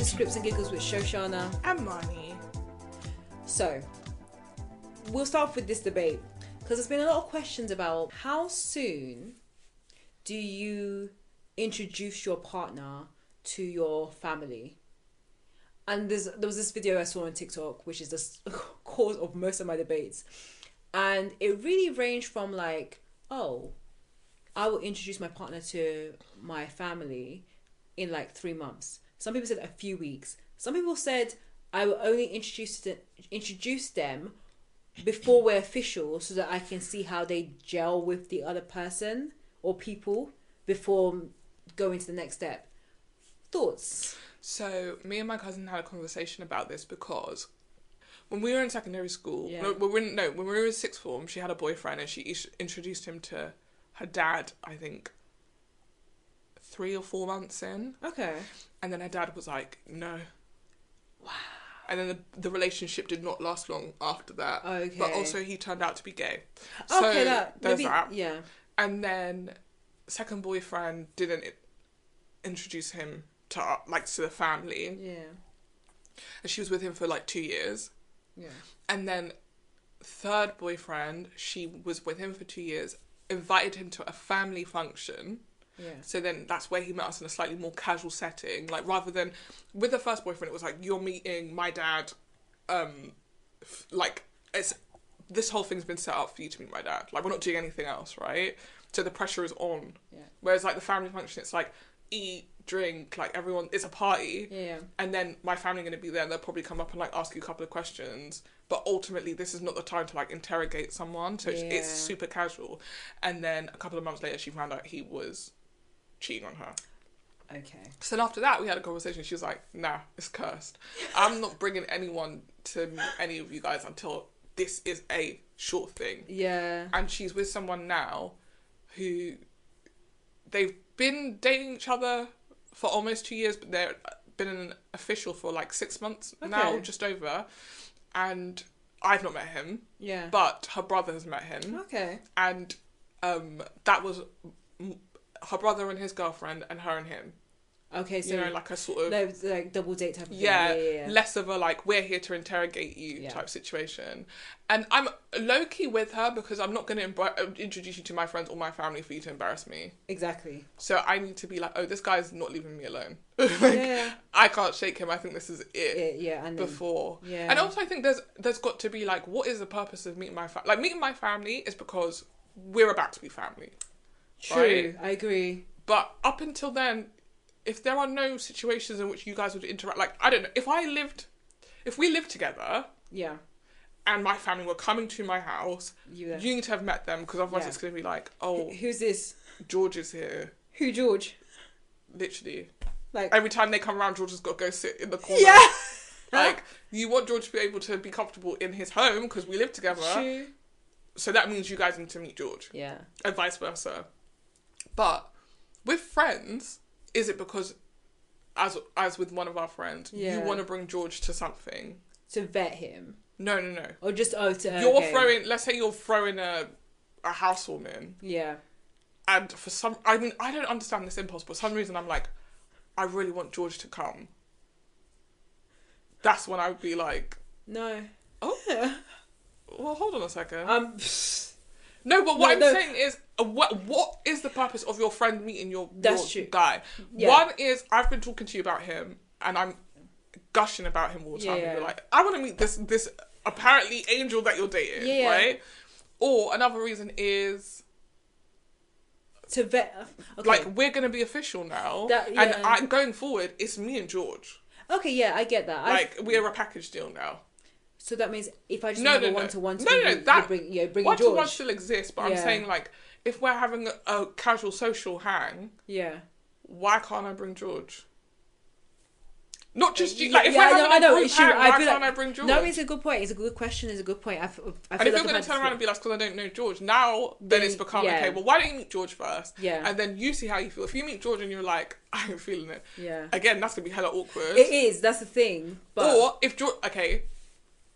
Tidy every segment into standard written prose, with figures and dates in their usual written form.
Scripts and Giggles with Shoshana and Marnie. So, we'll start off with this debate because there's been a lot of questions about how soon do you introduce your partner to your family. And there was this video I saw on TikTok, which is the cause of most of my debates. And it really ranged from like, oh, I will introduce my partner to my family in like 3 months. Some people said a few weeks. Some people said I will only introduce them before we're official so that I can see how they gel with the other person or people before going to the next step. Thoughts? So, me and my cousin had a conversation about this because when we were in secondary school, Yeah. when we were in sixth form, she had a boyfriend and she introduced him to her dad, I think, 3 or 4 months in. Okay. And then her dad was like, no. Wow. And then the relationship did not last long after that. Okay. But also he turned out to be gay. Okay, so there's that. Yeah. And then second boyfriend didn't introduce him to the family. Yeah. And she was with him for like 2 years. Yeah. And then third boyfriend, she was with him for 2 years, invited him to a family function. Yeah. So then that's where he met us in a slightly more casual setting. Like, rather than with the first boyfriend, it was like, you're meeting my dad. This whole thing's been set up for you to meet my dad. Like, we're not doing anything else, right? So the pressure is on. Yeah. Whereas like the family function, it's like eat, drink, like everyone, it's a party. Yeah. And then my family are going to be there and they'll probably come up and like ask you a couple of questions. But ultimately, this is not the time to like interrogate someone. So it's super casual. And then a couple of months later, she found out he was cheating on her. Okay. So then after that, we had a conversation. She was like, nah, it's cursed. I'm not bringing anyone to meet any of you guys until this is a short thing. Yeah. And she's with someone now who they've been dating each other for almost 2 years, but they've been an official for like 6 months now, just over. And I've not met him. Yeah. But her brother has met him. Okay. And that was her brother and his girlfriend and her and him. Okay, so... You know, like a sort of... No, like double date type of thing. Yeah, less of a like, we're here to interrogate you type situation. And I'm low-key with her because I'm not going to introduce you to my friends or my family for you to embarrass me. Exactly. So I need to be like, oh, this guy's not leaving me alone. I can't shake him. I think this is it. Yeah, and before. Yeah. And also I think there's got to be like, what is the purpose of meeting my family? Like, meeting my family is because we're about to be family. True, right? I agree. But up until then, if there are no situations in which you guys would interact, like, I don't know, if we lived together, and my family were coming to my house, you need to have met them, because otherwise it's going to be like, oh, who's this? George is here. Who, George? Literally. Like, every time they come around, George has got to go sit in the corner. Yeah. Like, you want George to be able to be comfortable in his home, because we live together. True. So that means you guys need to meet George. Yeah. And vice versa. But with friends, is it because, as with one of our friends, you want to bring George to something? To vet him? No. Or just, let's say you're throwing a housewarming. Yeah. And for I don't understand this impulse, but for some reason I'm like, I really want George to come. That's when I would be like... No. Oh. Well, hold on a second. No, but what I'm saying is, what is the purpose of your friend meeting your guy? Yeah. One is, I've been talking to you about him, and I'm gushing about him all the time. And you're like, I want to meet this apparently angel that you're dating, right? Or another reason is... To vet... Okay. Like, we're going to be official now, and going forward, it's me and George. Okay, yeah, I get that. We're a package deal now. So that means if I just have a one-to-one, bring one-to-one George. still exists, but I'm saying, like, if we're having a casual social hang, why can't I bring George? Not just you. Like, if we're having a group hang, why can't I bring George? No, it's a good point. It's a good question. It's a good point. And if you're going to turn around and be like, because I don't know George, now then it's become, okay, well, why don't you meet George first? Yeah. And then you see how you feel. If you meet George and you're like, I ain't feeling it. Yeah. Again, that's going to be hella awkward. It is. That's the thing. But... Or if George... Okay...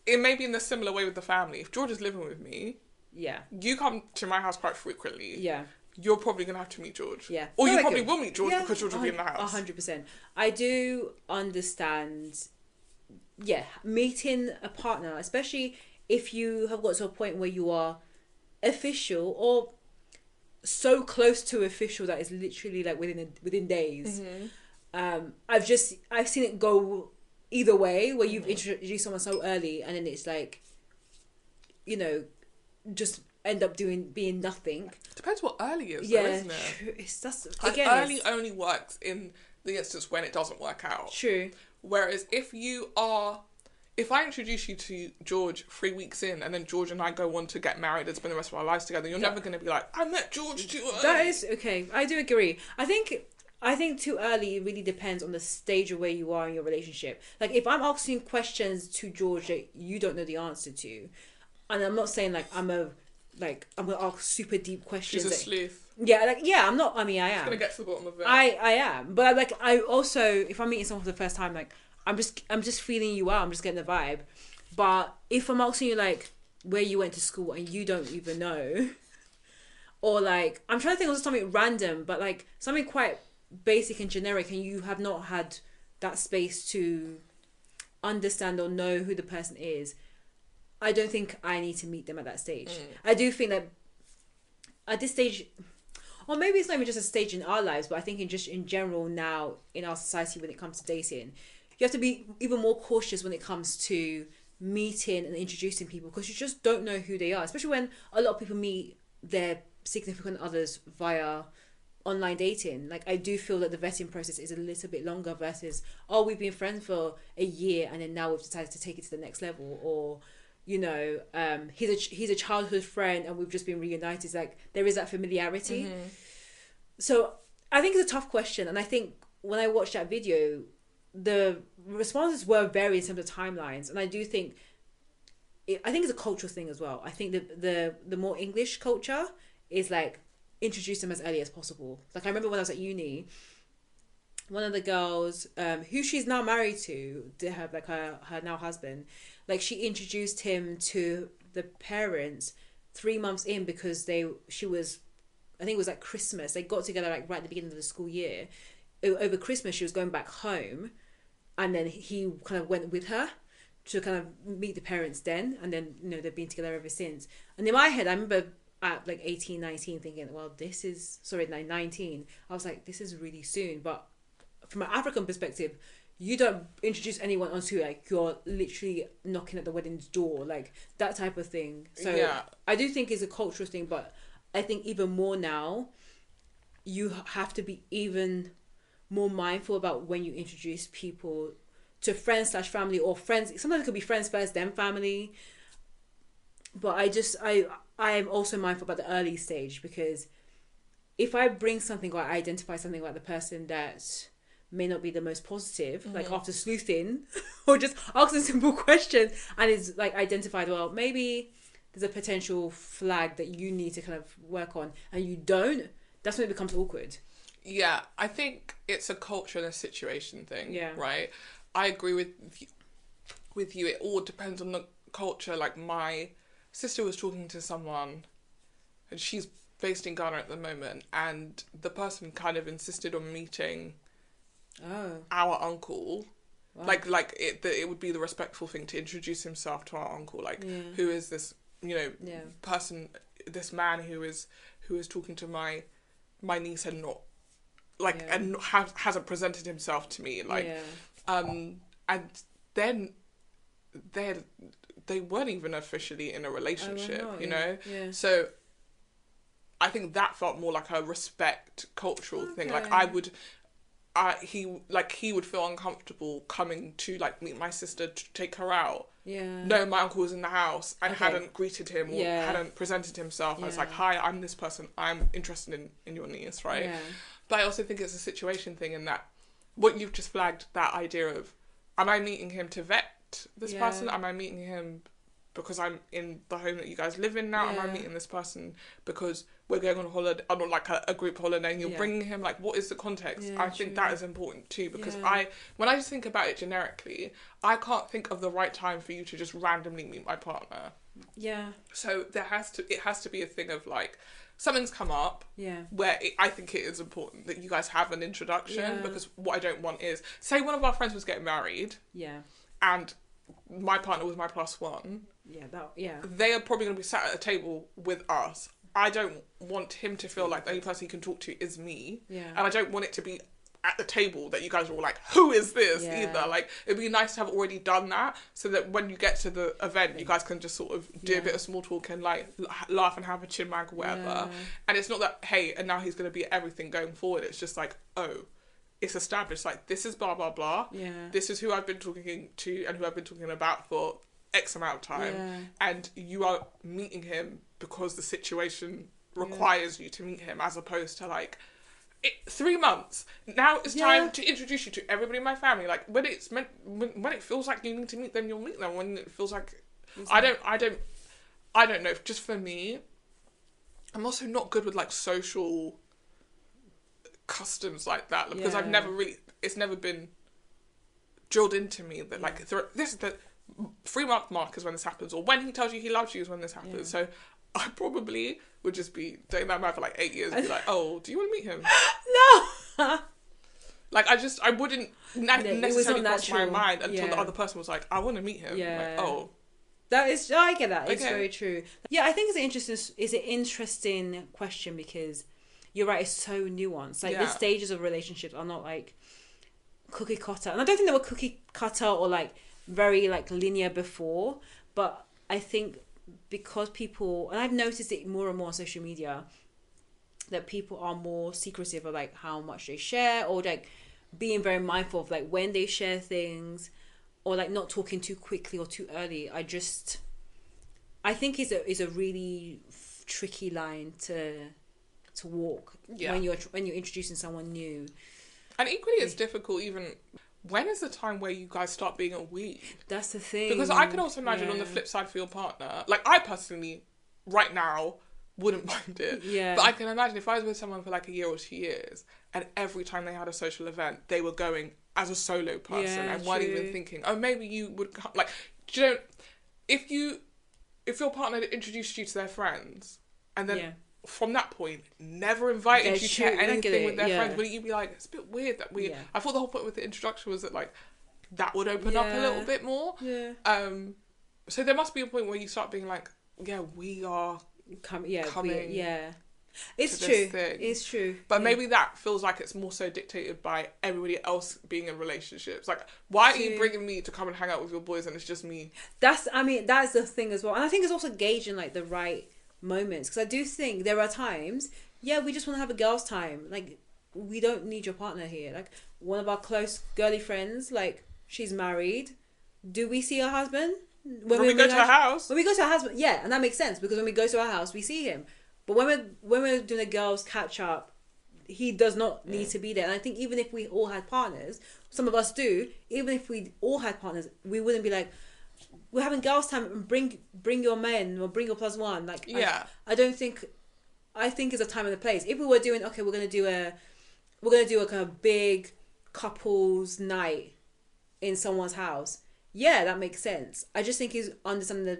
It may be in the similar way with the family. If George is living with me, you come to my house quite frequently. Yeah. you're probably going to have to meet George. Yeah. Or you probably will meet George because George will be in the house. 100%. I do understand, meeting a partner, especially if you have got to a point where you are official or so close to official that it's literally like within days. I've seen it go either way, where you've introduced someone so early and then it's like, you know, just end up being nothing. Depends what early is, though, isn't it? Early only works in the instance when it doesn't work out. True. Whereas if I introduce you to George 3 weeks in and then George and I go on to get married and spend the rest of our lives together, you're never going to be like, I met George too early. That is okay. I do agree. I think too early really depends on the stage of where you are in your relationship. Like, if I'm asking questions to George that you don't know the answer to, and I'm not saying like I'm gonna ask super deep questions. She's a sleuth. I'm not. I mean, I am. She's gonna get to the bottom of it. I am, but like, I also, if I'm meeting someone for the first time, like, I'm just feeling you out. I'm just getting the vibe. But if I'm asking you like where you went to school and you don't even know, or like, I'm trying to think of something random, but like something quite basic and generic, and you have not had that space to understand or know who the person is, I don't think I need to meet them at that stage. I do think that at this stage, or maybe it's not even just a stage in our lives, but I think in general now in our society when it comes to dating, you have to be even more cautious when it comes to meeting and introducing people, because you just don't know who they are, especially when a lot of people meet their significant others via online dating. Like, I do feel that the vetting process is a little bit longer versus, we've been friends for a year and then now we've decided to take it to the next level, or, you know, he's a childhood friend and we've just been reunited. Like, there is that familiarity. So I think it's a tough question, and I think when I watched that video, the responses were varied in terms of timelines, and I do think it's a cultural thing as well. I think the more English culture is like, introduce them as early as possible. Like, I remember when I was at uni, one of the girls who she's now married to have like her now husband, like, she introduced him to the parents 3 months in, because I think it was like Christmas, they got together like right at the beginning of the school year. Over Christmas she was going back home, and then he kind of went with her to kind of meet the parents then, and then, you know, they've been together ever since. And in my head, I remember at like 18, 19 thinking, well, 19, I was like, this is really soon. But from an African perspective, you don't introduce anyone onto like you're literally knocking at the wedding's door, like that type of thing. So yeah. I do think it's a cultural thing, but I think even more now, you have to be even more mindful about when you introduce people to friends/family, or friends. Sometimes it could be friends first, then family. But I am also mindful about the early stage, because if I bring something or I identify something about the person that may not be the most positive, like after sleuthing or just asking simple questions, and it's like identified, well, maybe there's a potential flag that you need to kind of work on, and you don't, that's when it becomes awkward. Yeah, I think it's a culture and a situation thing. Yeah. Right? I agree with you. It all depends on the culture. Like, my sister was talking to someone, and she's based in Ghana at the moment, and the person kind of insisted on meeting our uncle. Wow. Like it would be the respectful thing to introduce himself to our uncle. Like, who is this, you know, person, this man who is talking to my niece and not like and hasn't presented himself to me, like and then they weren't even officially in a relationship, you know. So I think that felt more like a respect cultural thing. Like, he would feel uncomfortable coming to like meet my sister to take her out. No, my uncle was in the house and hadn't greeted him or hadn't presented himself. I was like, hi, I'm this person, I'm interested in your niece, right? But I also think it's a situation thing, in that what you've just flagged, that idea of, am I meeting him to vet this person? Am I meeting him because I'm in the home that you guys live in now? Am I meeting this person because we're going on holiday, or like a group holiday, and you're bringing him? Like, what is the context? I think that is important too, because when I just think about it generically, I can't think of the right time for you to just randomly meet my partner. So it has to be a thing of like, something's come up Yeah. where I think it is important that you guys have an introduction, because what I don't want is, say one of our friends was getting married. Yeah. And my partner was my plus one. Yeah. They are probably going to be sat at a table with us. I don't want him to feel like the only person he can talk to is me. Yeah. And I don't want it to be at the table that you guys are all like, who is this either? Like, it'd be nice to have already done that, so that when you get to the event, you guys can just sort of do a bit of small talk and like laugh and have a chin wag or whatever. And it's not that, hey, and now he's going to be everything going forward. It's just like, oh, it's established, like, this is blah, blah, blah. Yeah. This is who I've been talking to and who I've been talking about for X amount of time. Yeah. And you are meeting him because the situation requires you to meet him, as opposed to like, 3 months. Now it's time to introduce you to everybody in my family. Like, when it's meant, when it feels like you need to meet them, you'll meet them. When it feels like, I don't know. Just for me, I'm also not good with like social customs like that, because I've never really, it's never been drilled into me that like, this is the 3-month mark is when this happens, or when he tells you he loves you is when this happens. So I probably would just be doing that man for like 8 years and be like, oh, do you want to meet him? No. Like, I wouldn't necessarily cross my mind until the other person was like, I want to meet him. Yeah. Like, oh. That is, I get that. It's very true. Yeah, I think it's an interesting question, because you're right, it's so nuanced. Like, the stages of relationships are not like cookie cutter. And I don't think they were cookie cutter or like very like linear before, but I think because people, and I've noticed it more and more on social media, that people are more secretive of like how much they share, or like being very mindful of like when they share things, or like not talking too quickly or too early. I think is a really tricky line to walk when you're introducing someone new. And equally, it's difficult even. When is the time where you guys start being a we? That's the thing. Because I can also imagine on the flip side for your partner, like I personally, right now, wouldn't mind it. Yeah. But I can imagine if I was with someone for like a year or 2 years, and every time they had a social event, they were going as a solo person and weren't even thinking, oh, maybe you would come. Like, do you know, if your partner had introduced you to their friends, and then from that point, never invited you to anything with their friends, wouldn't you be like, it's a bit weird that we... I thought the whole point with the introduction was that, like, that would open up a little bit more. Yeah. So there must be a point where you start being like, we are coming. It's true. It's true. But maybe that feels like it's more so dictated by everybody else being in relationships. Like, why are you bringing me to come and hang out with your boys and it's just me? That's the thing as well. And I think it's also gauging, like, the right moments, because I do think there are times we just want to have a girls' time. Like, we don't need your partner here. Like, one of our close girly friends, like, she's married. Do we see her husband when we go to her house? When we go to her husband, and that makes sense, because when we go to our house we see him. But when we're doing a girls' catch up, he does not need to be there. And I think even if we all had partners, some of us do, even if we all had partners, we wouldn't be like, we're having girls' time, and bring your men or bring your plus one. Like, I don't think. I think it's a time and a place. If we were doing, we're gonna do a kind of big couples night in someone's house. Yeah, that makes sense. I just think is understanding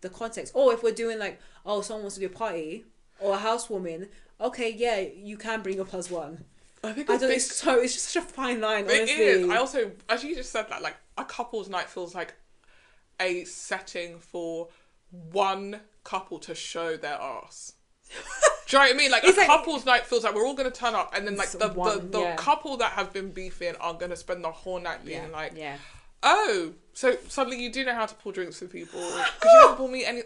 the context. Or if we're doing like, someone wants to do a party or a housewarming. Okay, you can bring your plus one. It's just such a fine line. Honestly. It is. I also, as you just said that, like, a couples night feels like a setting for one couple to show their arse. Do you know what I mean? Like, couples night feels like we're all going to turn up, and then like the couple that have been beefing are going to spend the whole night being like, oh, so suddenly you do know how to pour drinks for people. Could you never pour me any...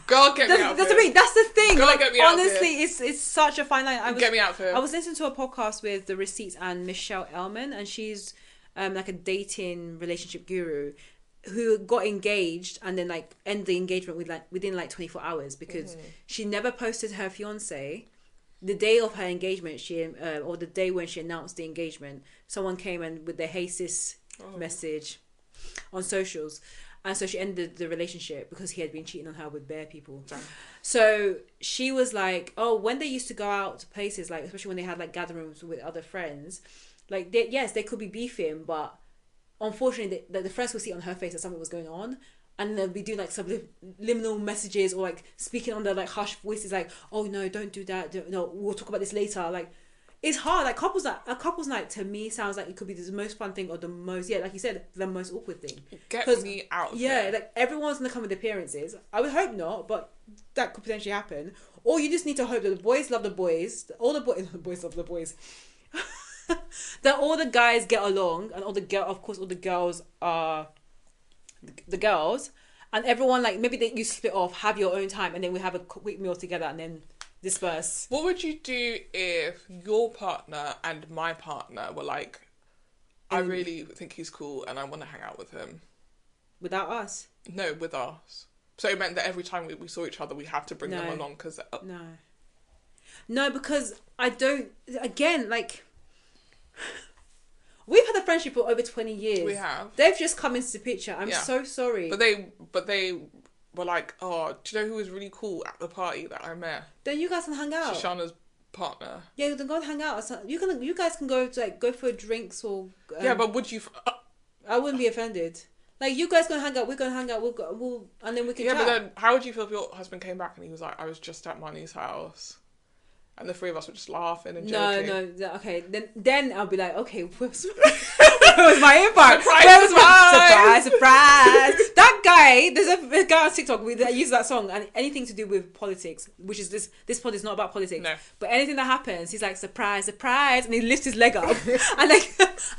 Girl, get me out of here. That's what I mean. That's the thing. Girl, like, get me out honestly, of here. It's such a fine line. Get me out of here. I was listening to a podcast with The Receipts and Michelle Elman, and she's like a dating relationship guru who got engaged and then like end the engagement within 24 hours, because she never posted her fiance. The day of her engagement, or the day when she announced the engagement, someone came and with the "Hey sis" message on socials. And so she ended the relationship because he had been cheating on her with bare people. Damn. So she was like, when they used to go out to places, like, especially when they had like gatherings with other friends, like, they could be beefing, but unfortunately the friends could see on her face that something was going on. and they'll be doing like subliminal messages or like speaking under like harsh voices, like, oh no, don't do that. No, we'll talk about this later. Like, it's hard. Like a couple's night to me sounds like it could be the most fun thing or the most, like you said, the most awkward thing. Get me out of here. Like everyone's gonna come with appearances. I would hope not, but that could potentially happen. Or you just need to hope that the boys love the boys, all the boys love the boys. That all the guys get along, and all the girls are the girls, and everyone, like, maybe you split off, have your own time, and then we have a quick meal together, and then disperse. What would you do if your partner and my partner were like, I really think he's cool and I want to hang out with him? Without us? No, with us. So it meant that every time we saw each other, we had to bring them along because... No, because I don't... Again, like... We've had a friendship for over 20 years. We have. They've just come into the picture. I'm so sorry. But they were like, oh, do you know who was really cool at the party that I met? Then you guys can hang out. Shoshana's partner. Yeah, then go and hang out. You guys can go to go for drinks or... yeah, but would you... I wouldn't be offended. Like, you guys gonna hang out, we're gonna hang out, and then we can chat. Yeah, but then how would you feel if your husband came back and he was like, I was just at Money's house? And the three of us were just laughing and joking. No, okay. Then I'll be like, okay, where was my invite? Surprise! That guy, there's a guy on TikTok that uses that song, and anything to do with politics, which is this pod is not about politics. No. But anything that happens, he's like, surprise, and he lifts his leg up. and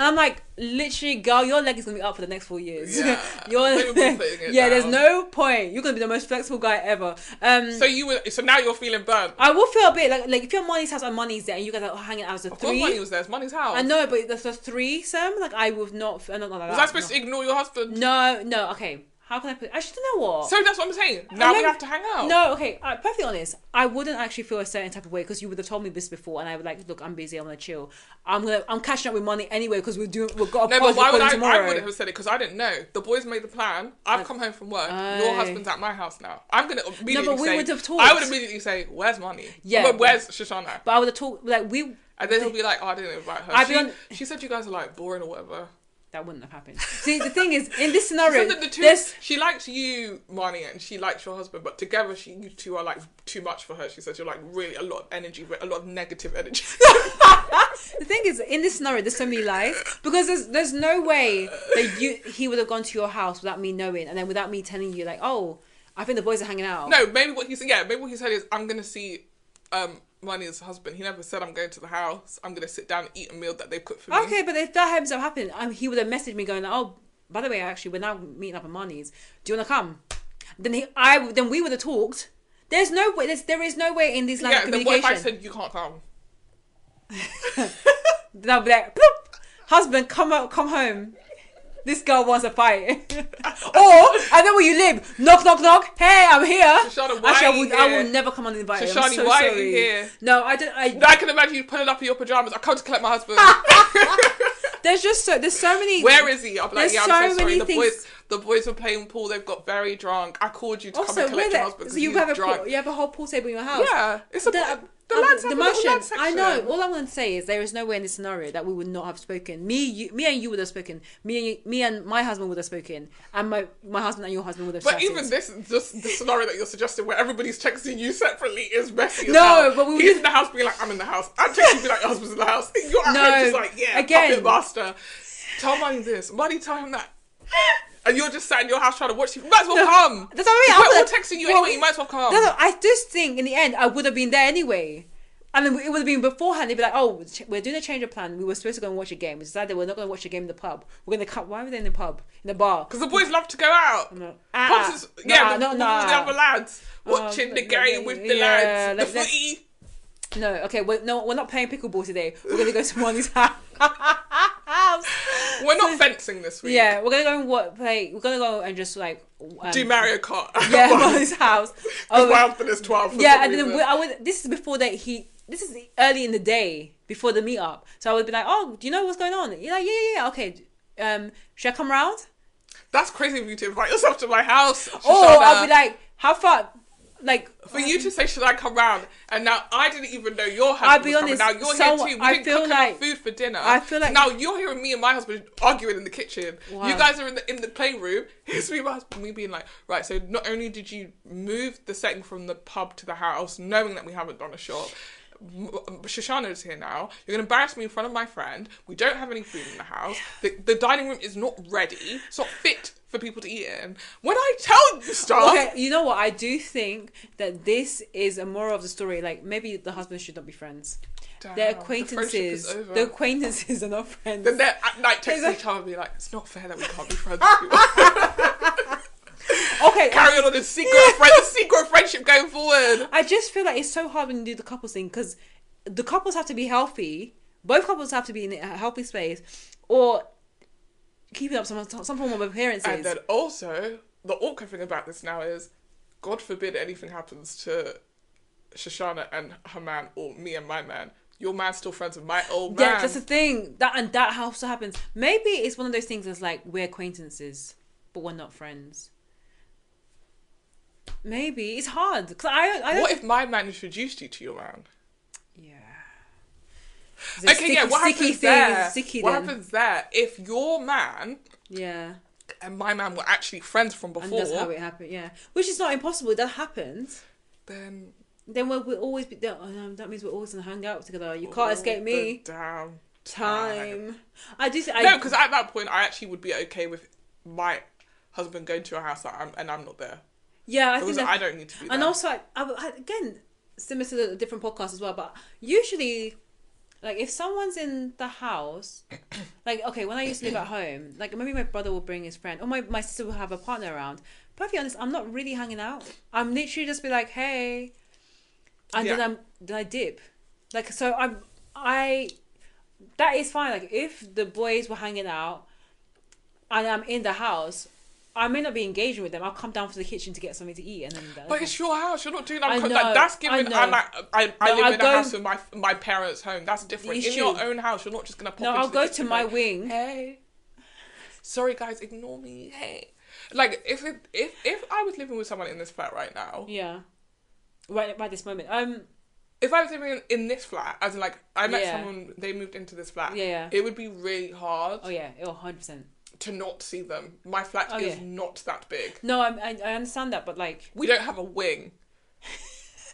I'm like, literally, girl, your leg is going to be up for the next 4 years. Yeah. There's no point. You're going to be the most flexible guy ever. So now you're feeling burnt. I will feel a bit like if your Money's house and Money's there and you guys are hanging out as a three. Of course Money was there. It's Money's house. I know, but that's a threesome. Like, I would not like that. Was I supposed to ignore your husband? No, okay. How can I put... Actually, you know what? So that's what I'm saying. Now we have to hang out. No, okay. Perfectly honest. I wouldn't actually feel a certain type of way because you would have told me this before, and I would like, look, I'm busy. I'm gonna chill. I'm catching up with Money anyway because we've got a podcast recording tomorrow. I wouldn't have said it because I didn't know. The boys made the plan. I've come home from work. Your husband's at my house now. I'm gonna immediately say... would have talked. I would immediately say, where's Money? Yeah. But where's Shoshana? But I would have talked... Like, we... And then he'll be like, oh, I didn't invite her. She said you guys are like boring or whatever. That wouldn't have happened. See, the thing is, in this scenario, she likes you, Marnie, and she likes your husband, but together you two are like too much for her. She says you're like really a lot of energy, a lot of negative energy. The thing is, in this scenario, there's so many lies because there's no way that he would have gone to your house without me knowing, and then without me telling you, like, oh, I think the boys are hanging out. No, maybe what he said is, I'm gonna see Money's husband. He never said I'm going to the house. I'm going to sit down and eat a meal that they cooked for me. Okay, but if that happens to happen, he would have messaged me going, oh, by the way, actually, we're now meeting up at Money's. Do you want to come? Then we would have talked. There's no way. There is no way in these lines of communication. Then what if I said you can't come? Then I'll be like, bloop, husband, come home. This girl wants a fight. I know where you live. Knock, knock, knock. Hey, I'm here. Shoshana, I will never come on the invite. Shoshana, I'm so why sorry. Are you here? No, I don't. I can imagine you pulling up in your pajamas. I come to collect my husband. There's so many. Where is he? I'm like, I'm so sorry. The boys were playing pool. They've got very drunk. I called you to come and collect your husband. So you have a whole pool table in your house. Yeah, it's the motion. I know. All I'm going to say is there is no way in this scenario that we would not have spoken. Me and you would have spoken. Me and my husband would have spoken, and my husband and your husband would have. But chatted. even this, just the scenario that you're suggesting, where everybody's texting you separately, is messy. No, but he's in the house being like, I'm in the house. I'm texting you be like, your husband's in the house. You're at home just like, yeah, puppet master. Tell Money this. Money, tell him that. And you're just sat in your house trying to watch TV. You might as well come. That's what I mean. We're all texting you anyway. You might as well come. I just think in the end I would have been there anyway. And then it would have been beforehand. They'd be like, "Oh, we're doing a change of plan. We were supposed to go and watch a game. We decided we're not going to watch a game in the pub. We're going to cut. Why were they in the pub? In the bar? Because the boys love to go out. No. Pubs is, with all the other lads watching the game with the lads. The footy. No, okay. We're not playing pickleball today. We're going to go to Money's house. We're not fencing this week. Yeah, we're going to go play. We're going to go and just like do Mario Kart. Yeah, Money's house. Oh, my husband is 12. Yeah, and then this is before that This is early in the day before the meetup, so I would be like, "Oh, do you know what's going on?" You're like, "Yeah, okay. Should I come round?" That's crazy of you to invite yourself to my house. Shoshana. Or I'll be like, "How far?" Like for you to say, "Should I come round?" And now I didn't even know your house. I'll be honest. Now you're here too. We didn't cook enough food food for dinner. I feel like... So now you're hearing me and my husband arguing in the kitchen. Wow. You guys are in the playroom. Here's me and my husband, me being like, right, so not only did you move the setting from the pub to the house, knowing that we haven't done a shot, Shoshana is here now. You're going to embarrass me in front of my friend. We don't have any food in the house. The dining room is not ready. It's not fit for people to eat in. When I tell you stuff... Okay, you know what? I do think that this is a moral of the story. Like, maybe the husbands should not be friends. Damn, They're acquaintances. The acquaintances are not friends. Then they're at night texting each other and be like, it's not fair that we can't be friends with people. Okay. Carry on the secret friendship going forward. I just feel like it's so hard when you do the couples thing because the couples have to be healthy. Both couples have to be in a healthy space or keeping up some form of appearances. And then also, the awkward thing about this now is, God forbid anything happens to Shoshana and her man or me and my man. Your man's still friends with my old man. Yeah, that's the thing. That also happens. Maybe it's one of those things that's like, we're acquaintances, but we're not friends. Maybe. It's hard. Cause I don't... What if my man introduced you to your man? Yeah. What happens there if your man... Yeah. And my man were actually friends from before... And that's how it happened, yeah. Which is not impossible. That happens. Then we'll always be... that means we're always going to hang out together. You can't escape me. Damn time. No, because at that point, I actually would be okay with my husband going to a house and I'm not there. Yeah, I think I don't need to be there. And also, again, similar to a different podcast as well, but usually, like, if someone's in the house, like, okay, when I used to live at home, like, maybe my brother will bring his friend, or my sister will have a partner around. But to be honest, I'm not really hanging out. I'm literally just be like, hey, and then I dip. Like, so that is fine. Like, if the boys were hanging out and I'm in the house, I may not be engaging with them. I'll come down to the kitchen to get something to eat, and then. But it's your house. You're not doing that. Like, that's giving. I live in a house with my parents' home. That's different. In your own house, you're not just gonna pop. No, I'll go to my wing. Hey, sorry guys, ignore me. Hey, like if I was living with someone in this flat right now. Yeah. Right this moment. If I was living in this flat, as in like I met someone, they moved into this flat. Yeah. It would be really hard. Oh yeah, 100%. To not see them. My flat is not that big. No, I understand that, but like... We don't have a wing.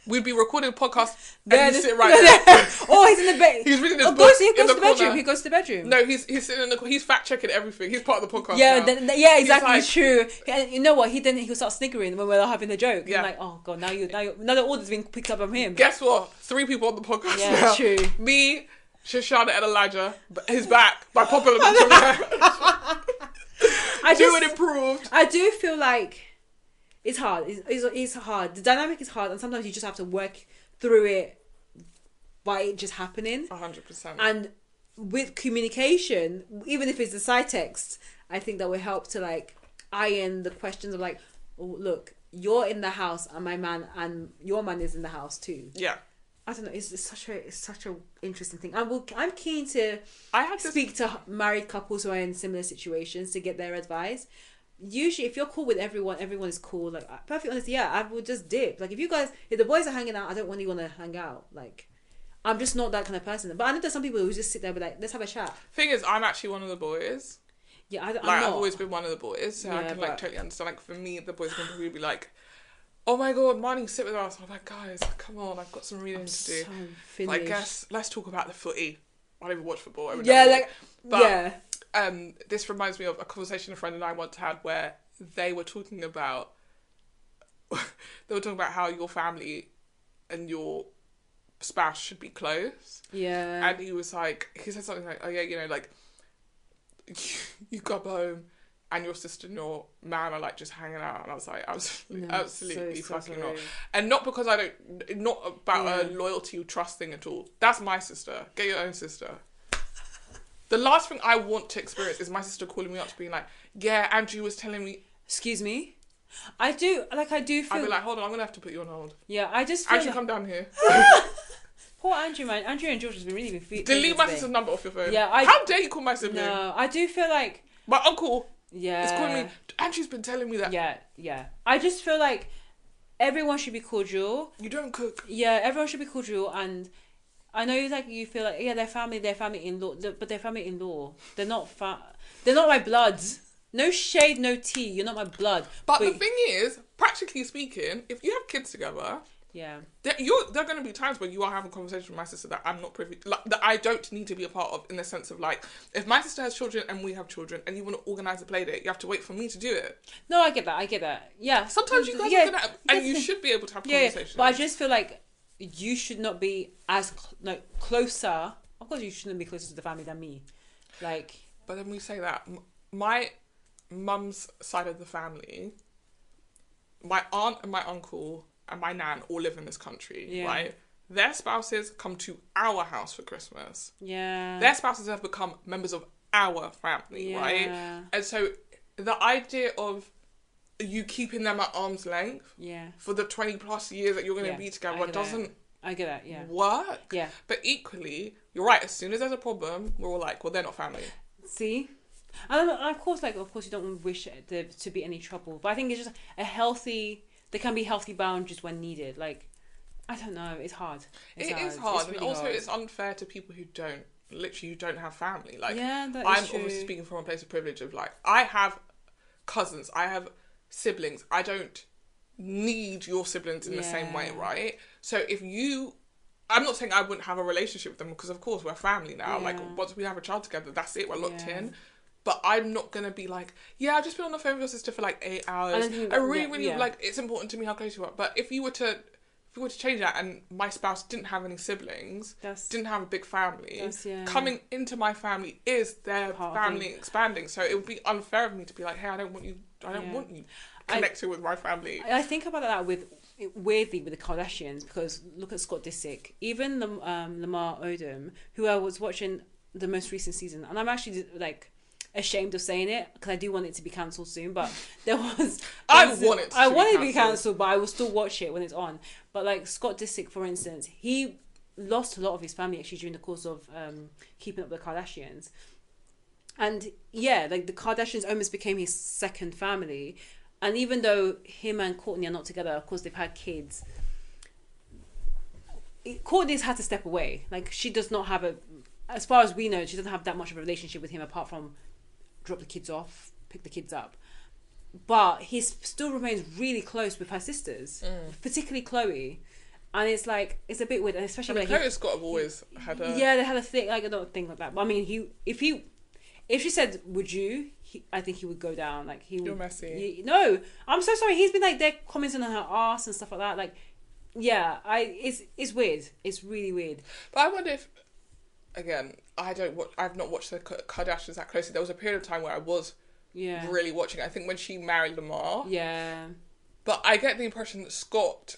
We'd be recording a podcast and he's sitting right there. Oh, he's in the bed. He's reading his book He goes to the bedroom. He goes to the bedroom. No, he's sitting in the... He's fact-checking everything. He's part of the podcast now. Yeah, exactly. Like, it's true. And you know what? He'll start sniggering when we're having the joke. Yeah. I'm like, oh, God, now the order's being picked up on him. Guess what? 3 people on the podcast now. Yeah, true. Me, Shoshana and Elijah. His back. By popular demand. Do it improved. I do feel like it's hard. It's hard. The dynamic is hard, and sometimes you just have to work through it by it just happening. 100%. And with communication, even if it's a side text, I think that will help to like iron the questions of like, oh, look, you're in the house, and my man and your man is in the house too. Yeah. I don't know. It's such a interesting thing. I'm keen to speak to married couples who are in similar situations to get their advice. Usually, if you're cool with everyone is cool. Like, perfectly honest, yeah, I would just dip. Like, if the boys are hanging out, I don't really want to hang out. Like, I'm just not that kind of person. But I know there's some people who just sit there and be like, let's have a chat. Thing is, I'm actually one of the boys. Yeah, I've always been one of the boys, so I can like totally understand. Like, for me, the boys can probably be like, oh my God, Marnie, sit with us. I'm like, guys, come on, I've got some reading to do. So like, let's talk about the footy. I don't even watch football. This reminds me of a conversation a friend and I once had where they were talking about how your family and your spouse should be close. Yeah. And he said something like, oh yeah, you know, like, you come home and your sister and your man are like just hanging out, and I was like, absolutely fucking not. And not because not about a loyalty or trust thing at all. That's my sister. Get your own sister. The last thing I want to experience is my sister calling me up to being like, yeah, Andrew was telling me. Excuse me? I do feel... I'd be like, hold on, I'm going to have to put you on hold. Yeah, I just feel Andrew, come down here. Poor Andrew, man. Andrew and George has been really... Delete my sister's number off your phone. Yeah, how dare you call my sibling? No, I do feel like... My uncle... Yeah. It's calling me. Andrew's been telling me that. Yeah. I just feel like everyone should be cordial. You don't cook. Yeah, everyone should be cordial, and I know, like, you feel like, yeah, they're family-in-law, but they're family-in-law. They're not my blood. No shade, no tea. You're not my blood. But the thing is, practically speaking, if you have kids together, yeah, there are going to be times where you are having conversations with my sister that I'm not privy, like, that I don't need to be a part of, in the sense of, like, if my sister has children and we have children and you want to organise a play date, you have to wait for me to do it. No, I get that. Yeah. Sometimes you guys are going to, and you should be able to have conversations. Yeah, but I just feel like you should not be as closer. Of course, you shouldn't be closer to the family than me. Like, but then we say that my mum's side of the family, my aunt and my uncle and my nan all live in this country, right? Their spouses come to our house for Christmas. Yeah. Their spouses have become members of our family, right? And so the idea of you keeping them at arm's length for the 20 plus years that you're going to be together doesn't work. Yeah. But equally, you're right, as soon as there's a problem, we're all like, well, they're not family. See? And of course you don't wish there to be any trouble. But I think it's just there can be healthy boundaries when needed. Like, I don't know, it's hard. It is hard. And also it's unfair to people who don't have family. Like, I'm obviously speaking from a place of privilege of, like, I have cousins, I have siblings. I don't need your siblings in the same way, right? So I'm not saying I wouldn't have a relationship with them, because of course we're family now. Like, once we have a child together, that's it, we're locked in. But I'm not going to be like, I've just been on the phone with your sister for like 8 hours. I really, like, it's important to me how close you are. But if you were to change that, and my spouse didn't have any siblings, didn't have a big family, coming into my family is their family expanding. So it would be unfair of me to be like, hey, I don't want you connected with my family. I think about that weirdly with the Kardashians, because look at Scott Disick, even Lamar Odom, who I was watching the most recent season, and I'm actually like ashamed of saying it because I do want it to be cancelled soon, but there was I want it to be cancelled, but I will still watch it when it's on. But like Scott Disick, for instance, he lost a lot of his family actually during the course of keeping up with the Kardashians. And like the Kardashians almost became his second family. And even though him and Kourtney are not together, of course they've had kids, Kourtney's had to step away. Like, she does not have as far as we know, she doesn't have that much of a relationship with him apart from drop the kids off, pick the kids up. But he still remains really close with her sisters, particularly Khloe. And it's like, it's a bit weird, and especially like Khloe and Scott have always had a... Yeah, they had a thing, like, I don't think like that. But I mean, if she said, would you? I think he would go down. Like, he would... You're messy. No, I'm so sorry. He's been like, they're commenting on her ass and stuff like that. Like, it's weird. It's really weird. But I wonder if, again, I've not watched the Kardashians that closely. There was a period of time where I was really watching. I think when she married Lamar. Yeah. But I get the impression that Scott's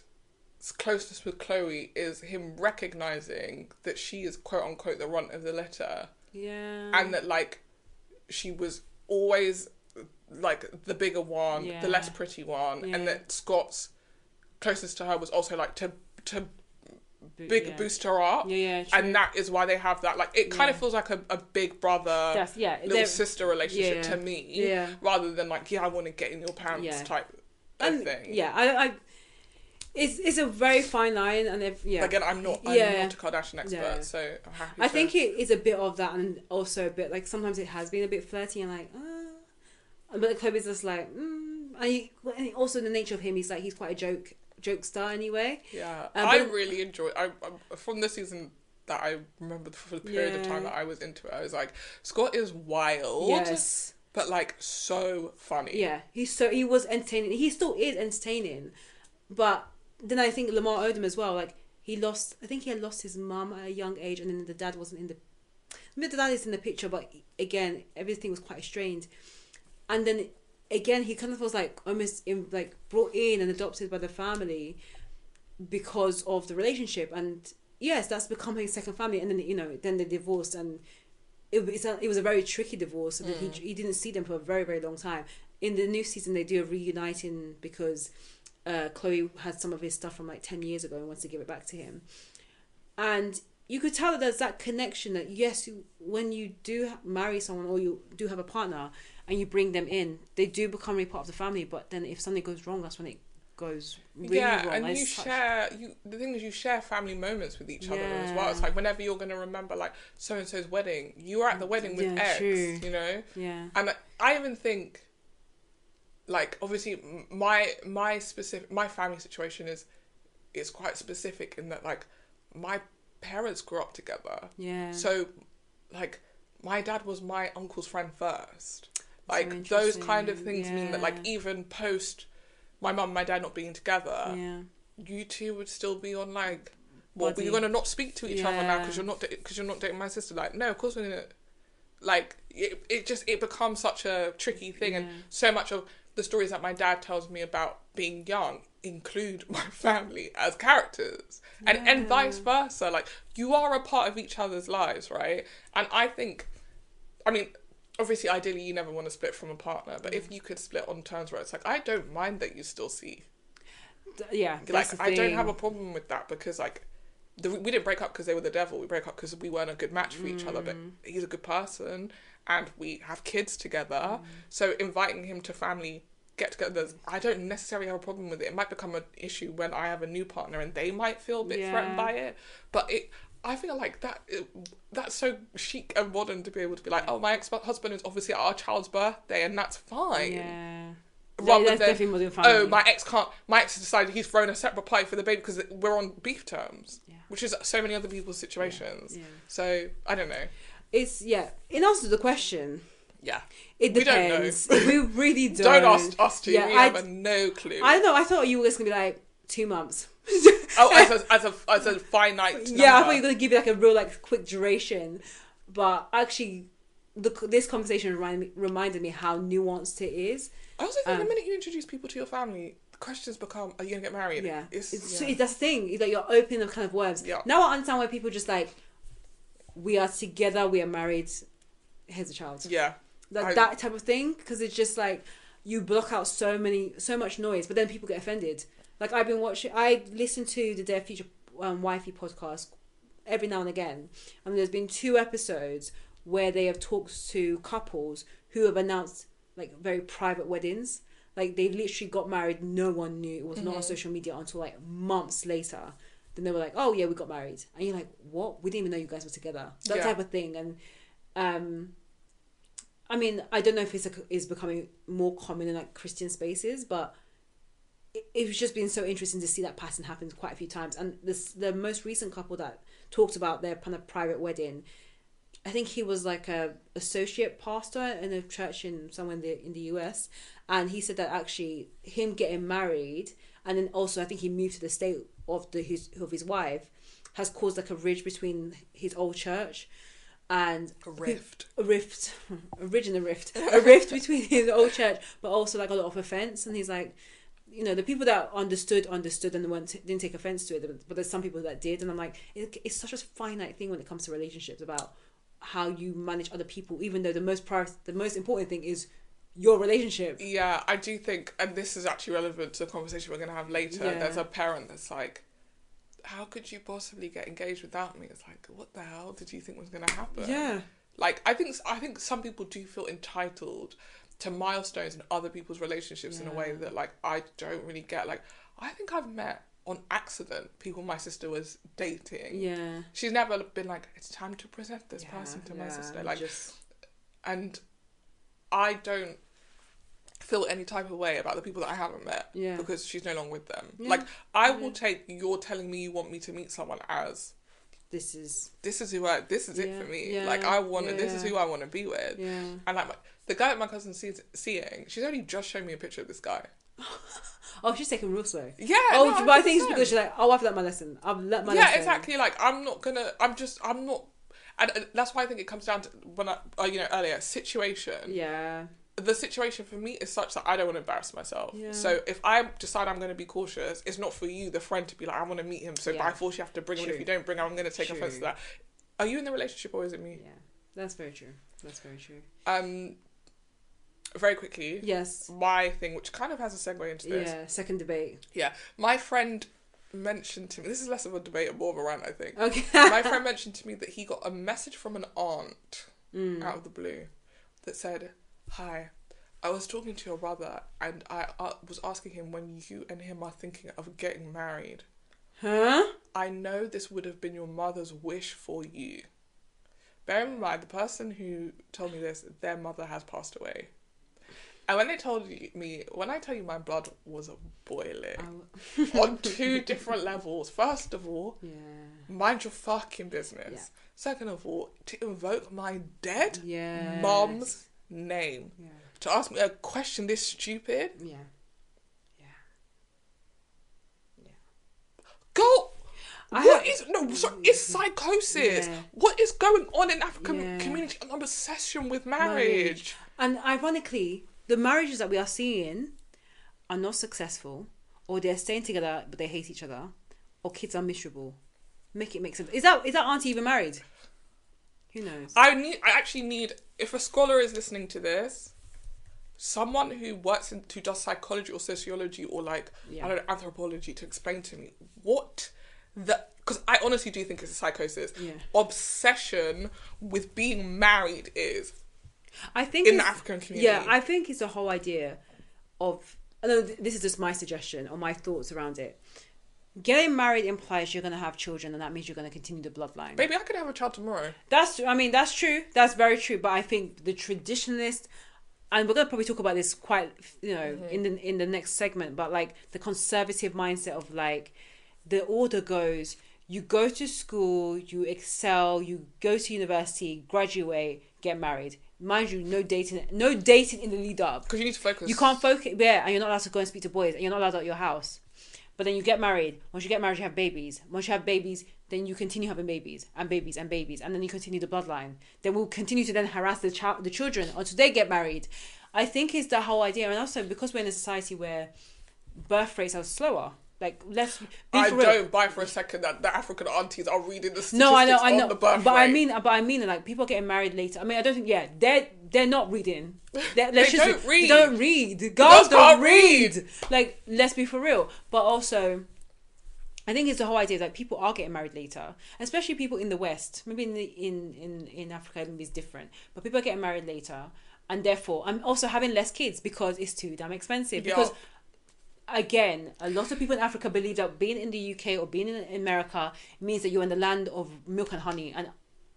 closeness with Khloe is him recognising that she is quote unquote the runt of the litter. Yeah. And that, like, she was always like the bigger one, the less pretty one, and that Scott's closeness to her was also like to boost her up. And that is why they have that, like, it kind of feels like a big brother little sister relationship to me, rather than like, I want to get in your pants type of thing. It's a very fine line, and again, I'm not a Kardashian expert, so I'm happy. I think it is a bit of that, and also a bit like sometimes it has been a bit flirty and like, but Khloe's just like, and also the nature of him, he's quite a jokester anyway. Yeah, I really enjoy. I from the season that I remember for the period of time that I was into it, I was like, Scott is wild. Yes. But like so funny. Yeah, he was entertaining. He still is entertaining, but. Then I think Lamar Odom as well, like, he had lost his mum at a young age, and then the dad wasn't in the dad is in the picture, but again, everything was quite strained. And then, again, he kind of was, like, almost, brought in and adopted by the family because of the relationship, and yes, that's becoming his second family, and then, then they divorced, and it was a very tricky divorce, and then he didn't see them for a very, very long time. In the new season, they do a reuniting because... Khloe had some of his stuff from like 10 years ago and wants to give it back to him. And you could tell that there's that connection that, yes, when you do marry someone or you do have a partner and you bring them in, they do become really part of the family. But then if something goes wrong, that's when goes really wrong. And the thing is, you share family moments with each other as well. It's like whenever you're going to remember like so and so's wedding, you were at the wedding with X, true. You know. Yeah. And I even think, like, obviously my family situation is quite specific in that, like, my parents grew up together. Yeah. So, like, my dad was my uncle's friend first. Like, those kind of things mean that, like, even post my mum and my dad not being together, you two would still be on, like, what, we're going to not speak to each other now because you're not dating my sister. Like, no, of course we're going to, like, it becomes such a tricky thing. And so much of the stories that my dad tells me about being young include my family as characters, and vice versa. Like, you are a part of each other's lives, right? And I think, I mean, obviously, ideally, you never want to split from a partner, but if you could split on terms where it's like, I don't mind that you still see. Yeah, like, I don't have a problem with that because, like, we didn't break up because they were the devil. We broke up because we weren't a good match for each other, but he's a good person and we have kids together. So inviting him to family get-togethers, I don't necessarily have a problem with it. It might become an issue when I have a new partner and they might feel a bit threatened by it, but I feel like that's so chic and modern to be able to be like, oh, my ex-husband is obviously at our child's birthday and that's fine. Yeah. Rather that's than, definitely modern family. oh, my ex has decided he's thrown a separate party for the baby because we're on beef terms, which is so many other people's situations. So, I don't know. It's, in answer to the question, it We depends. don't know. We really don't. Don't ask us to. We have no clue. I don't know. I thought you were just going to be like, 2 months. as a finite number. Yeah, I thought you were going to give it like a real like quick duration. But actually, this conversation reminded me how nuanced it is. I also think the minute you introduce people to your family, the questions become, are you going to get married? Yeah. That's the thing. That you're opening the kind of words. Yeah. Now I understand why people just like, we are together, we are married, here's a child. Yeah. That type of thing. Because it's just like, you block out so much noise, but then people get offended. Like, I listen to the Dear Future Wifey podcast every now and again. And there's been 2 episodes where they have talked to couples who have announced, like, very private weddings. Like, they literally got married, no one knew. It was not on social media until, like, months later. Then they were like, oh, yeah, we got married. And you're like, what? We didn't even know you guys were together. That type of thing. And, I mean, I don't know if it's becoming more common in, like, Christian spaces, but it was just been so interesting to see that pattern happen quite a few times. And the most recent couple that talked about their kind of private wedding, I think he was like a associate pastor in a church somewhere in the US, and he said that actually him getting married, and then also I think he moved to the state of his wife, has caused like a ridge between his old church and a rift between his old church, but also like a lot of offense. And he's like, you know, the people that understood and didn't take offense to it, but there's some people that did. And I'm like, it's such a finite thing when it comes to relationships about how you manage other people, even though the most important thing is your relationship. Yeah, I do think, and this is actually relevant to the conversation we're going to have later, there's a parent that's like, how could you possibly get engaged without me? It's like, what the hell did you think was going to happen? Yeah. Like, I think some people do feel entitled to milestones in other people's relationships in a way that, like, I don't really get. Like, I think I've met on accident people my sister was dating. Yeah. She's never been like, it's time to present this person to my sister. Like, and I don't feel any type of way about the people that I haven't met because she's no longer with them. Yeah. Like, I will take you're telling me you want me to meet someone as this is it for me. Yeah. Like, I want this is who I want to be with. Yeah. And like the guy that my cousin's seeing, she's only just shown me a picture of this guy. Oh, she's taking real slow. Yeah. Oh, no, but I think it's because she's like, oh, I've learnt my lesson. lesson. Yeah, exactly. Like, I'm not. And that's why I think it comes down to when earlier, situation. Yeah. The situation for me is such that I don't want to embarrass myself. Yeah. So if I decide I'm going to be cautious, it's not for you, the friend, to be like, I want to meet him, so by force you have to bring him. If you don't bring him, I'm going to take offence to that. Are you in the relationship or is it me? Yeah, that's very true. Very quickly. Yes. My thing, which kind of has a segue into this. Yeah, second debate. Yeah. My friend mentioned to me, this is less of a debate and more of a rant, I think. Okay. My friend mentioned to me that he got a message from an aunt out of the blue that said, hi, I was talking to your brother, and I was asking him when you and him are thinking of getting married. Huh? I know this would have been your mother's wish for you. Bear in mind, the person who told me this, their mother has passed away. And when they told me, when I tell you my blood was boiling on 2 different levels. First of all, mind your fucking business. Yeah. Second of all, to invoke my dead mom's name. Yeah. To ask me a question this stupid. Yeah. Girl, it's psychosis. Yeah. What is going on in African community? An obsession with marriage. And ironically, the marriages that we are seeing are not successful, or they're staying together but they hate each other, or kids are miserable. Make it make sense. Is that auntie even married? Who knows? I actually need, if a scholar is listening to this, someone who does psychology or sociology or I don't know, anthropology, to explain to me because I honestly do think it's a psychosis. Yeah. Obsession with being married is. I think in the African community. Yeah, I think it's the whole idea of. I know this is just my suggestion or my thoughts around it. Getting married implies you're going to have children, and that means you're going to continue the bloodline. Baby, I could have a child tomorrow. That's true. That's very true. But I think the traditionalist, and we're going to probably talk about this quite, in the next segment. But like the conservative mindset of like, the order goes: you go to school, you excel, you go to university, graduate, get married. Mind you, no dating in the lead up. Because you need to focus. You can't focus, and you're not allowed to go and speak to boys, and you're not allowed out of your house. But then you get married. Once you get married, you have babies. Once you have babies, then you continue having babies and babies and babies, and then you continue the bloodline. Then we'll continue to then harass the children until they get married. I think it's the whole idea, and also because we're in a society where birth rates are slower. Like, let's be I don't buy for a second that the African aunties are reading the statistics on the birth rate. But I mean, like, people are getting married later. I mean, I don't think, they're not reading. They don't read. Girls don't read. Like, let's be for real. But also, I think it's the whole idea that people are getting married later, especially people in the West. Maybe in Africa, maybe it's different. But people are getting married later, and therefore, I'm also having less kids because it's too damn expensive. Because again, a lot of people in Africa believe that being in the UK or being in America means that you're in the land of milk and honey. And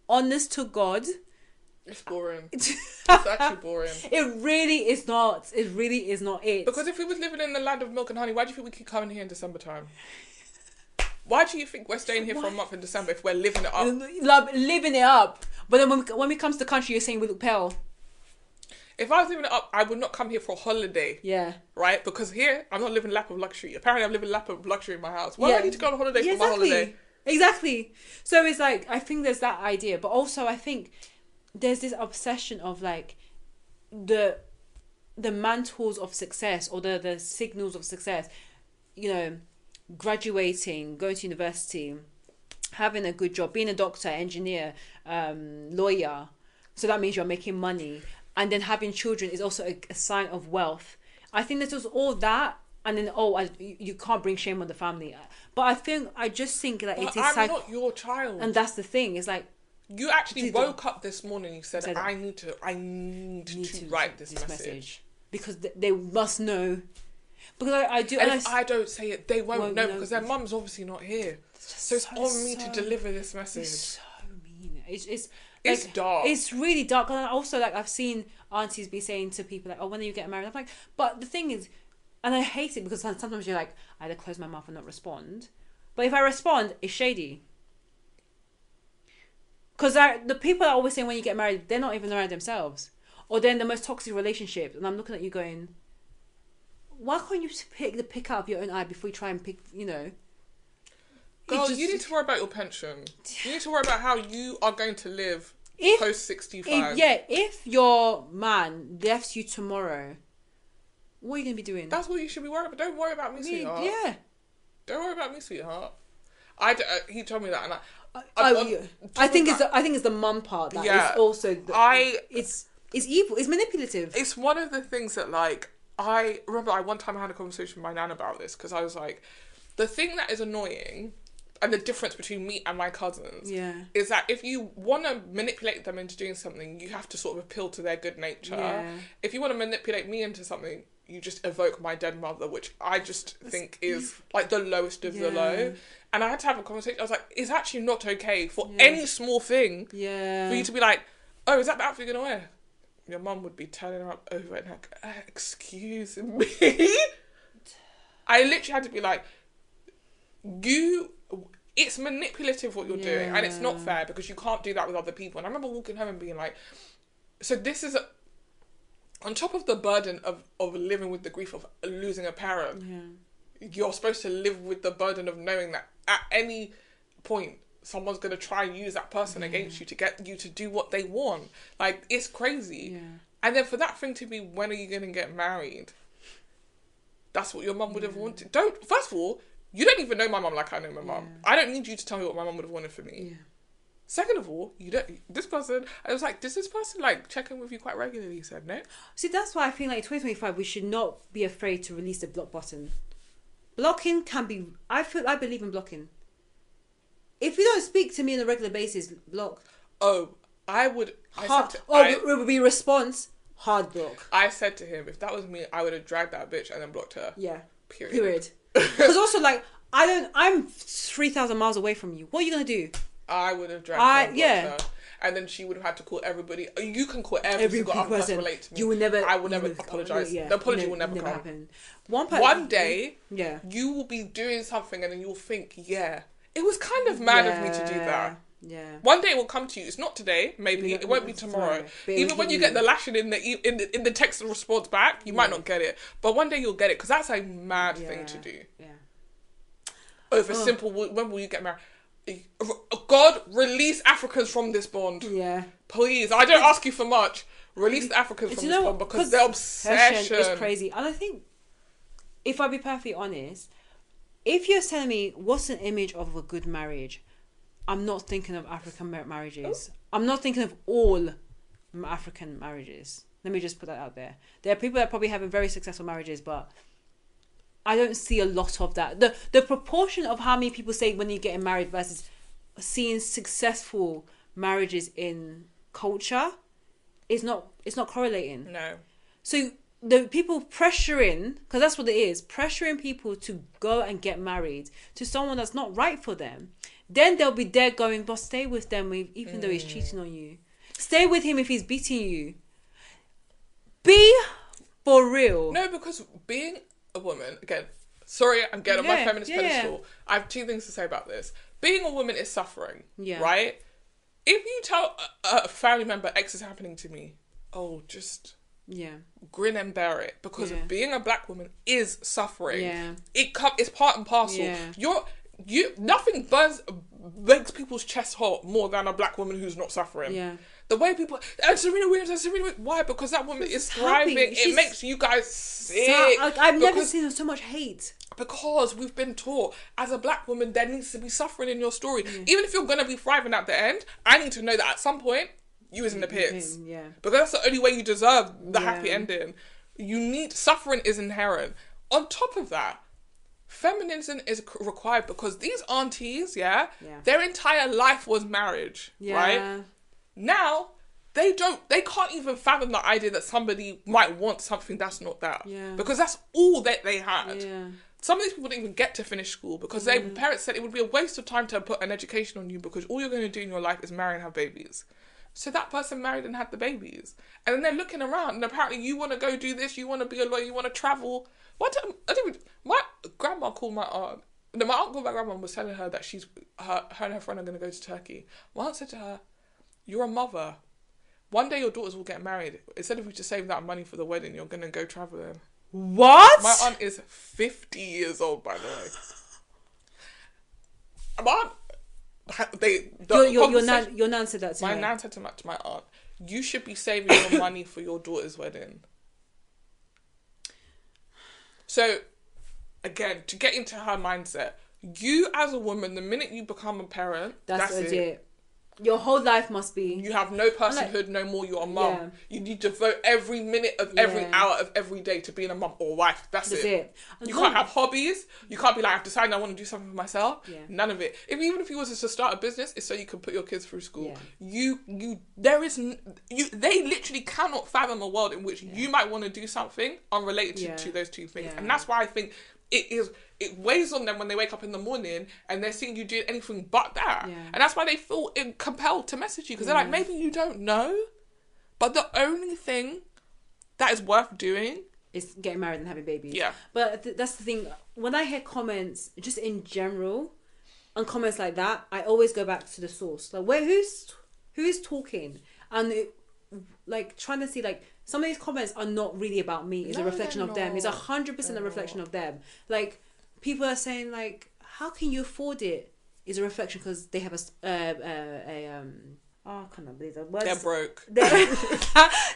honest to God, it's boring. It's actually boring. It really is not. It really is not it. Because if we was living in the land of milk and honey, why do you think we keep coming here in December time? Why do you think we're staying here for a month in December if we're living it up? Living it up. But then when we come to the country, you're saying we look pale. If I was living it up, I would not come here for a holiday. Yeah. Right? Because here, I'm not living lap of luxury. Apparently, I'm living lap of luxury in my house. Why do I need to go on holiday for my holiday? Exactly. So it's like, I think there's that idea. But also, I think there's this obsession of like the mantles of success or the signals of success. You know, graduating, going to university, having a good job, being a doctor, engineer, lawyer. So that means you're making money. And then having children is also a sign of wealth. I think that was all that. And then, you can't bring shame on the family. But I just think that it is... I'm not your child. And that's the thing. It's like... You actually woke up this morning and said, I need to write this message. Because they must know. Because I do... And if I don't say it, they won't know because their mum's obviously not here. So it's on me to deliver this message. It's so mean. It's dark. It's really dark. And also, like, I've seen aunties be saying to people, like, when are you getting married? I'm like, but the thing is, and I hate it because sometimes you're like, I either close my mouth and not respond. But if I respond, it's shady. Because the people that always say when you get married, they're not even married themselves. Or they're in the most toxic relationship. And I'm looking at you going, why can't you pick out of your own eye before you try and pick, Girl, you need to worry about your pension. You need to worry about how you are going to live post 65. If your man left you tomorrow, what are you going to be doing? That's what you should be worried about. Don't worry about me, sweetheart. Yeah. Don't worry about me, sweetheart. He told me that, and I think it's the mum part that is also. It's evil. It's manipulative. It's one of the things that, like, I remember. One time I had a conversation with my nan about this because I was like, the thing that is annoying. and the difference between me and my cousins is that if you want to manipulate them into doing something, you have to sort of appeal to their good nature. Yeah. If you want to manipulate me into something, you just evoke my dead mother, which I just think is like the lowest of the low. And I had to have a conversation. I was like, it's actually not okay for any small thing for you to be like, oh, is that the outfit you're going to wear? Your mum would be turning her up over it and like, excuse me? I literally had to be like, it's manipulative what you're doing, and it's not fair because you can't do that with other people. And I remember walking home and being like, so this is on top of the burden of living with the grief of losing a parent, you're supposed to live with the burden of knowing that at any point someone's going to try and use that person against you to get you to do what they want. Like, it's crazy. And then for that thing to be, when are you going to get married? That's what your mum would have wanted. First of all, you don't even know my mum like I know my mum. I don't need you to tell me what my mum would have wanted for me. Second of all, this person, I was like, does this person like check in with you quite regularly? He said no. See, that's why I feel like 2025 we should not be afraid to release the block button. Blocking can be, I believe in blocking. If you don't speak to me on a regular basis, block. Oh, I would. It would be response, hard block. I said to him, if that was me, I would have dragged that bitch and then blocked her. Yeah. Period. Because also, like, I'm 3,000 miles away from you. What are you going to do? I would have dragged her and blocked her. And then she would have had to call everybody. You can call every single other person relate to me. You will never. I will never apologise. The apology will never come. Happen. One day, you will be doing something and then you'll think, it was kind of mad of me to do that. Yeah. One day it will come to you. It's not today. Maybe it won't be tomorrow. Even when you get the lashing in the text and response back, you might not get it. But one day you'll get it because that's a mad thing to do. Yeah. Over simple. When will you get married? God, release Africans from this bond. Yeah. Please. I don't ask you for much. Release the Africans from this bond because their obsession is crazy. And I think, if I be perfectly honest, if you're telling me what's an image of a good marriage, I'm not thinking of African marriages. I'm not thinking of all African marriages. Let me just put that out there. There are people that probably have very successful marriages, but I don't see a lot of that. The proportion of how many people say when you're getting married versus seeing successful marriages in culture is not correlating. No. So the people pressuring, because that's what it is, pressuring people to go and get married to someone that's not right for them. Then they'll be there going, but stay with them even though he's cheating on you. Stay with him if he's beating you. Be for real. No, because being a woman, again, sorry, I'm getting on my feminist pedestal. I have two things to say about this. Being a woman is suffering, right? If you tell a family member, X is happening to me, just grin and bear it, because being a black woman is suffering. Yeah. It's part and parcel. Yeah. Nothing makes people's chest hot more than a black woman who's not suffering. Yeah. The way people, Serena Williams, why? Because that woman is thriving. It makes you guys sick. I've never seen so much hate. Because we've been taught, as a black woman, there needs to be suffering in your story. Even if you're going to be thriving at the end, I need to know that at some point, you was in the pits. Yeah. Because that's the only way you deserve the happy ending. Suffering is inherent. On top of that, feminism is required because these aunties, their entire life was marriage, right? Now, they can't even fathom the idea that somebody might want something that's not that. Yeah. Because that's all that they had. Yeah. Some of these people didn't even get to finish school because their parents said it would be a waste of time to put an education on you because all you're going to do in your life is marry and have babies. So that person married and had the babies. And then they're looking around and apparently you want to go do this, you want to be a lawyer, you want to travel. My grandma called my aunt. No, my aunt called my grandma and was telling her that her and her friend are going to go to Turkey. My aunt said to her, you're a mother. One day your daughters will get married. Instead of you to save that money for the wedding, you're going to go travelling. What? My aunt is 50 years old, by the way. My aunt... Your nan said that to my nan said to my aunt, you should be saving your money for your daughter's wedding. So, again, to get into her mindset, you as a woman, the minute you become a parent, that's it. Your whole life must be. You have no personhood, no more. You're a mum. Yeah. You need to devote every minute of every hour of every day to being a mum or a wife. That's it. You can't have hobbies. You can't be like, I've decided I want to do something for myself. Yeah. None of it. Even if you was to start a business, it's so you can put your kids through school. Yeah. They literally cannot fathom a world in which you might want to do something unrelated to those two things. Yeah. And that's why I think it weighs on them when they wake up in the morning and they're seeing you doing anything but that. Yeah. And that's why they feel compelled to message you, because they're like, maybe you don't know, but the only thing that is worth doing is getting married and having babies. Yeah. But that's the thing. When I hear comments, just in general, on comments like that, I always go back to the source. Like, who is talking? And trying to see, like, some of these comments are not really about me. It's a reflection of them. It's 100% a reflection of them. Like, people are saying, like, how can you afford it? It's a reflection because they have I cannot believe that. They're broke.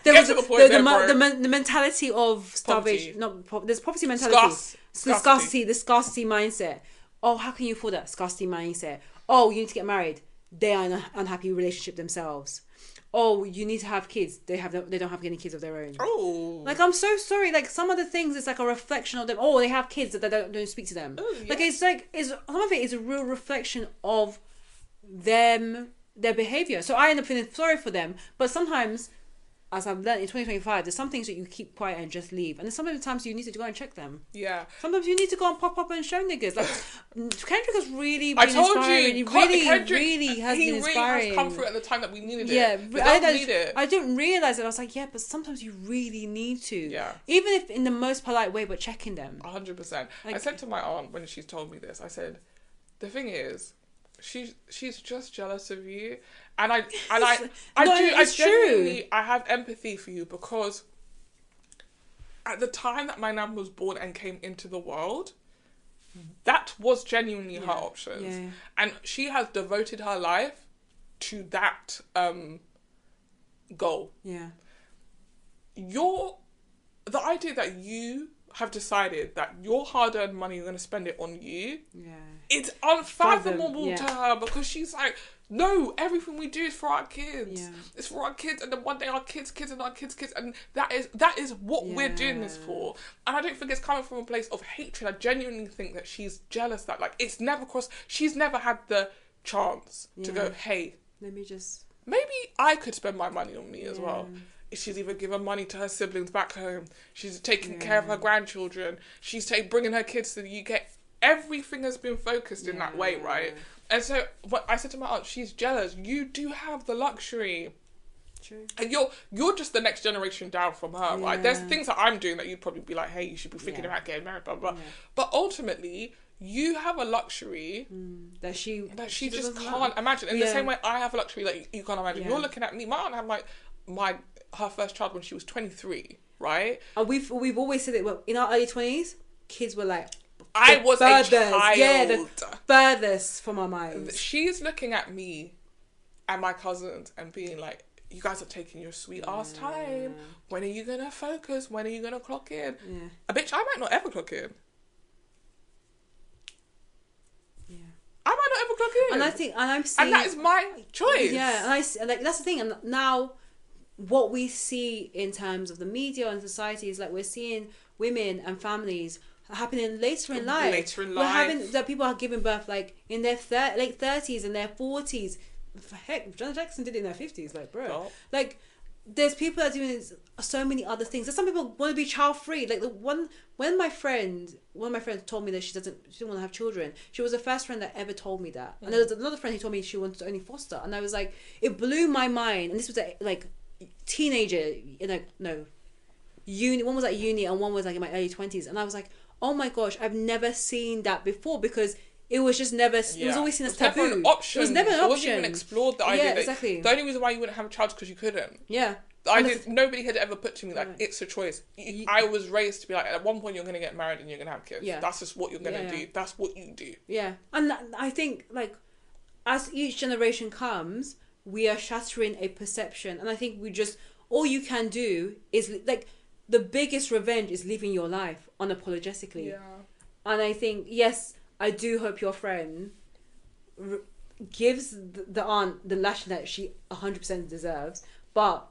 The mentality of starvation. There's poverty mentality. Scarcity. The scarcity mindset. Oh, how can you afford that? Scarcity mindset. Oh, you need to get married. They are in an unhappy relationship themselves. Oh, you need to have kids. They don't have any kids of their own. Oh, like, I'm so sorry. Like, some of the things, it's like a reflection of them. Oh, they have kids that they don't speak to them. Oh, yes. Like, some of it is a real reflection of them, their behavior. So I end up feeling sorry for them. But sometimes, as I've learned in 2025, there's some things that you keep quiet and just leave, and there's sometimes you need to go and check them. Yeah. Sometimes you need to go and pop up and show niggas. Like, Kendrick has really been inspiring. He really has been inspiring. He really has come through at the time that we needed it. Yeah, I didn't realize it. I was like, yeah, but sometimes you really need to. Yeah. Even if in the most polite way, but checking them. 100%. I said to my aunt when she told me this, I said, the thing is, she's just jealous of you. And I genuinely have empathy for you, because at the time that my nan was born and came into the world, that was genuinely her options. Yeah. And she has devoted her life to that goal. Yeah. The idea that you have decided that your hard-earned money, you're going to spend it on you, it's unfathomable to her, because she's like, no, everything we do is for our kids. Yeah. It's for our kids, and then one day our kids and our kids, and that is what we're doing this for. And I don't think it's coming from a place of hatred. I genuinely think that she's jealous that, like, she's never had the chance to go, hey, maybe I could spend my money on me as well. She's either given money to her siblings back home. She's taking care of her grandchildren. She's bringing her kids to the UK. Everything has been focused in that way, right? And so what I said to my aunt, she's jealous. You do have the luxury. True. And you're just the next generation down from her, right? There's things that I'm doing that you'd probably be like, hey, you should be thinking about getting married, blah, blah, blah. But ultimately, you have a luxury that she just can't imagine. In the same way I have a luxury that you can't imagine. You're looking at me. My aunt had her first child when she was 23, right? And we've always said it, in our early 20s, kids were like, I was a child. Yeah, the furthest from our minds. She's looking at me and my cousins and being like, you guys are taking your sweet ass time. When are you going to focus? When are you going to clock in? Yeah. A bitch, I might not ever clock in. Yeah. I might not ever clock in. And that is my choice. Yeah, and that's the thing. And now, what we see in terms of the media and society is like, we're seeing women and families happening later in life. We're having that people are giving birth like in their late 30s and their 40s. For heck, Janet Jackson did it in theher 50s, like, bro. Oh. Like, there's people that are doing so many other things. There's some people want to be child free. Like, one of my friends told me that she didn't want to have children. She was the first friend that ever told me that. And there was another friend who told me she wanted to only foster. And I was like, it blew my mind. And this was teenager, uni. One was at uni and one was like in my early 20s. And I was like, oh my gosh, I've never seen that before, because it was just never. It was always seen as taboo. Never an option. It was never an option. It wasn't even explored the idea. Yeah, exactly. The only reason why you wouldn't have a child is because you couldn't. Yeah. Nobody had ever put to me it's a choice. I was raised to be like, at one point you're going to get married and you're going to have kids. Yeah. That's just what you're going to do. That's what you do. Yeah. And I think, like, as each generation comes, we are shattering a perception. And I think all you can do is, like, the biggest revenge is living your life unapologetically. Yeah. And I think, yes, I do hope your friend gives the aunt the lashing that she 100% deserves, but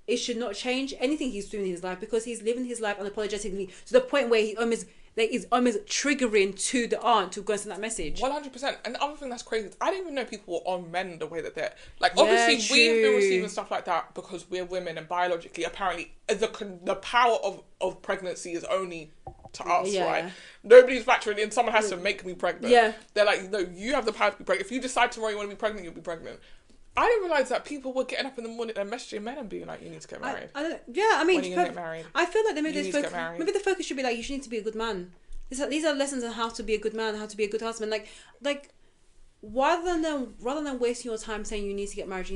it should not change anything he's doing in his life, because he's living his life unapologetically to the point where he almost triggering to the aunt to go and send that message. 100%. And the other thing that's crazy, I didn't even know people were on men the way that they're like. Obviously, we've been receiving stuff like that because we're women, and biologically, apparently, the power of pregnancy is only to us, right? Nobody's factoring in. Someone has to make me pregnant. Yeah, they're like, no, you have the power to be pregnant. If you decide tomorrow you want to be pregnant, you'll be pregnant. I didn't realise that people were getting up in the morning and messaging men and being like, you need to get married. I mean, when are you gonna get married? I feel like maybe the focus should be like, you should need to be a good man. These are lessons on how to be a good man, how to be a good husband. Like rather than wasting your time saying you need to get married,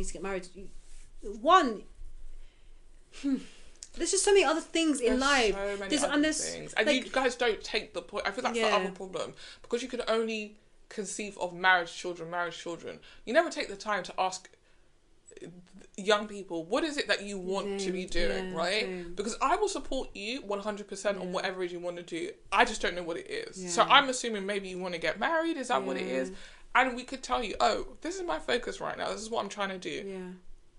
there's just so many other things in life. So many other things. And you guys don't take the point. I feel that's the other problem. Because you can only conceive of marriage children. You never take the time to ask young people, what is it that you want to be doing, right? Same. Because I will support you 100% on whatever it is you want to do. I just don't know what it is. So I'm assuming maybe you want to get married. Is that what it is? And we could tell you, oh, this is my focus right now. This is what I'm trying to do. Yeah.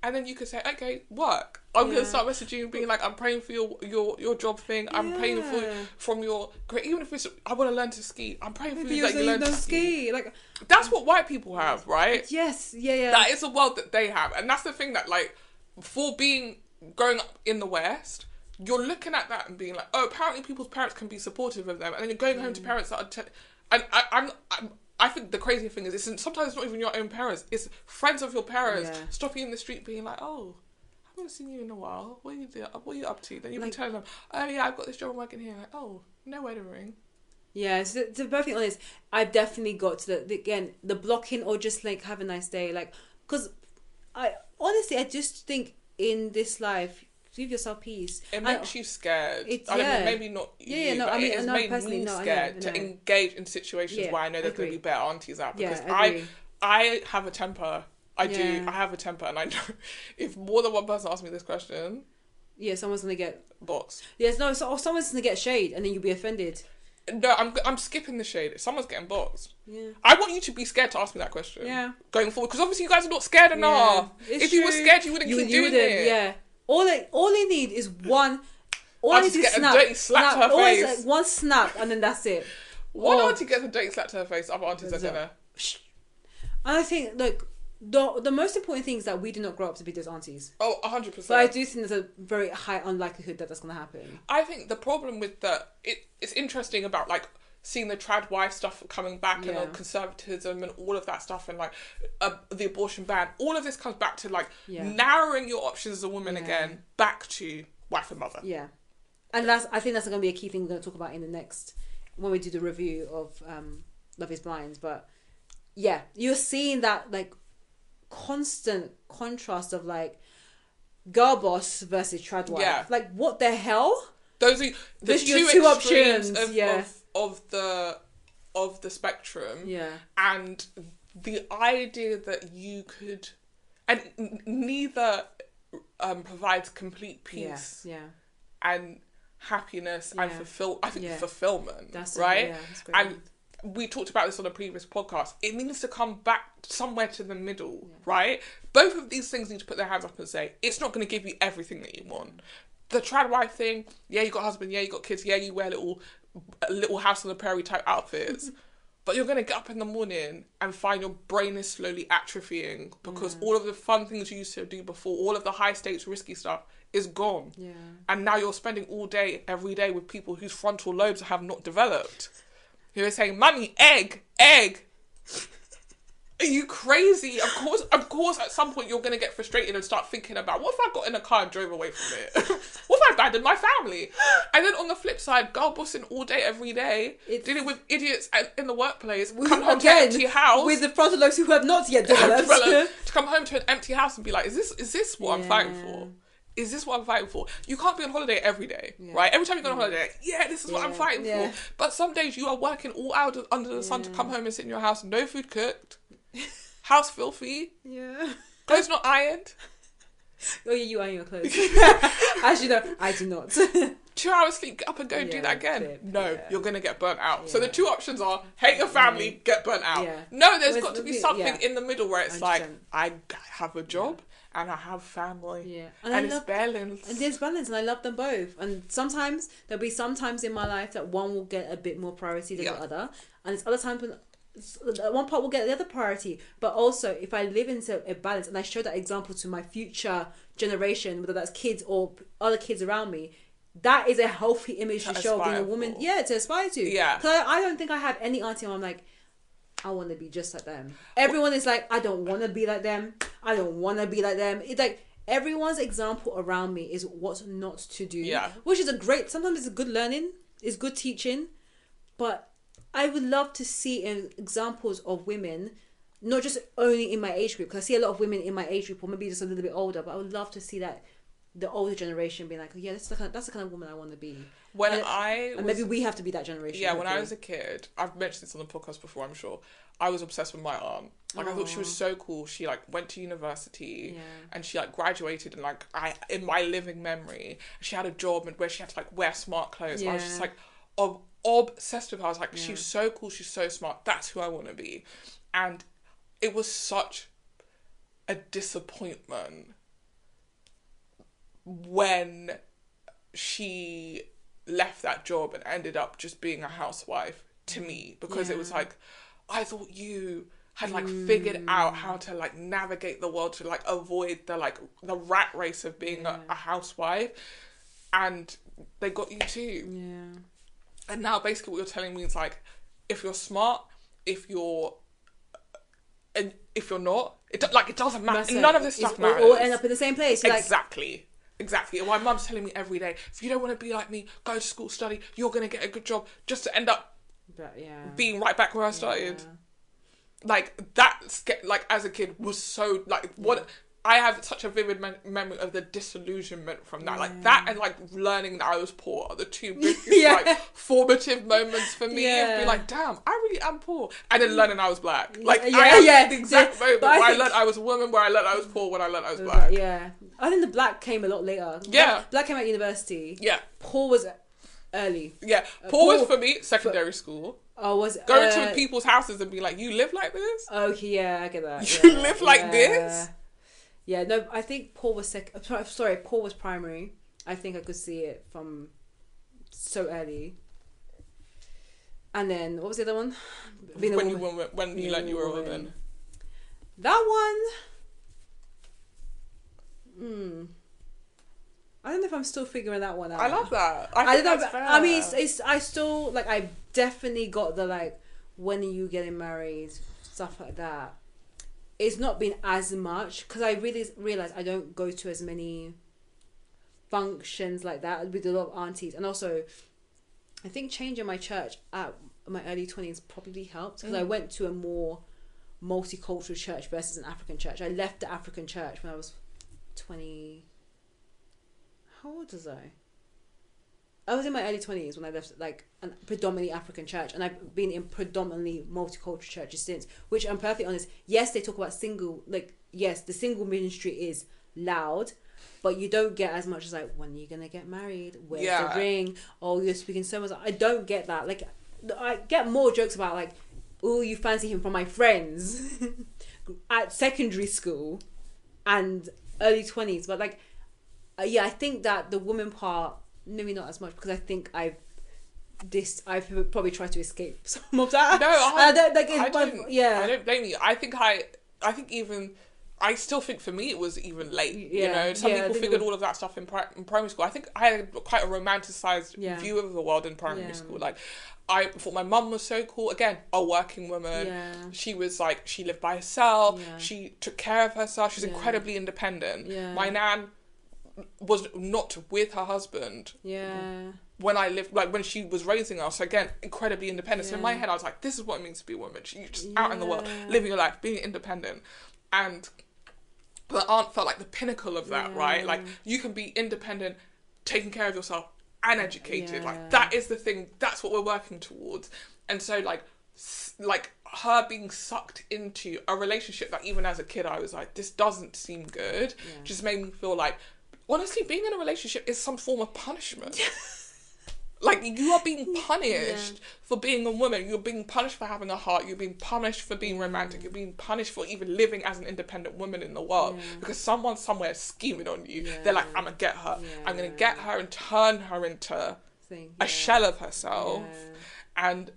And then you could say, okay, work. I'm going to start messaging you, being like, I'm praying for your job thing. I'm praying from your... Even if it's, I want to learn to ski. I'm praying for you that you learn to ski. Like, that's what white people have, right? Yes, yeah. That is a world that they have. And that's the thing that, like, growing up in the West, you're looking at that and being like, oh, apparently people's parents can be supportive of them. And then you're going home to parents that are... I think the crazy thing is, sometimes it's not even your own parents. It's friends of your parents stopping you in the street being like, oh, I haven't seen you in a while. What are you up to? Then you've been telling them, oh yeah, I've got this job, I'm working here. Like, oh, no wedding ring. Yeah, so to be perfectly honest, I've definitely got to the blocking or just like have a nice day. Like, because I just think in this life, give yourself peace. It makes you scared. I don't know, maybe not you, but it has made me scared to engage in situations where I know there's going to be better aunties out. Because I have a temper. I have a temper, and I know if more than one person asks me this question, someone's going to get boxed. Yes, no, or someone's going to get shade, and then you'll be offended. No, I'm skipping the shade. If someone's getting boxed, I want you to be scared to ask me that question. Yeah, going forward, because obviously you guys are not scared enough. If you were scared, you wouldn't keep doing it. Yeah. All they need is one. All I need to get a dirty slap to her face. Like one snap, and then that's it. One auntie gets a dirty slap to her face. Other aunties are gonna. And I think like the most important thing is that we do not grow up to be those aunties. Oh, 100%. But I do think there's a very high unlikelihood that that's gonna happen. I think the problem with it's interesting about like seeing the trad wife stuff coming back and the conservatism and all of that stuff and like the abortion ban, all of this comes back to like narrowing your options as a woman again back to wife and mother. Yeah, and I think that's going to be a key thing we're going to talk about in the next when we do the review of Love Is Blind. But yeah, you're seeing that like constant contrast of like girl boss versus trad wife. Yeah. Like what the hell? Those are the two options of the spectrum. Yeah. And the idea that you could, and neither provides complete peace. Yeah. And happiness and fulfillment. That's right. That's great. And we talked about this on a previous podcast. It needs to come back somewhere to the middle, right? Both of these things need to put their hands up and say, it's not going to give you everything that you want. The trad wife thing, you got a husband, you got kids, you wear little house on the prairie type outfits. But you're going to get up in the morning and find your brain is slowly atrophying because all of the fun things you used to do before, all of the high stakes, risky stuff is gone. Yeah. And now you're spending all day, every day with people whose frontal lobes have not developed. Who are saying, mummy, egg. Are you crazy? Of course, at some point you're going to get frustrated and start thinking about, what if I got in a car and drove away from it? What if I abandoned my family? And then on the flip side, girl bossing all day, every day, dealing with idiots in the workplace, come home to an empty house. With the frontal lobes who have not yet developed. To come home to an empty house and be like, is this what I'm fighting for? Is this what I'm fighting for? You can't be on holiday every day, right? Every time you go on holiday, this is what I'm fighting for. But some days you are working all out under the sun to come home and sit in your house, no food cooked, house filthy, clothes not ironed. Oh yeah, you iron your clothes. As you know, I do not. 2 hours sleep, get up and go and do that again. You're going to get burnt out. So the two options are hate your family, get burnt out. No, there's got to be something in the middle where it's 100%. Like, I have a job and I have family. And it's balance. And there's balance, and I love them both. And sometimes, there'll be some times in my life that one will get a bit more priority than the other. And it's other times when one part will get the other priority. But also, if I live into a balance and I show that example to my future generation, whether that's kids or other kids around me, that is a healthy image to show being a woman. To aspire to. Because I don't think I have any auntie where I'm like, I want to be just like them. Everyone is like, I don't want to be like them. I don't want to be like them. It's like everyone's example around me is what not to do. Which is sometimes it's a good learning. It's good teaching. But I would love to see examples of women, not just only in my age group, because I see a lot of women in my age group, or maybe just a little bit older, but I would love to see that the older generation being like, that's the kind of woman I want to be. Maybe we have to be that generation. Hopefully. When I was a kid, I've mentioned this on the podcast before, I'm sure, I was obsessed with my aunt. Like, I thought she was so cool. She, like, went to university and she, like, graduated and, like, in my living memory, she had a job and where she had to, like, wear smart clothes. I was just, like, obsessed with her. I was like, she's so cool, she's so smart. That's who I want to be. And it was such a disappointment when she left that job and ended up just being a housewife to me, because it was like, I thought you had like figured out how to like navigate the world to like avoid the rat race of being a housewife, and they got you too. And now basically what you're telling me is like, if you're smart, if you're not, it doesn't matter. None of this stuff matters. All end up in the same place. Exactly. And my mum's telling me every day, if you don't want to be like me, go to school, study, you're going to get a good job, just to end up being right back where I started. Like, like, as a kid was so, like, what... I have such a vivid memory of the disillusionment from that. Like, that and, like, learning that I was poor are the two biggest, like, formative moments for me. And be like, damn, I really am poor. And then learning I was black. Like, I had the exact moment where I learned I was a woman, where I learned I was poor, when I learned I was black. I think the black came a lot later. Black came at university. Poor was early. Poor was, for me, secondary school. Going to people's houses and be like, you live like this? Okay, I get that. You live like this? Yeah, no, I think Paul was Paul was primary. I think I could see it from so early. And then, what was the other one? When you learned you were a woman. That one... I don't know if I'm still figuring that one out. I love that. I think that's fair. I mean, I still, like, I definitely got the, like, when are you getting married, stuff like that. It's not been as much, because I really realised I don't go to as many functions like that with a lot of aunties. And also, I think changing my church at my early 20s probably helped, because I went to a more multicultural church versus an African church. I left the African church when I was 20... How old was I? I was in my early 20s when I left, like, a predominantly African church, and I've been in predominantly multicultural churches since, which, I'm perfectly honest, yes, they talk about the single ministry is loud, but you don't get as much as, like, when are you going to get married? Where's the ring? Oh, you're speaking so much. I don't get that. Like, I get more jokes about, like, oh, you fancy him from my friends at secondary school and early 20s, but, like, I think that the woman part, maybe not as much, because I think I've probably tried to escape some of that. No, I don't blame you. I still think for me it was even late. You know, some people figured all of that stuff in primary school. I think I had quite a romanticized view of the world in primary school. Like, I thought my mum was so cool. Again, a working woman. She was like, she lived by herself. She took care of herself. She's incredibly independent. My nan was not with her husband when I lived, like, when she was raising us. Again, incredibly independent. So in my head I was like, this is what it means to be a woman. You're just out in the world, living your life, being independent. And the aunt felt like the pinnacle of that, right? Like, you can be independent, taking care of yourself, and educated. Like, that is the thing. That's what we're working towards. And so, like her being sucked into a relationship that even as a kid I was like, this doesn't seem good, just made me feel like, honestly, being in a relationship is some form of punishment. Like, you are being punished for being a woman. You're being punished for having a heart. You're being punished for being romantic. You're being punished for even living as an independent woman in the world. Because someone somewhere is scheming on you. They're like, I'm going to get her. I'm going to get her and turn her into a shell of herself. And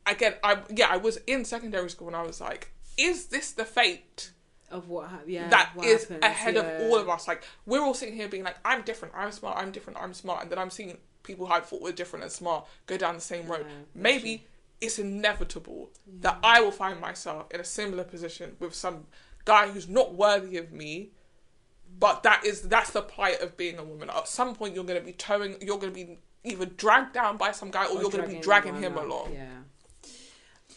again, I was in secondary school and I was like, is this the fate of what is happens, ahead of all of us? Like, we're all sitting here being like, I'm different, I'm smart, I'm different, I'm smart. And then I'm seeing people who I thought were different and smart go down the same road. Maybe it's inevitable that I will find myself in a similar position with some guy who's not worthy of me, but that's the plight of being a woman. At some point you're going to be either dragged down by some guy or you're going to be dragging him along.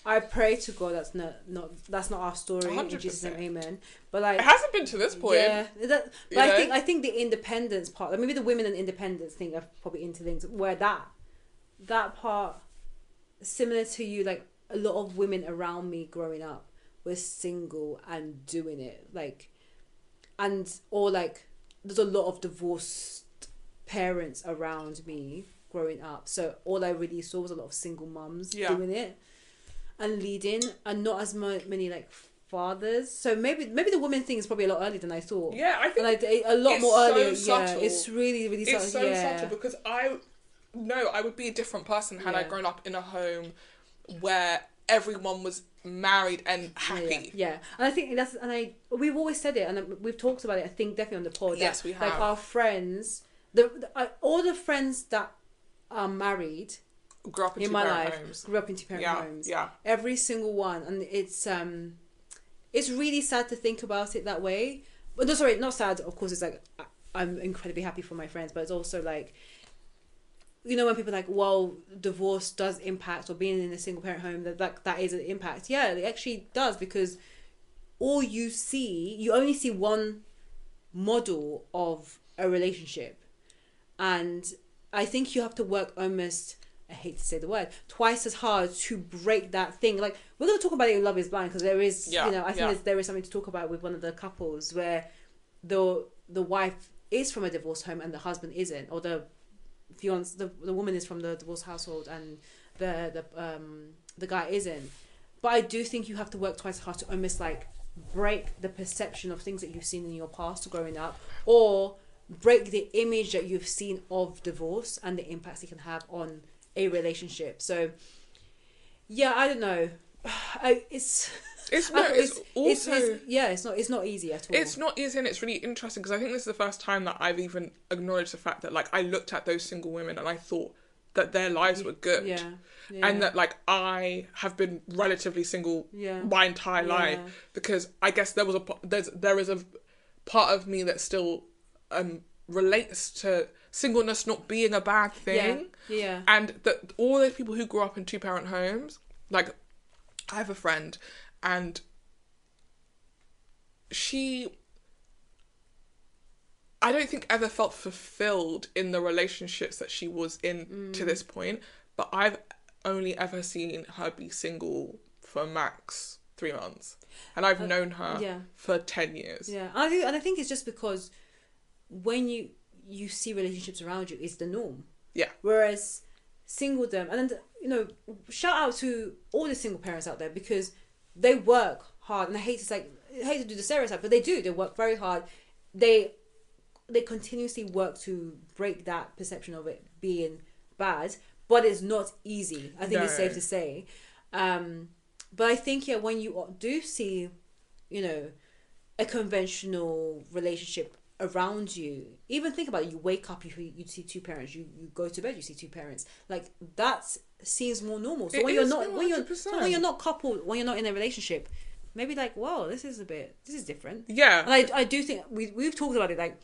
I pray to God that's not our story. 100%. In Jesus' name, amen. But like, it hasn't been to this point. But I think the independence part, like maybe the women and independence thing, are probably interlinked. Where that part, similar to you, like a lot of women around me growing up were single and doing it, like, or like there's a lot of divorced parents around me growing up. So all I really saw was a lot of single mums doing it and leading, and not as many like fathers. So maybe the woman thing is probably a lot earlier than I thought. Yeah, I think a lot more earlier. Subtle. Yeah, it's really, really subtle. It's so subtle because I would be a different person had I grown up in a home where everyone was married and happy. Yeah. And I think we've always said it, and we've talked about it. I think definitely on the pod. Yes, we have. Like our friends, all the friends that are married. Grew up in two-parent homes. Yeah. Every single one, and it's really sad to think about it that way. But no, sorry, not sad. Of course, it's like I'm incredibly happy for my friends, but it's also like, you know, when people are like, well, divorce does impact, or being in a single parent home, that is an impact. Yeah, it actually does, because you only see one model of a relationship, and I think you have to work almost, I hate to say the word, twice as hard to break that thing. Like, we're going to talk about it in Love is Blind, because there is, I think there is something to talk about with one of the couples where the wife is from a divorced home and the husband isn't, or the woman is from the divorced household and the guy isn't. But I do think you have to work twice as hard to almost like break the perception of things that you've seen in your past growing up, or break the image that you've seen of divorce and the impacts it can have on a relationship. So I don't know. It's not easy at all. It's not easy, and it's really interesting because I think this is the first time that I've even acknowledged the fact that, like, I looked at those single women and I thought that their lives were good, and that, like, I have been relatively single my entire life, because I guess there is a part of me that still relates to singleness not being a bad thing. And that all those people who grew up in two-parent homes, like, I have a friend, and I don't think ever felt fulfilled in the relationships that she was in to this point, but I've only ever seen her be single for max 3 months, and I've known her for 10 years. And I think it's just because when you see relationships around you, it's the norm. Whereas singledom, and then, you know, shout out to all the single parents out there, because they work hard, and I hate to do the stereotype, but they do. They work very hard. They continuously work to break that perception of it being bad, but it's not easy. I think it's safe to say. But I think when you do see, you know, a conventional relationship around you, even think about it, you wake up, you see two parents, you go to bed, you see two parents, like, that seems more normal. So when you're not coupled, when you're not in a relationship, maybe like, wow, this is different. And I do think we've talked about it, like,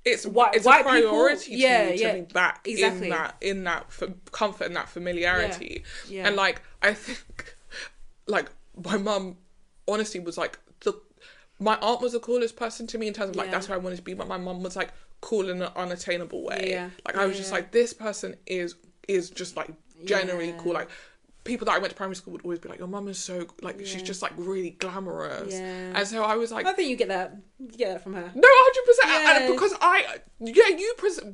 it's a priority to be back in that comfort and that familiarity. And like, I think, like, my mum honestly was like, my aunt was the coolest person to me in terms of, like, that's who I wanted to be, but my mum was, like, cool in an unattainable way. Like, I was just like, this person is just, like, generally cool. Like, people that I went to primary school would always be like, your mum is so, like, she's just, like, really glamorous. Yeah. And so I was like... I think you get that from her. No, 100%. Yeah. And because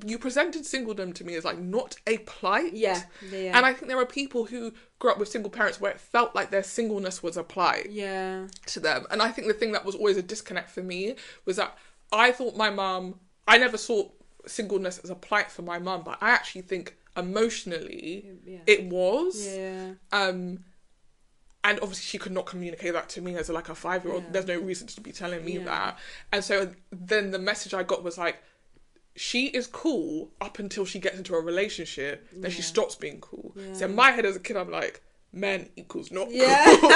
you presented singledom to me as, like, not a plight. Yeah. And I think there are people who grew up with single parents where it felt like their singleness was a plight. Yeah. To them. And I think the thing that was always a disconnect for me was that I thought my mum... I never saw singleness as a plight for my mum, but I actually think... emotionally it was and obviously she could not communicate that to me as like a 5-year-old. There's no reason to be telling me that. And so then the message I got was like, she is cool up until she gets into a relationship, then she stops being cool. So in my head as a kid I'm like, men equals not cool.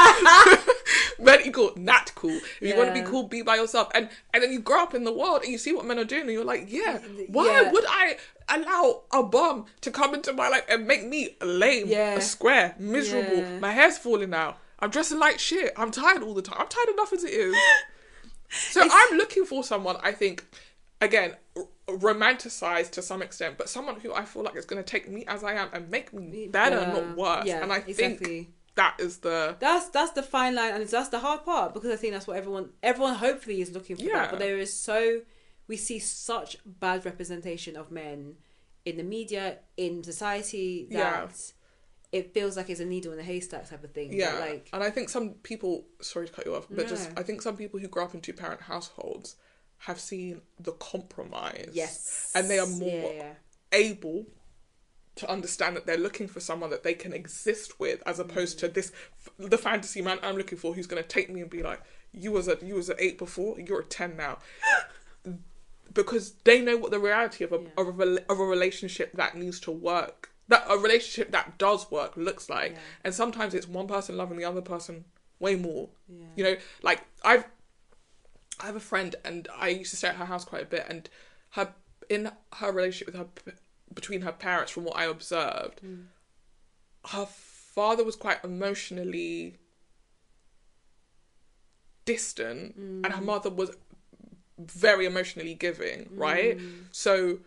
Men equal not cool. If you want to be cool, be by yourself. And then you grow up in the world and you see what men are doing and you're like, why would I allow a bum to come into my life and make me lame, a square, miserable, my hair's falling out, I'm dressing like shit, I'm tired all the time, I'm tired enough as it is. So I'm looking for someone, I think, again, romanticized to some extent, but someone who I feel like is going to take me as I am and make me better, not worse. And I think that is that's the fine line, and that's the hard part, because I think that's what everyone hopefully is looking for. That. But we see such bad representation of men in the media, in society, that it feels like it's a needle in a haystack type of thing. Yeah, but and I think some people, sorry to cut you off, but I think some people who grow up in 2-parent households have seen the compromise. Yes. And they are more able to understand that they're looking for someone that they can exist with, as opposed to the fantasy man I'm looking for who's going to take me and be like, you was an 8 before, you're a 10 now. Because they know what the reality of a relationship that needs to work, that a relationship that does work looks like. And sometimes it's one person loving the other person way more. You know, like I have a friend, and I used to stay at her house quite a bit, and in her relationship with between her parents, from what I observed, her father was quite emotionally distant, and her mother was very emotionally giving, right? So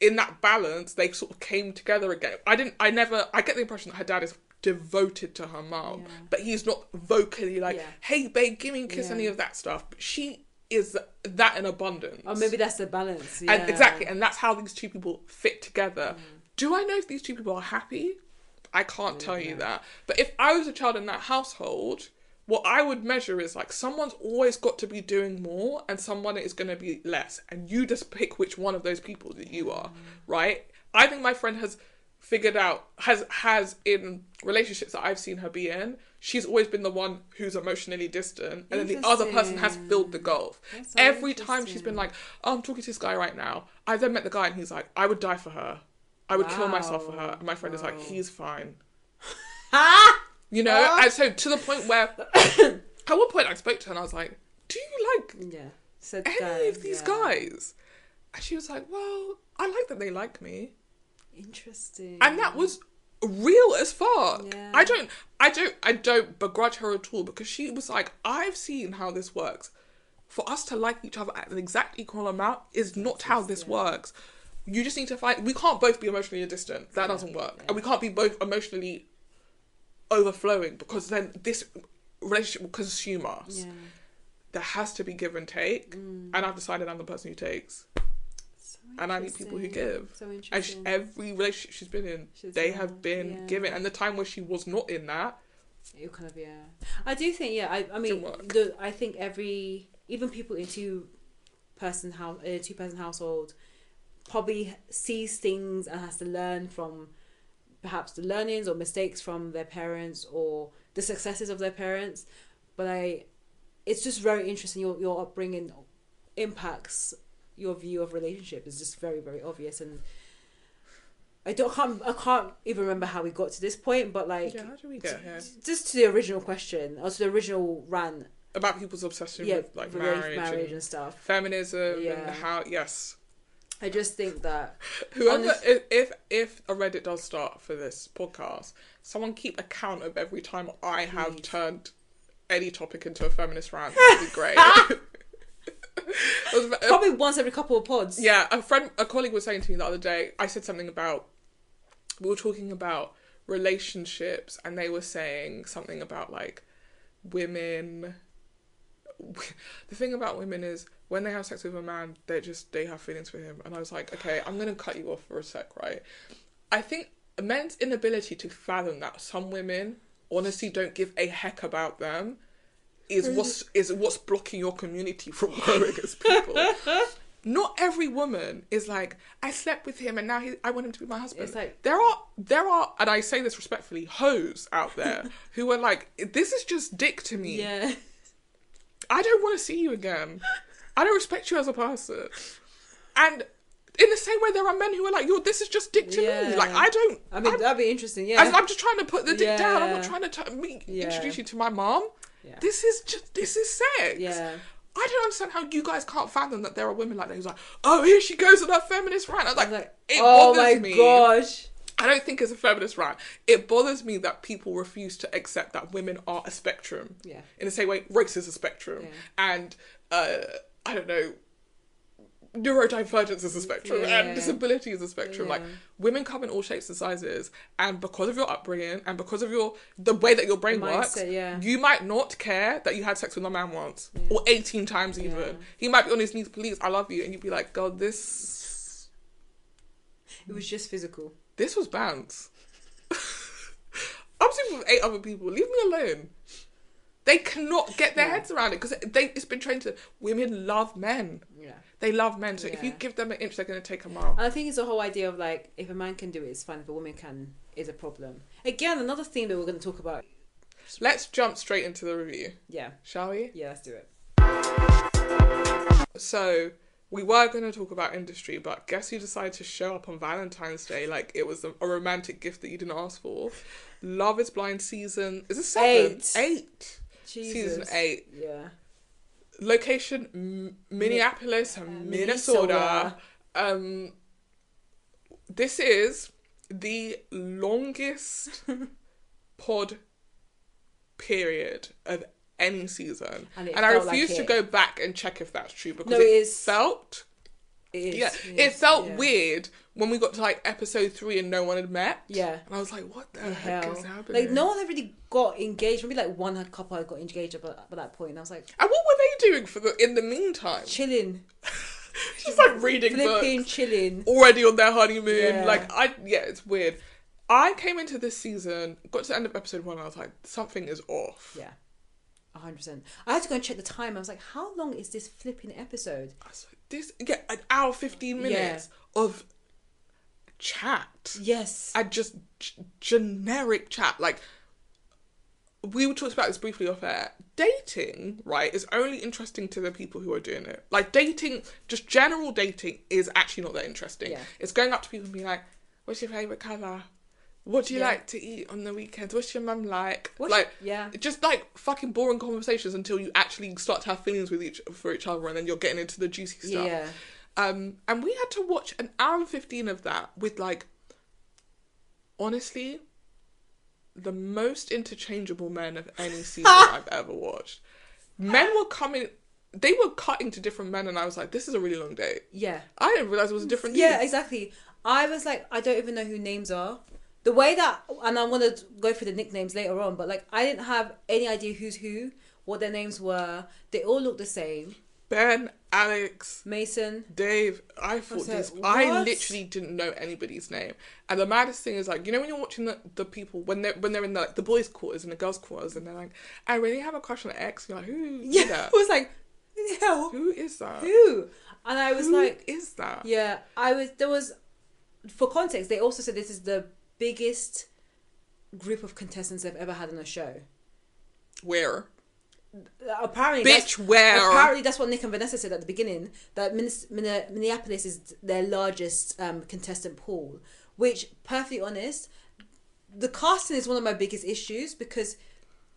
in that balance, they sort of came together again. I get the impression that her dad is devoted to her mum, but he's not vocally like, hey babe, give me a kiss, any of that stuff. But she is that in abundance. Or maybe that's the balance. And exactly, and that's how these two people fit together. Do I know if these two people are happy? I can't tell you that. But if I was a child in that household, what I would measure is like, someone's always got to be doing more and someone is going to be less, and you just pick which one of those people that you are, right? I think my friend has figured out, has in relationships that I've seen her be in, she's always been the one who's emotionally distant, and then the other person has filled the gulf. Every time she's been like, oh, I'm talking to this guy right now, I then met the guy and he's like, I would die for her, I would kill myself for her, and my friend is like, he's fine. You know? And so to the point where at one point I spoke to her and I was like, do you like any of these guys? And she was like, well, I like that they like me. Interesting. And that was real as fuck. I don't begrudge her at all, because she was like, I've seen how this works. For us to like each other at an exact equal amount is not how this works. You just need to find, we can't both be emotionally distant. That doesn't work. And we can't be both emotionally overflowing, because then this relationship will consume us. There has to be give and take. And I've decided I'm the person who takes. And I need people who give. So interesting. And every relationship she's been in, they have been giving. And the time where she was not in that, it kind of I do think I mean I think even people in two-person household probably sees things and has to learn from perhaps the learnings or mistakes from their parents or the successes of their parents. But it's just very interesting. Your upbringing impacts your view of relationship. Is just very, very obvious. And I can't even remember how we got to this point, but like, how do we get here? Just to the original question, or to the original rant about people's obsession with like marriage and stuff, feminism, and how I just think that whoever, if a Reddit does start for this podcast, someone keep account of every time I have turned any topic into a feminist rant. That'd be great. Probably once every couple of pods. Yeah, a colleague was saying to me the other day, I said something about, we were talking about relationships, and they were saying something about like women. The thing about women is when they have sex with a man, they have feelings for him. And I was like, okay, I'm gonna cut you off for a sec, right? I think men's inability to fathom that some women honestly don't give a heck about them is what's blocking your community from growing as people. Not every woman is like, I slept with him and now I want him to be my husband. It's like, there are, and I say this respectfully, hoes out there who are like, this is just dick to me. Yeah. I don't want to see you again. I don't respect you as a person. And in the same way, there are men who are like, yo, this is just dick to me. Like, that'd be interesting, yeah. I'm just trying to put the dick down. I'm not trying to introduce you to my mom. Yeah. This is sex. Yeah. I don't understand how you guys can't fathom that there are women like that who's like, oh, here she goes on her feminist rant. I'm like, it bothers me. Oh my gosh. I don't think it's a feminist rant. It bothers me that people refuse to accept that women are a spectrum. Yeah. In the same way, race is a spectrum. Yeah. And, I don't know, neurodivergence is a spectrum, and disability is a spectrum. Like, women come in all shapes and sizes, and because of your upbringing and because of the way that your brain works, you might not care that you had sex with a man once or 18 times even. Yeah. He might be on his knees, please, I love you, and you'd be like, God, this. It was just physical. This was bounce. I'm sleeping with 8 other people. Leave me alone. They cannot get their heads around it because it's been trained to. Women love men. Yeah. They love men. So if you give them an inch, they're going to take a mile. And I think it's the whole idea of like, if a man can do it, it's fine. If a woman can, is a problem. Again, another theme that we're going to talk about. Let's jump straight into the review. Yeah. Shall we? Yeah, let's do it. So, we were going to talk about industry, but guess who decided to show up on Valentine's Day like it was a romantic gift that you didn't ask for? Love is Blind season... Is it 7? 8. Jesus. Season 8. Yeah. Location, Minneapolis, Minnesota. This is the longest pod period of any season, and I refuse to go back and check if that's true because it felt weird when we got to like episode 3 and no one had met. Yeah, and I was like, what the heck is happening? Like, no one had really got engaged. Maybe like one couple had got engaged at that point, and I was like, and what were they doing in the meantime? Chilling. Just like reading books, chilling, already on their honeymoon. It's weird. I came into this season, got to the end of episode 1, and I was like, something is off. Yeah. 100%. I had to go and check the time. I was like, how long is this flipping episode? I was like, an hour 15 minutes of chat. Yes. And just generic chat. Like, we talked about this briefly off air. Dating, right, is only interesting to the people who are doing it. Like, dating, just general dating is actually not that interesting. Yeah. It's going up to people and being like, what's your favourite colour? What do you like to eat on the weekends? What's your mum like? Just like fucking boring conversations until you actually start to have feelings for each other, and then you're getting into the juicy stuff. Yeah. And we had to watch an hour and 15 of that with like, honestly, the most interchangeable men of any season I've ever watched. Men were they were cutting to different men, and I was like, this is a really long date. Yeah. I didn't realise it was a different dude. Yeah, exactly. I was like, I don't even know who names are. The way that, and I'm going to go through the nicknames later on, but like, I didn't have any idea who's who, what their names were. They all look the same. Ben, Alex, Mason, Dave. I literally didn't know anybody's name. And the maddest thing is, like, you know when you're watching the people when they're in the boys' quarters and the girls' quarters, and they're like, I really have a crush on X. You're like, who is that? I was like, who the hell? Who is that? Who? And I was like, who is that? Yeah, there was, for context, they also said this is the biggest group of contestants they've ever had on a show. Where? Apparently, apparently that's what Nick and Vanessa said at the beginning, that Minneapolis is their largest contestant pool, which, perfectly honest, the casting is one of my biggest issues, because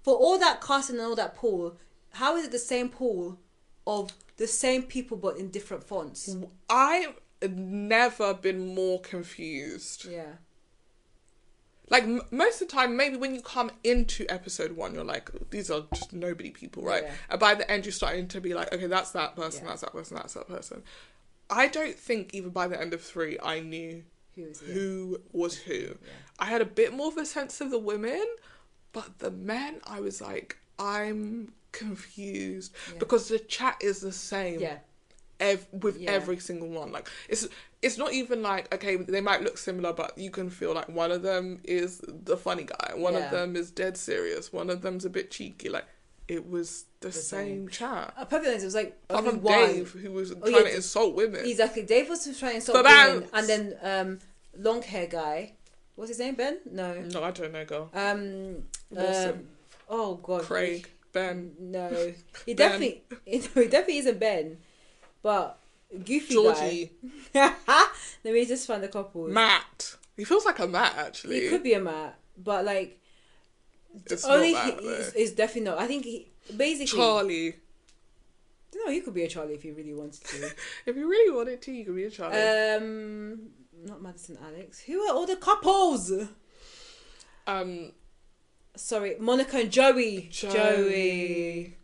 for all that casting and all that pool, how is it the same pool of the same people but in different fonts? I've never been more confused. Yeah. Like, most of the time, maybe when you come into episode 1, you're like, these are just nobody people, right? Yeah. And by the end, you're starting to be like, okay, that's that person, that's that person, that's that person. I don't think even by the end of 3, I knew who was who. Yeah. I had a bit more of a sense of the women, but the men, I was like, I'm confused because the chat is the same. Yeah. Every single one. Like, it's not even like, okay, they might look similar, but you can feel like one of them is the funny guy, one of them is dead serious, one of them's a bit cheeky. Like, it was the same chat. Perfect. It was like apart from Dave, who was trying to insult women. Exactly, Dave was trying to insult women, and then long hair guy, what's his name? Ben? No, I don't know, girl. Oh god, Craig, Ben. No, he definitely isn't Ben, but goofy Georgie. Guy. Let me just find the couple. Matt. He feels like a Matt, actually. He could be a Matt, but like. It's only not it's definitely not. I think he basically Charlie. No, you could be a Charlie if you really wanted to. If you really wanted to, you could be a Charlie. Not Madison, Alex. Who are all the couples? Sorry, Monica and Joey.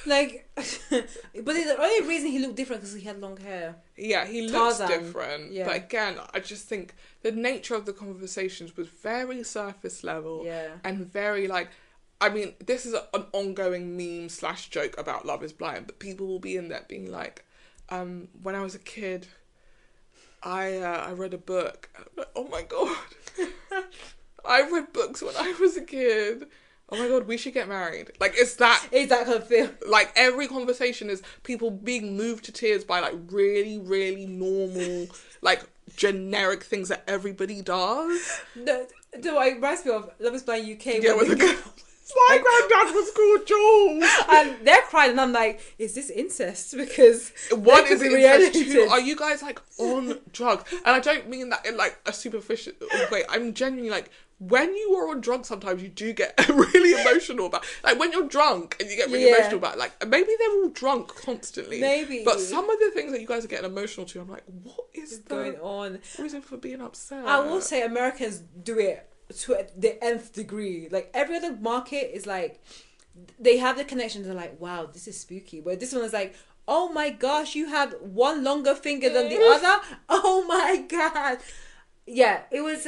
Like, but the only reason he looked different because he had long hair. Yeah, he looks different. Yeah. But again, I just think the nature of the conversations was very surface level. Yeah. And very like, I mean, this is an ongoing meme / joke about Love is Blind, but people will be in there being like, when I was a kid, I read a book. I'm like, oh my God. I read books when I was a kid. Oh my God, we should get married. Like, it's that kind of feel. Like, every conversation is people being moved to tears by, like, really, really normal, like, generic things that everybody does. No, it reminds me of Love is Blind UK. Yeah, my granddad was called Jules. And they're crying, and I'm like, is this incest? Because one is incest, two, are you guys, like, on drugs? And I don't mean that in, like, a superficial way. I'm genuinely, like, when you are on drugs, sometimes you do get really emotional about, like, when you're drunk and you get really emotional about, like, maybe they're all drunk constantly. Maybe. But some of the things that you guys are getting emotional to, I'm like, what is going on? Reason for being upset? I will say Americans do it to the nth degree. Like, every other market is like, they have the connections. They're like, wow, this is spooky. But this one is like, oh my gosh, you have one longer finger than the other. Oh my God. Yeah, it was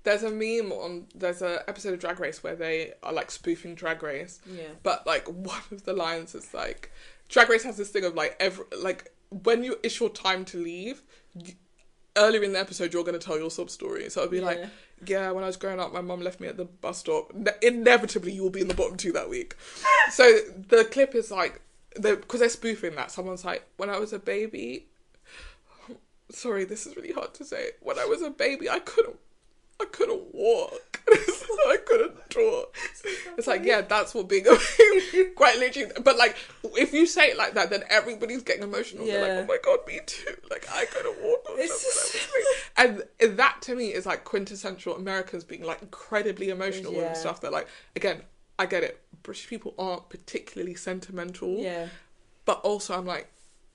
There's a meme there's an episode of Drag Race where they are like spoofing Drag Race. Yeah. But like one of the lines is like, Drag Race has this thing of like when it's your time to leave, earlier in the episode you're going to tell your sob story. So it'll be like, yeah, when I was growing up, my mum left me at the bus stop. Inevitably, you will be in the bottom two that week. So the clip is like, because they're spoofing that. Someone's like, when I was a baby, sorry, this is really hard to say. When I was a baby, I couldn't walk. I couldn't talk. It's like, yeah, that's what being a baby, quite literally. But like, if you say it like that, then everybody's getting emotional. Yeah. They're like, oh my God, me too. Like, I couldn't walk. And that to me is like quintessential Americans being like incredibly emotional with stuff that, like, again, I get it. British people aren't particularly sentimental. Yeah. But also I'm like,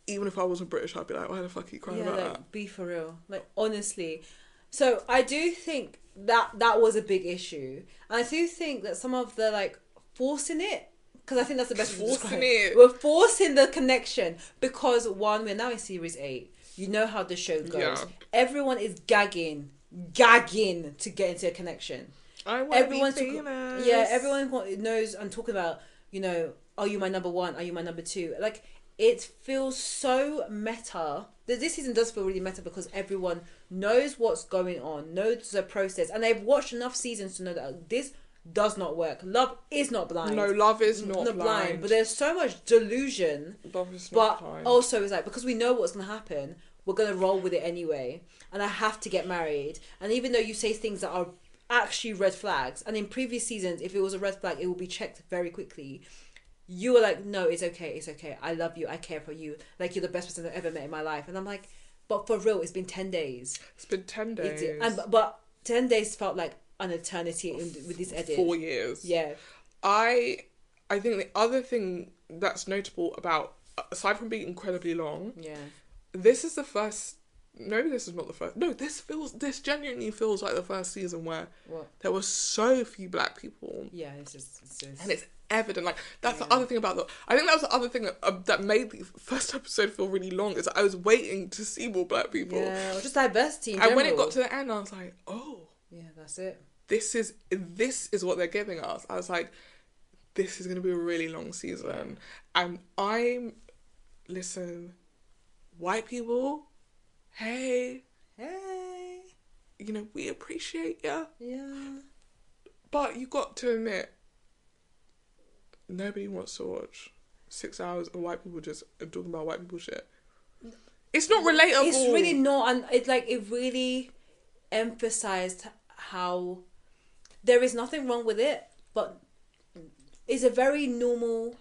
even if I wasn't British, I'd be like, why the fuck are you crying about like, that? Be for real. Like, honestly. So I do think that was a big issue. And I do think that some of the, like, forcing it, because I think that's the best way to describe it. We're forcing the connection because, one, we're now in series 8. You know how the show goes. Yeah. Everyone is gagging to get into a connection. Everyone's famous. Everyone knows and talking about, you know, are you my number one? Are you my number two? Like, it feels so meta. This season does feel really meta because everyone knows what's going on, knows the process, and they've watched enough seasons to know that this does not work. Love is not blind. No, love is not blind. But there's so much delusion. Love is not blind. But also, it's like, because we know what's going to happen, we're going to roll with it anyway. And I have to get married. And even though you say things that are actually red flags, and in previous seasons, if it was a red flag, it will be checked very quickly. You were like, no, it's okay. I love you. I care for you. Like, you're the best person I've ever met in my life. And I'm like, but for real, it's been 10 days. It's been 10 days. But 10 days felt like an eternity with this edit. 4 years. Yeah. I think the other thing that's notable about, aside from being incredibly long, this is the first, maybe this is not the first, no, this genuinely feels like the first season where there were so few black people. Yeah, this is. And it's evident. Like, that's the other thing about I think that was the other thing that made the first episode feel really long, is I was waiting to see more black people. Yeah, or just diversity in And general. when it got to the end, I was like, oh. Yeah, that's it. This is what they're giving us. I was like, this is going to be a really long season. And listen, white people, hey. You know, we appreciate ya. Yeah. But you got to admit, nobody wants to watch 6 hours of white people just talking about white people shit. It's not relatable. It's really not, and it really emphasized how there is nothing wrong with it, but it's a very normal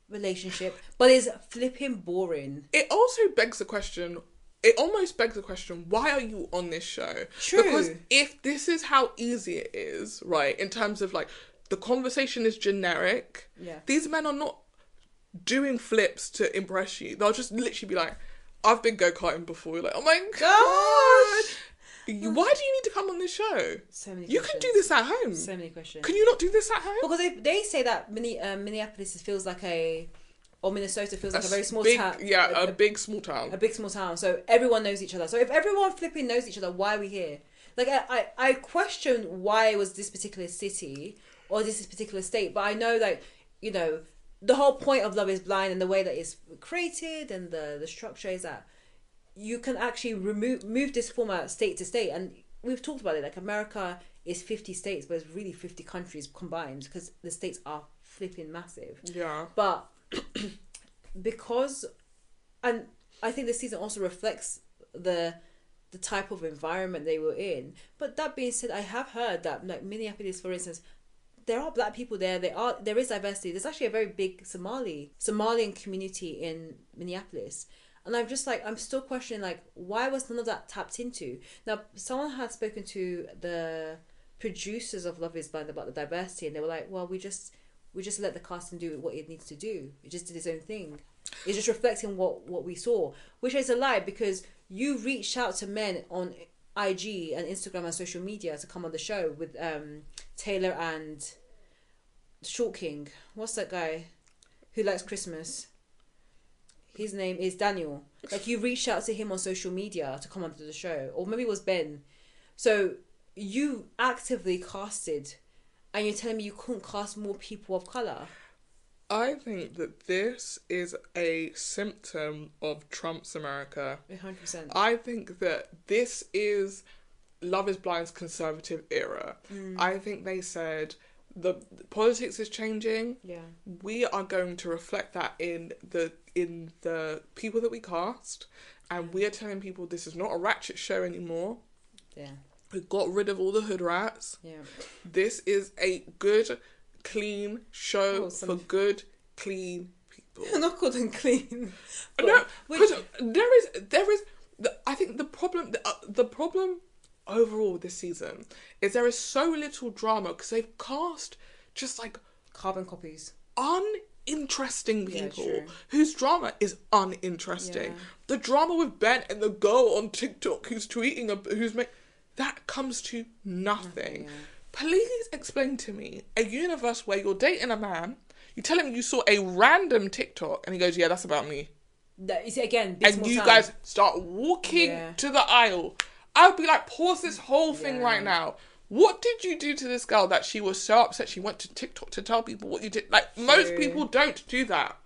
relationship, but it's flipping boring. It also begs the question. It almost begs the question, why are you on this show? True. Because if this is how easy it is, right, in terms of like, the conversation is generic. Yeah. These men are not doing flips to impress you. They'll just literally be like, I've been go-karting before. You're like, oh my gosh. Why do you need to come on this show? So many questions. You can do this at home. So many questions. Can you not do this at home? Because they say that Minneapolis feels like or Minnesota feels like a very small town. Yeah, a big small town. A big small town. So everyone knows each other. So if everyone flipping knows each other, why are we here? Like, I question why it was this particular city or this particular state. But I know, like, you know, the whole point of Love is Blind and the way that it's created and the structure is that you can actually move this format state to state. And we've talked about it. Like, America is 50 states, but it's really 50 countries combined because the states are flipping massive. Yeah. But because, and I think this season also reflects the type of environment they were in. But that being said, I have heard that, like, Minneapolis, for instance, there are black people there. There is diversity. There's actually a very big Somalian community in Minneapolis. And I'm still questioning, like, why was none of that tapped into? Now, someone had spoken to the producers of Love is Blind about the diversity, and they were like, well, we just let the casting do what it needs to do. It just did its own thing. It's just reflecting what we saw, which is a lie, because you reached out to men on IG and Instagram and social media to come on the show with Taylor and Short King. What's that guy who likes Christmas? His name is Daniel. Like, you reached out to him on social media to come onto the show, or maybe it was Ben. So you actively casted, and you're telling me you couldn't cast more people of colour? I think that this is a symptom of Trump's America. 100%. I think that this is Love is Blind's conservative era. I think they said the politics is changing. Yeah. We are going to reflect that in the people that we cast, and we are telling people this is not a ratchet show anymore. Yeah. We got rid of all the hood rats. Yeah. This is a good, clean show for good, clean people. Not good and clean. No, because there is. I think the problem overall with this season is there is so little drama because they've cast just like carbon copies, uninteresting people whose drama is uninteresting. Yeah. The drama with Ben and the girl on TikTok who's tweeting that comes to nothing. Yeah. Please explain to me a universe where you're dating a man, you tell him you saw a random TikTok, and he goes, "Yeah, that's about me." You see, again, and you guys start walking to the aisle. I would be like, pause this whole thing right now. What did you do to this girl that she was so upset she went to TikTok to tell people what you did? Like, most people don't do that.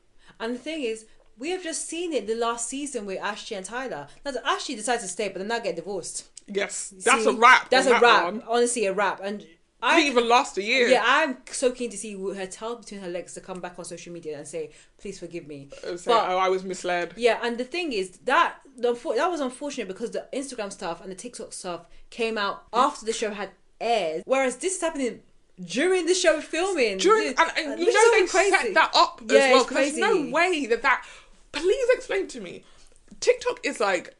And the thing is, we have just seen it the last season with Ashley and Tyler. Now, Ashley decides to stay, but then they get divorced. Yes, that's a wrap. That's a wrap. Honestly, a wrap. And it didn't even last a year. Yeah, I'm so keen to see her tail between her legs to come back on social media and say, "Please forgive me." I was misled. Yeah, and the thing is that was unfortunate because the Instagram stuff and the TikTok stuff came out after the show had aired, whereas this is happening during the show filming. And you know they set that up as well, because there's no way that. Please explain to me. TikTok is like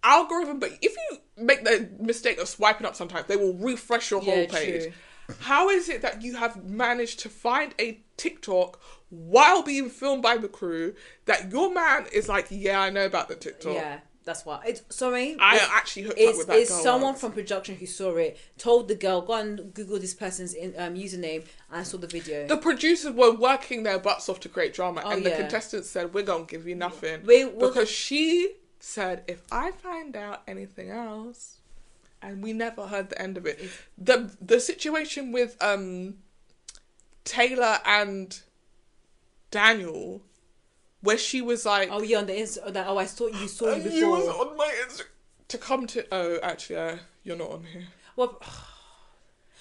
algorithm, but if you make the mistake of swiping up sometimes, they will refresh your whole page. True. How is it that you have managed to find a TikTok while being filmed by the crew that your man is like, yeah, I know about the TikTok? Yeah, That's why. It's sorry. I actually hooked up with that girl. It's someone from production who saw it, told the girl, go and Google this person's username, and saw the video. The producers were working their butts off to create drama, and the contestants said, "We're gonna give you nothing," because she said, "If I find out anything else," and we never heard the end of it. The situation with Taylor and Daniel, where she was like, "Oh yeah, on the I thought you saw me before." You was on my Instagram to come to. Oh, actually, you're not on here. Well,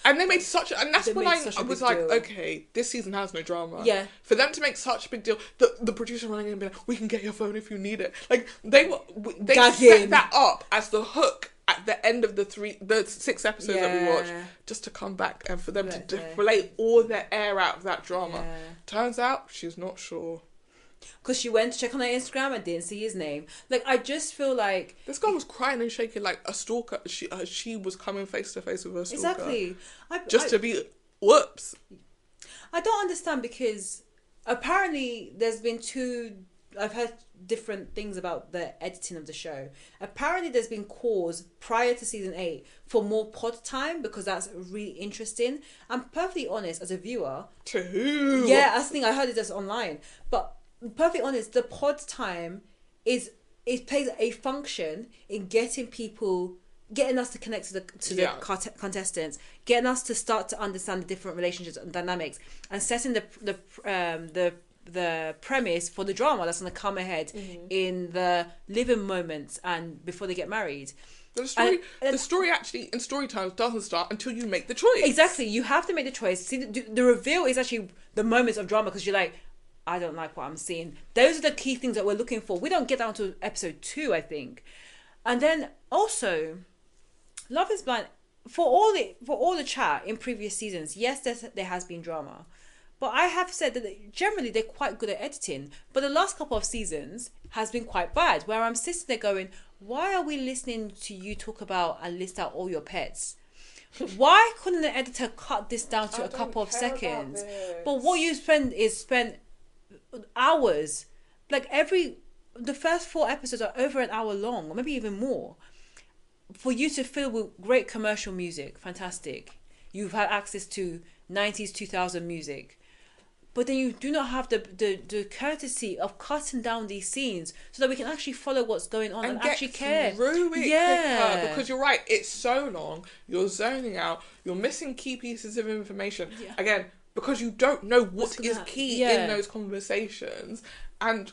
and they made such, and that's when I was like, deal. Okay, this season has no drama. Yeah. For them to make such a big deal, the producer running in and being like, "We can get your phone if you need it." Like they set that up as the hook at the end of the 6 episodes that we watched, just to come back and for them to deflate all their air out of that drama. Yeah. Turns out she's not sure. Because she went to check on her Instagram and didn't see his name. Like, I just feel like... This girl was crying and shaking like a stalker. She was coming face to face with her stalker. Exactly. To be... Whoops. I don't understand because apparently there's been I've heard different things about the editing of the show. Apparently there's been calls prior to season 8 for more pod time because that's really interesting. I'm perfectly honest as a viewer. To who? Yeah, I think I heard it just online. But... perfectly honest, the pod time it plays a function in getting us to connect to the contestants, getting us to start to understand the different relationships and dynamics, and setting the premise for the drama that's going to come ahead in the living moments and before they get married. The story actually in story times doesn't start until you make the choice. Exactly, you have to make the choice. See, the reveal is actually the moments of drama because you're like, I don't like what I'm seeing. Those are the key things that we're looking for. We don't get down to episode 2, I think. And then also, Love is Blind, for all the chat in previous seasons, yes, there has been drama. But I have said that generally they're quite good at editing. But the last couple of seasons has been quite bad, where I'm sitting there going, why are we listening to you talk about and list out all your pets? Why couldn't the editor cut this down to a couple of seconds? But what you spend hours. Like the first 4 episodes are over an hour long, or maybe even more. For you to fill with great commercial music, fantastic. You've had access to 90s, 2000 music. But then you do not have the courtesy of cutting down these scenes so that we can actually follow what's going on and actually care. Through it quicker, because you're right, it's so long, you're zoning out, you're missing key pieces of information. Yeah. Again, because you don't know what is key in those conversations. And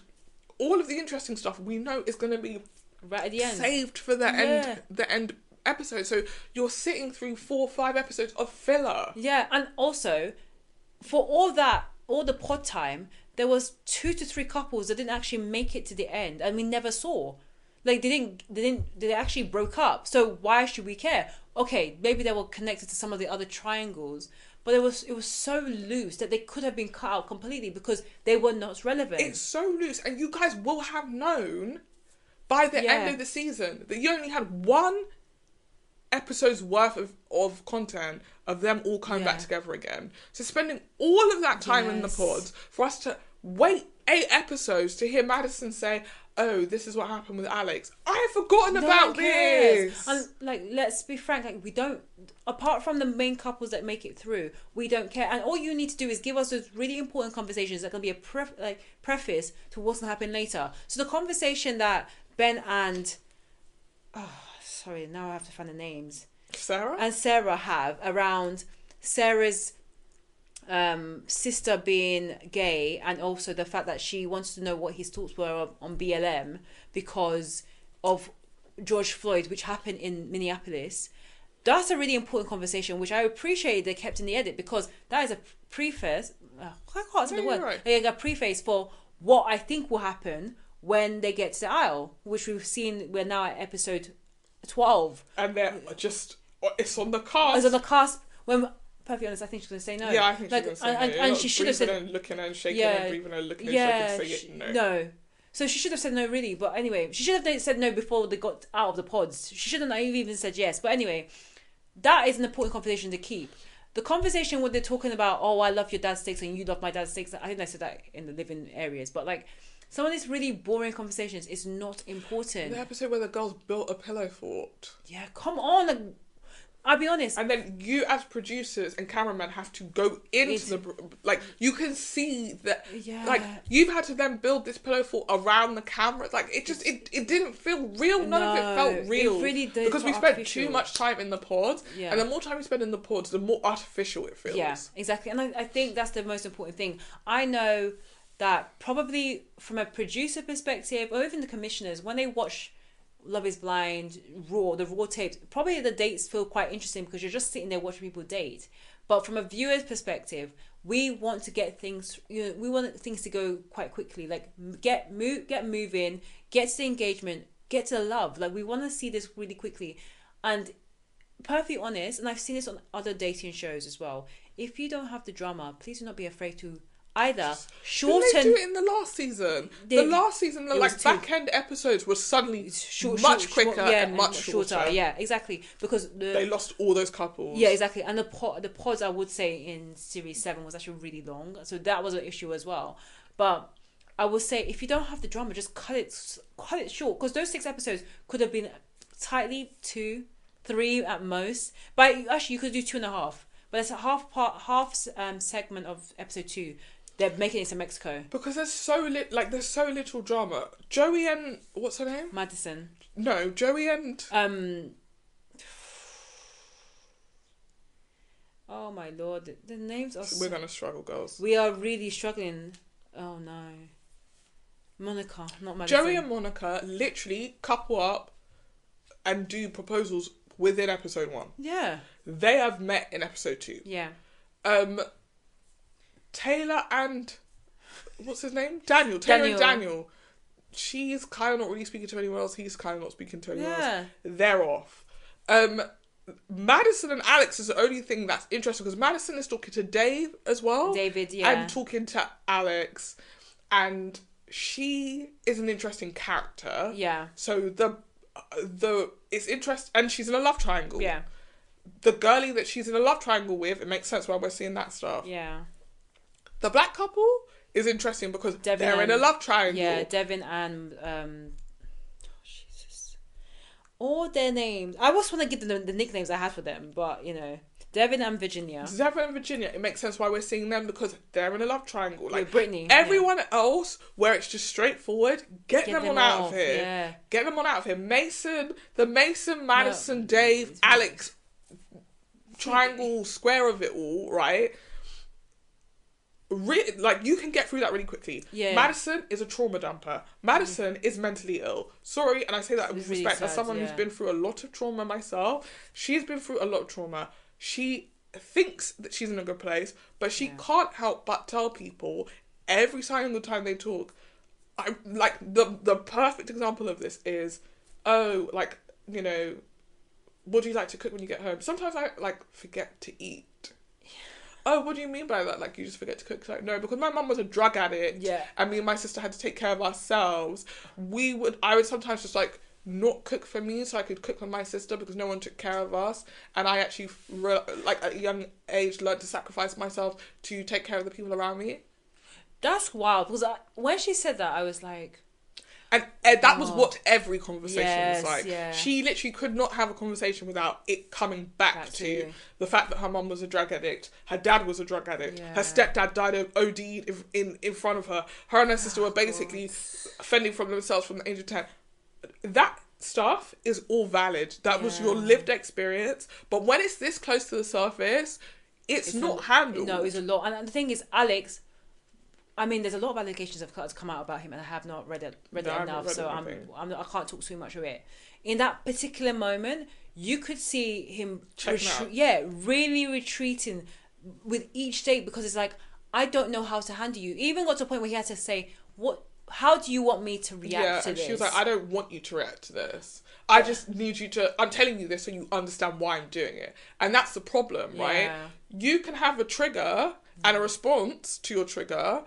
all of the interesting stuff we know is going to be right at the end, saved for the end episode. So you're sitting through 4 or 5 episodes of filler. Yeah, and also, for all the pod time, there was 2 to 3 couples that didn't actually make it to the end and we never saw. Like, they actually broke up. So why should we care? Okay, maybe they were connected to some of the other triangles. But it was so loose that they could have been cut out completely because they were not relevant. It's so loose, and you guys will have known by the end of the season that you only had 1 episode's worth of content of them all coming back together again. So spending all of that time in the pods for us to wait 8 episodes to hear Madison say, "Oh, this is what happened with Alex. I have forgotten about this." And let's be frank, we don't. Apart from the main couples that make it through, we don't care. And all you need to do is give us those really important conversations that can be a preface to what's going to happen later. So the conversation that Ben and now I have to find the names. Sarah have around Sarah's sister being gay, and also the fact that she wants to know what his thoughts were on BLM because of George Floyd, which happened in Minneapolis. That's a really important conversation, which I appreciate they kept in the edit because that is a preface. I can't say the word. Right. Like a preface for what I think will happen when they get to the aisle, which we've seen. We're now at episode 12, and they're just it's on the cusp. It's on the cusp. When perfectly honest, I think she's going to say no. Yeah, I think she's going to say no. And she should have said and looking and shaking and breathing and looking and shaking. No. So she should have said no, really. But anyway, she should have said no before they got out of the pods. She shouldn't have even said yes. But anyway, that is an important conversation to keep. The conversation where they're talking about, oh, I love your dad's steaks and you love my dad's steaks. I think I said that in the living areas. But Some of these really boring conversations is not important. The episode where the girls built a pillow fort. Yeah, come on. Like, I'll be honest. And then you as producers and cameramen have to go into the... Like, you can see that... Yeah. Like, you've had to then build this pillow fort around the camera. Like, it just... It didn't feel real. None of it felt real. It really did. Because we spent too much time in the pods. Yeah. And the more time we spend in the pods, the more artificial it feels. Yeah, exactly. And I think that's the most important thing. I know that probably from a producer perspective, or even the commissioners, when they watch Love is Blind, the raw tapes, probably the dates feel quite interesting because you're just sitting there watching people date. But from a viewer's perspective, we want to get things, we want things to go quite quickly. Like get moving, get to the engagement, get to the love. Like we want to see this really quickly. And perfectly honest, and I've seen this on other dating shows as well. If you don't have the drama, please do not be afraid to either shorten. Didn't they do it in the last season? The last season, the back end episodes were suddenly much quicker and much shorter. Yeah, exactly. Because they lost all those couples. Yeah, exactly. And the pods, I would say, in series 7 was actually really long, so that was an issue as well. But I would say if you don't have the drama, just cut it short, because those 6 episodes could have been tightly 2, 3 at most. But actually, you could do 2.5. But it's a half segment of episode 2. They're making it to Mexico. Because there's so little drama. Joey and... What's her name? Madison. No, Joey and... Oh my lord. The names are... We're going to struggle, girls. We are really struggling. Oh no. Monica, not Madison. Joey and Monica literally couple up and do proposals within episode 1. Yeah. They have met in episode 2. Yeah. Taylor and what's his name? Daniel. Taylor and Daniel. She's kind of not really speaking to anyone else. He's kind of not speaking to anyone else. They're off. Madison and Alex is the only thing that's interesting because Madison is talking to Dave as well. David, yeah. And talking to Alex. And she is an interesting character. Yeah. So it's interesting. And she's in a love triangle. Yeah. The girlie that she's in a love triangle with, it makes sense why we're seeing that stuff. Yeah. The black couple is interesting because they're in a love triangle. Yeah, Devin and Jesus. All their names. I always want to give them the nicknames I had for them, but Devin and Virginia. Devin and Virginia. It makes sense why we're seeing them because they're in a love triangle. Like Brittany. Everyone else, where it's just straightforward, get them on out of here. Yeah. Get them on out of here. The Mason, Madison, Dave, Alex triangle square of it all, right? You can get through that really quickly. Yeah. Madison is a trauma dumper. Madison is mentally ill. Sorry, and I say that with respect as someone who's been through a lot of trauma myself. She's been through a lot of trauma. She thinks that she's in a good place, but she can't help but tell people every single time they talk. The perfect example of this is, what do you like to cook when you get home? Sometimes I forget to eat. Oh, what do you mean by that? Like, you just forget to cook? Like, no, because my mum was a drug addict. Yeah. And me and my sister had to take care of ourselves. I would sometimes just, not cook for me so I could cook for my sister because no one took care of us. And I actually, at a young age, learned to sacrifice myself to take care of the people around me. That's wild. Because when she said that, I was like... And that was what every conversation was like. Yeah. She literally could not have a conversation without it coming back to the fact that her mum was a drug addict, her dad was a drug addict, her stepdad died of OD in front of her. Her and her sister were basically fending from themselves from the age of 10. That stuff is all valid. That was your lived experience. But when it's this close to the surface, it's not handled. No, it's a lot. And the thing is, Alex... I mean, there's a lot of allegations that have come out about him, and I have not read it enough, so I can't talk too much of it. In that particular moment, you could see him, really retreating with each date because it's like, I don't know how to handle you. Even got to a point where he had to say, how do you want me to react to this? And she was like, I don't want you to react to this. I just need you to... I'm telling you this so you understand why I'm doing it. And that's the problem, right? You can have a trigger and a response to your trigger...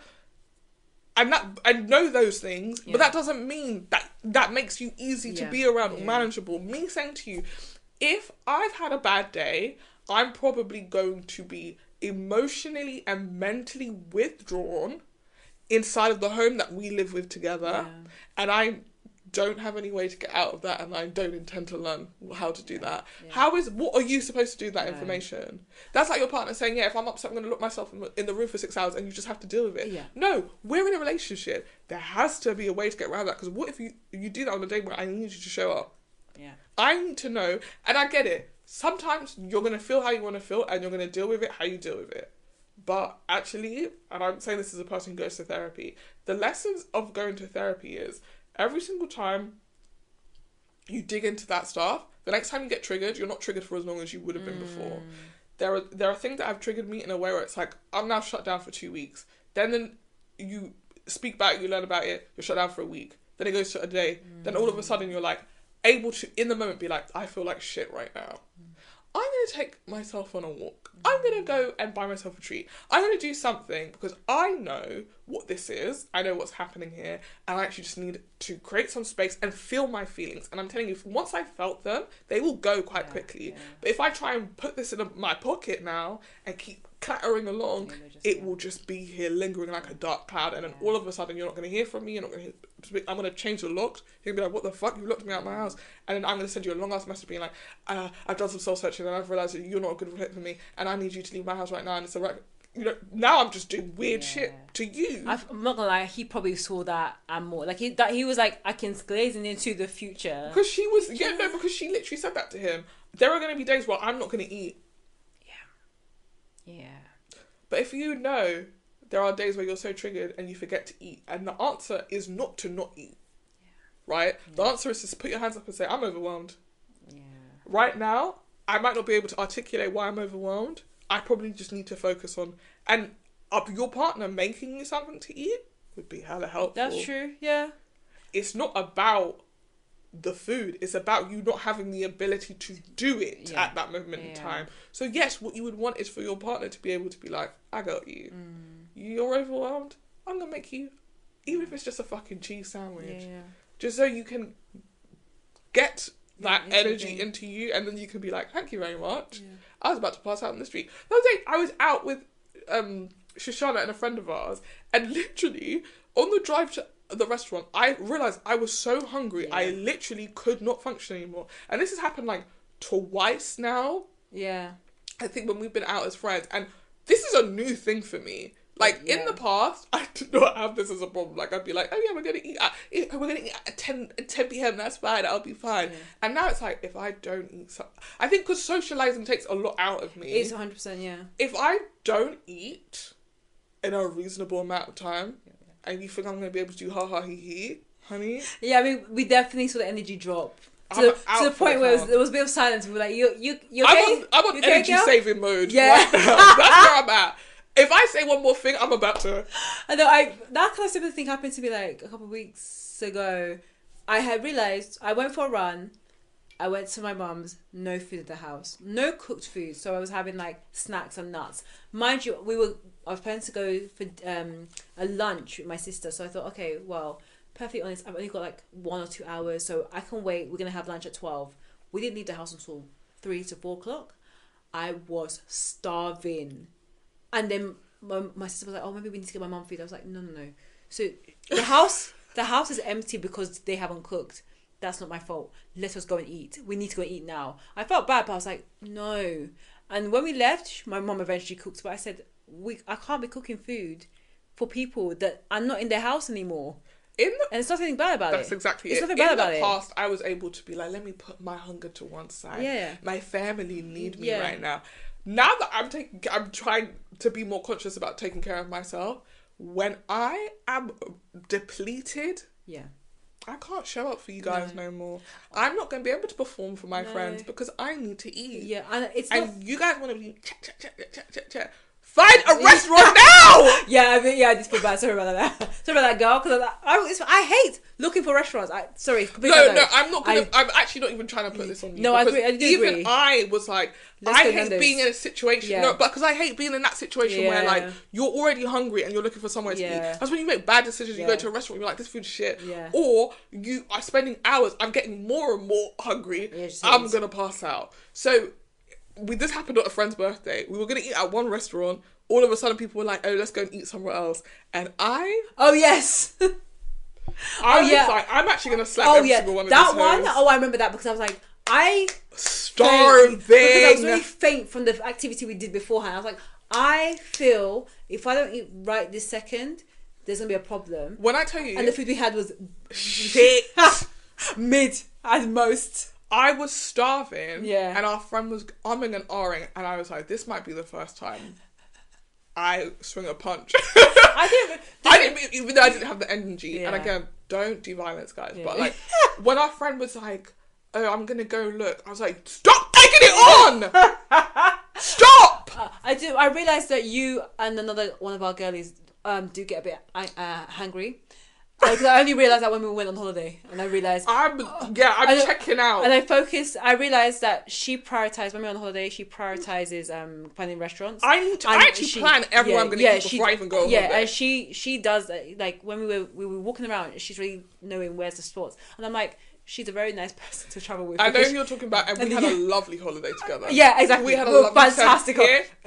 And know those things, but that doesn't mean that makes you easy to be around or manageable. Me saying to you, if I've had a bad day, I'm probably going to be emotionally and mentally withdrawn inside of the home that we live with together, and I don't have any way to get out of that, and I don't intend to learn how to do that. What are you supposed to do with that information? That's like your partner saying, if I'm upset, I'm going to look myself in the room for 6 hours, and you just have to deal with it. No, we're in a relationship. There has to be a way to get around that, because what if you do that on a day where I need you to show up? I need to know, and I get it. Sometimes you're going to feel how you want to feel, and you're going to deal with it how you deal with it. But actually, and I'm saying this as a person who goes to therapy, the lessons of going to therapy is every single time you dig into that stuff, the next time you get triggered, you're not triggered for as long as you would have been before. There are things that have triggered me in a way where it's like, I'm now shut down for 2 weeks. Then you speak about it, you learn about it, you're shut down for a week. Then it goes to a day. Then all of a sudden you're like, able to, in the moment, be like, I feel like shit right now. I'm going to take myself on a walk. I'm going to go and buy myself a treat. I'm going to do something because I know what this is. I know what's happening here. And I actually just need to create some space and feel my feelings. And I'm telling you, once I've felt them, they will go quite quickly. But if I try and put this in my pocket now and keep clattering along, it will just be here lingering like a dark cloud. And then all of a sudden, you're not going to hear from me. You're not going to. I'm going to change the locks. You're going to be like, what the fuck? You locked me out of my house. And then I'm going to send you a long ass message being like, I've done some soul searching and I've realised that you're not a good fit for me and I need you to leave my house right now. And it's a right. Now I'm just doing weird shit to you. I'm not gonna lie, he probably saw that and more. Like he was like, I can glazing into the future. Because she was, because she literally said that to him. There are going to be days where I'm not going to eat. Yeah. But if you know there are days where you're so triggered and you forget to eat, and the answer is not to not eat, right? The answer is to put your hands up and say, I'm overwhelmed. Right now, I might not be able to articulate why I'm overwhelmed. I probably just need to focus on, and your partner making you something to eat would be hella helpful. That's true, yeah. It's not about the food. It's about you not having the ability to do it at that moment in time. So yes, what you would want is for your partner to be able to be like, I got you. You're overwhelmed. I'm going to make you, even if it's just a fucking cheese sandwich. Just so you can get that energy into you, and then you can be like, thank you very much. I was about to pass out in the street. The other day, I was out with Shoshana and a friend of ours, and literally, on the drive to the restaurant, I realised I was so hungry, I literally could not function anymore. And this has happened like twice now. I think when we've been out as friends, and this is a new thing for me. Like, in the past, I did not have this as a problem. Like, I'd be like, oh yeah, we're going to eat at 10 p.m, that's fine, I'll be fine. And now it's like, if I don't eat something... I think because socialising takes a lot out of me. It's 100%, yeah. If I don't eat in a reasonable amount of time, and you think I'm going to be able to do ha-ha, he-he, honey... Yeah, I mean, we definitely saw the energy drop. To the point where there was a bit of silence. We were like, you okay? I'm on energy-saving mode right now. That's where I'm at. If I say one more thing, I'm about to... I know, that kind of similar thing happened to me like a couple of weeks ago. I had realised, I went for a run, I went to my mum's, no food at the house. No cooked food, so I was having like snacks and nuts. Mind you, I was planning to go for a lunch with my sister, so I thought, okay, well, perfectly honest, I've only got like 1 or 2 hours, so I can wait, we're going to have lunch at 12. We didn't leave the house until 3 to 4 o'clock. I was starving. And then my sister was like, oh, maybe we need to get my mum food. I was like, no. So the house is empty because they haven't cooked. That's not my fault. Let us go and eat. We need to go and eat now. I felt bad, but I was like, no. And when we left, my mum eventually cooked. But I said, I can't be cooking food for people that are not in their house anymore. And it's nothing bad about it. That's exactly it. It's nothing bad about it. In the past, I was able to be like, let me put my hunger to one side. Yeah. My family need me right now. Now that I'm trying to be more conscious about taking care of myself. When I am depleted, I can't show up for you guys no more. I'm not going to be able to perform for my friends because I need to eat. Yeah, and you guys want to be chat. Find a restaurant now! I just feel bad. Sorry about that. Sorry about that, girl. Because I hate looking for restaurants. I'm actually not even trying to put this on you. No, I agree. Even I was like, I hate being in a situation. Yeah. No, but because I hate being in that situation where like you're already hungry and you're looking for somewhere to eat. That's when you make bad decisions. You go to a restaurant, you're like, this food's shit. Yeah. Or you are spending hours. I'm getting more and more hungry. I'm gonna pass out. So this happened at a friend's birthday. We were going to eat at one restaurant. All of a sudden, people were like, "Oh, let's go and eat somewhere else." And oh yes, I was like, "I'm actually going to slap every single one of these that one." hoes. Oh, I remember that because I was like, starving. Because I was really faint from the activity we did beforehand. I was like, I feel if I don't eat right this second, there's gonna be a problem. When I tell you, and the food we had was shit, mid at most. I was starving. Yeah, and our friend was umming and ahhing, and I was like, this might be the first time I swing a punch. I didn't, even though I didn't have the energy. Yeah. And again, don't do violence, guys. Yeah. But like, when our friend was like, "Oh, I'm gonna go look," I was like, "Stop taking it on! Stop!" I realised that you and another one of our girlies do get a bit hungry. I only realised that when we went on holiday, and I realised I'm checking out. And I realised that she prioritised when we were on holiday. She prioritises finding restaurants. I actually plan everywhere I'm going to eat before I even go on holiday. Yeah, and she does like when we were walking around. She's really knowing where's the spots, and I'm like, she's a very nice person to travel with. I know who you're talking about, and we had a lovely holiday together. Yeah, exactly. We had a lovely fantastic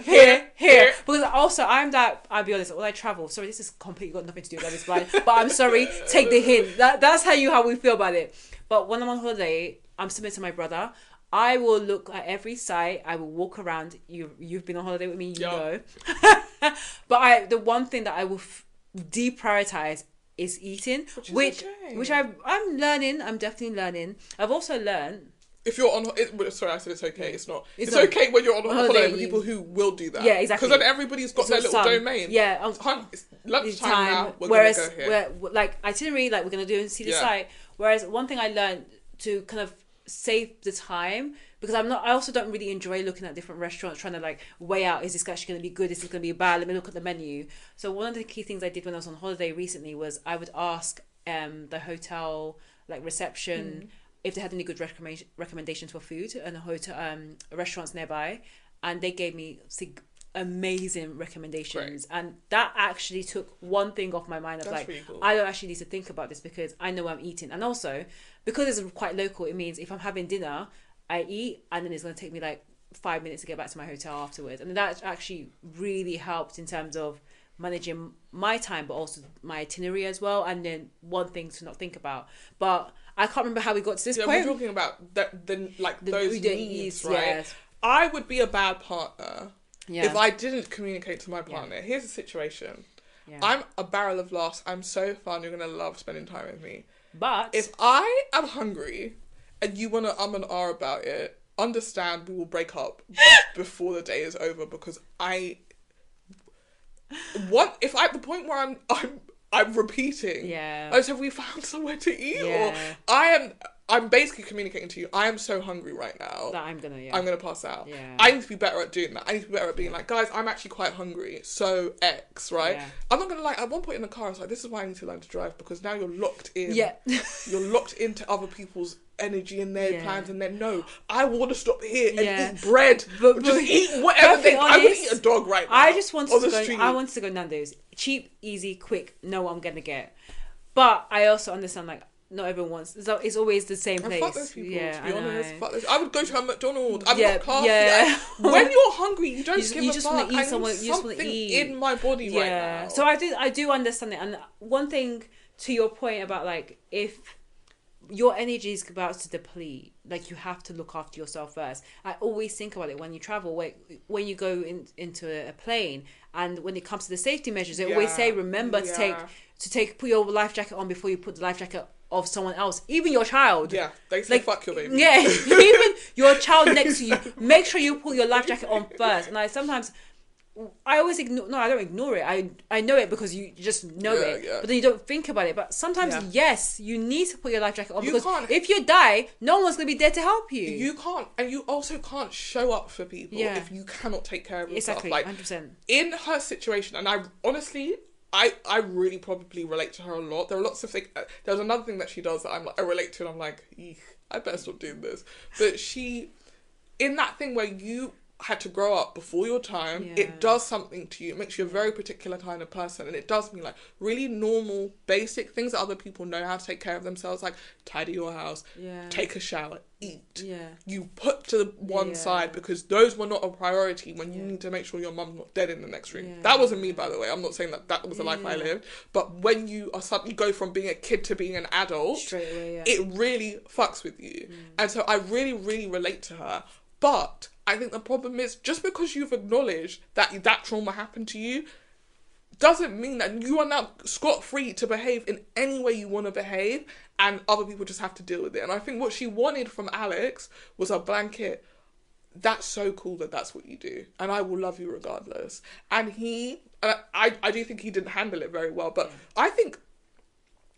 here. Because also, I'll be honest, when I travel, sorry, this is completely got nothing to do with this blind, but I'm sorry, take the hint. That's how we feel about it. But when I'm on holiday, I'm similar to my brother. I will look at every site. I will walk around. You've been on holiday with me, you know. But the one thing that I will deprioritize is eating, which I'm learning. I'm definitely learning. I've also learned, if you're on, sorry, I said it's okay. It's not. It's okay when you're on holiday with people who will do that. Yeah, exactly. Because then everybody's got their little domain. Yeah, it's lunchtime now. We're gonna go here. Like itinerary, like we're gonna do and see the site. Whereas one thing I learned to kind of save the time, because I also don't really enjoy looking at different restaurants, trying to like weigh out, is this actually going to be good, is this going to be bad, let me look at the menu. So one of the key things I did when I was on holiday recently was I would ask the hotel like reception if they had any good recommendations for food and hotel restaurants nearby, and they gave me amazing recommendations. Great. And that actually took one thing off my mind of That's really cool. I don't actually need to think about this because I know I'm eating. And also because it's quite local, it means if I'm having dinner, I eat, and then it's going to take me like 5 minutes to get back to my hotel afterwards. And that actually really helped in terms of managing my time, but also my itinerary as well. And then one thing to not think about. But I can't remember how we got to this point. We're talking about those needs, right? Yes. I would be a bad partner if I didn't communicate to my partner. Yeah. Here's the situation. Yeah. I'm a barrel of laughs. I'm so fun. You're going to love spending time with me. But if I am hungry and you want to and ah about it, understand we will break up before the day is over, because if I'm at the point where I'm repeating. Yeah. Oh, so have we found somewhere to eat? Yeah. Or I'm basically communicating to you, I am so hungry right now that I'm gonna pass out. Yeah. I need to be better at doing that. I need to be better at being like, guys, I'm actually quite hungry. So X, right? Yeah. I'm not gonna at one point in the car I was like, this is why I need to learn to drive, because now you're locked in. Yeah. You're locked into other people's energy and their plans, and then no, I want to stop here and eat bread, but just eat whatever thing. I would eat a dog right now. I just wanted to go Nando's, cheap, easy, quick. Know what I'm gonna get, but I also understand like not everyone wants. It's always the same place. Fuck those people. To be honest, fuck those. I would go to a McDonald's. I'm not classy. Yeah. When you're hungry, you don't give a fuck. Want to eat something. You just want to eat in my body right now. So I do understand it. And one thing to your point about like if your energy is about to deplete, like you have to look after yourself first. I always think about it when you travel, when you go into a plane, and when it comes to the safety measures, they always say remember to put your life jacket on before you put the life jacket of someone else, even your child. Yeah, they say fuck your baby. Yeah, even your child next to you. Make sure you put your life jacket on first. And I always ignore. No, I don't ignore it. I know it because you just know it, but then you don't think about it. But sometimes, yes, you need to put your life jacket on, because if you die, no one's gonna be there to help you. You can't, and you also can't show up for people if you cannot take care of yourself. Exactly, 100%. In her situation, and I honestly, I really probably relate to her a lot. There are lots of things. There's another thing that she does that I relate to, and I'm like, I better stop doing this. But she, in that thing where you had to grow up before your time. Yeah. It does something to you. It makes you a very particular kind of person. And it does mean like really normal, basic things that other people know how to take care of themselves, like tidy your house, take a shower, eat. Yeah. You put to the one side because those were not a priority when you need to make sure your mum's not dead in the next room. Yeah. That wasn't me, by the way. I'm not saying that was the life I lived. But when you are suddenly go from being a kid to being an adult, straight away, it really fucks with you. And so I really, really relate to her. But I think the problem is, just because you've acknowledged that trauma happened to you, doesn't mean that you are now scot-free to behave in any way you want to behave, and other people just have to deal with it. And I think what she wanted from Alex was a blanket. That's so cool that that's what you do, and I will love you regardless. And I do think he didn't handle it very well, but I think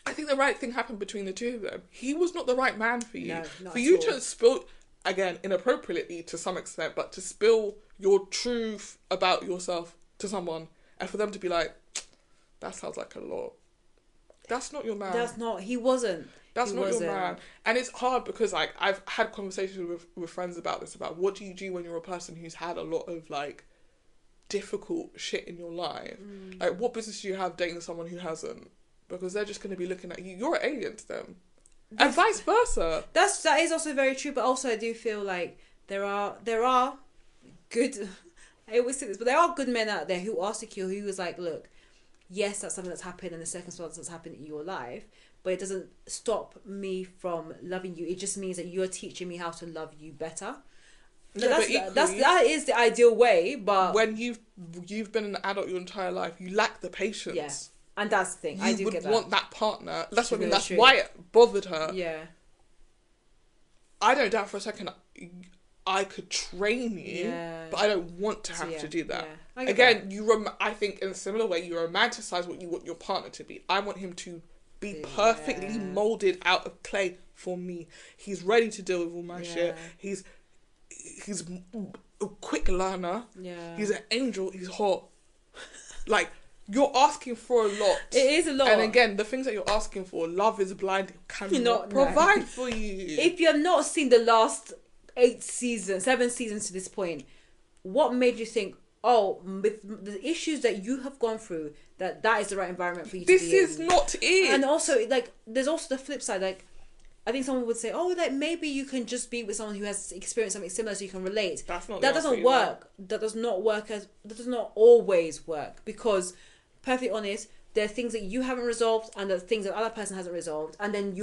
the right thing happened between the two of them. He was not the right man for you. No, not for you to spill, again, inappropriately to some extent, but to spill your truth about yourself to someone, and for them to be like, that sounds like a lot. That's not your man. He wasn't. That's not your man. And it's hard because like I've had conversations with friends about this, about what do you do when you're a person who's had a lot of like difficult shit in your life. Like, what business do you have dating someone who hasn't? Because they're just going to be looking at you. You're an alien to them. And vice versa. That is also very true, but also I do feel like there are good, I always say this, but there are good men out there who are secure, who is like, look, yes, that's something that's happened and the circumstance that's happened in your life, but it doesn't stop me from loving you. It just means that you're teaching me how to love you better. So yeah, that is the ideal way, but when you've been an adult your entire life, you lack the patience. Yeah. And that's the thing. I do get that. You would want that partner. That's what I mean. That's why it bothered her. Yeah. I don't doubt for a second I could train you, but I don't want to have to do that. Yeah. Again, I think in a similar way, you romanticize what you want your partner to be. I want him to be perfectly molded out of clay for me. He's ready to deal with all my shit. He's a quick learner. Yeah. He's an angel. He's hot. Like, you're asking for a lot. It is a lot. And again, the things that you're asking for, love is blind. It cannot provide for you. If you have not seen the last 7 seasons to this point, what made you think, with the issues that you have gone through, that is the right environment for you to be in? This is not it. And also, like, there's also the flip side. Like, I think someone would say, like, maybe you can just be with someone who has experienced something similar so you can relate. That doesn't work. That does not always work, because, perfectly honest, there are things that you haven't resolved and there are things that the other person hasn't resolved, and then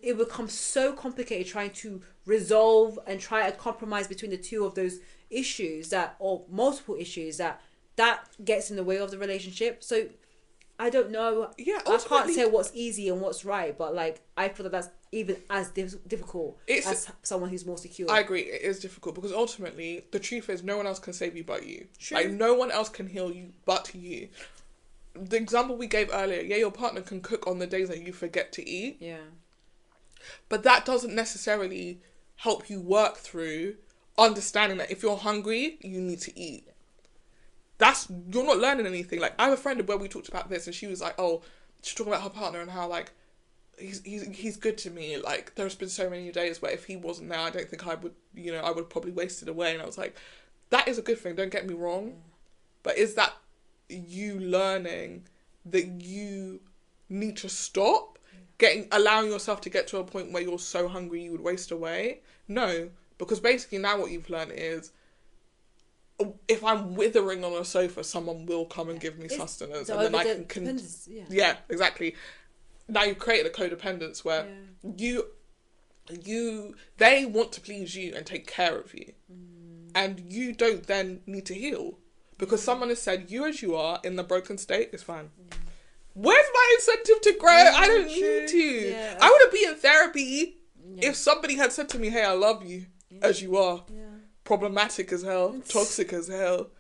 it becomes so complicated trying to resolve and try a compromise between the two of those issues, or multiple issues, that gets in the way of the relationship. So I don't know. Yeah, I can't say what's easy and what's right, but like, I feel that's even as difficult as someone who's more secure. I agree, it is difficult, because ultimately the truth is no one else can save you but you. True. Like, no one else can heal you but you. The example we gave earlier, your partner can cook on the days that you forget to eat. Yeah. But that doesn't necessarily help you work through understanding that if you're hungry, you need to eat. You're not learning anything. Like, I have a friend where we talked about this, and she was like, she's talking about her partner and how, like, he's good to me. Like, there's been so many days where if he wasn't there, I don't think I would, I would probably waste it away. And I was like, that is a good thing, don't get me wrong. But is that you learning that you need to stop allowing yourself to get to a point where you're so hungry you would waste away? No, because basically now what you've learned is, if I'm withering on a sofa, someone will come and give me sustenance, and then I can yeah, exactly. Now you've created a codependence where they want to please you and take care of you, and you don't then need to heal, because someone has said you as you are in the broken state is fine. Where's my incentive to grow? I don't need to. Yeah, I wouldn't be in therapy if somebody had said to me, hey, I love you as you are. Yeah. Problematic as hell, toxic as hell,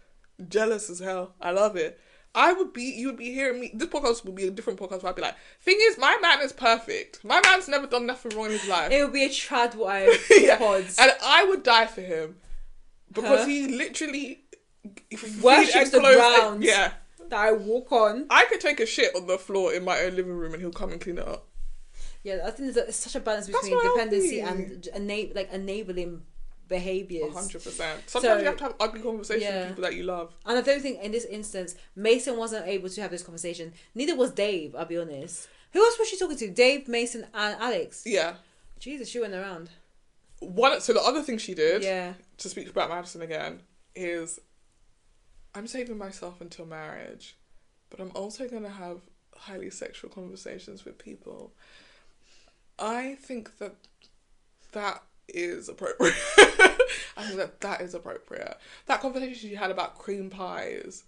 jealous as hell. I love it. You would be hearing me. This podcast would be a different podcast where I'd be like, thing is, my man is perfect. My man's never done nothing wrong in his life. It would be a trad wife pods. And I would die for him, because he literally worships the ground that I walk on. I could take a shit on the floor in my own living room and he'll come and clean it up. Yeah, I think there's such a balance between dependency and enabling behaviours. 100%. Sometimes you have to have ugly conversations with people that you love. And I don't think in this instance, Mason wasn't able to have this conversation. Neither was Dave, I'll be honest. Who else was she talking to? Dave, Mason, and Alex. Yeah. Jesus, she went around. So the other thing she did, to speak about Madison again, is I'm saving myself until marriage, but I'm also going to have highly sexual conversations with people. I think that is appropriate. I think that is appropriate. That conversation she had about cream pies.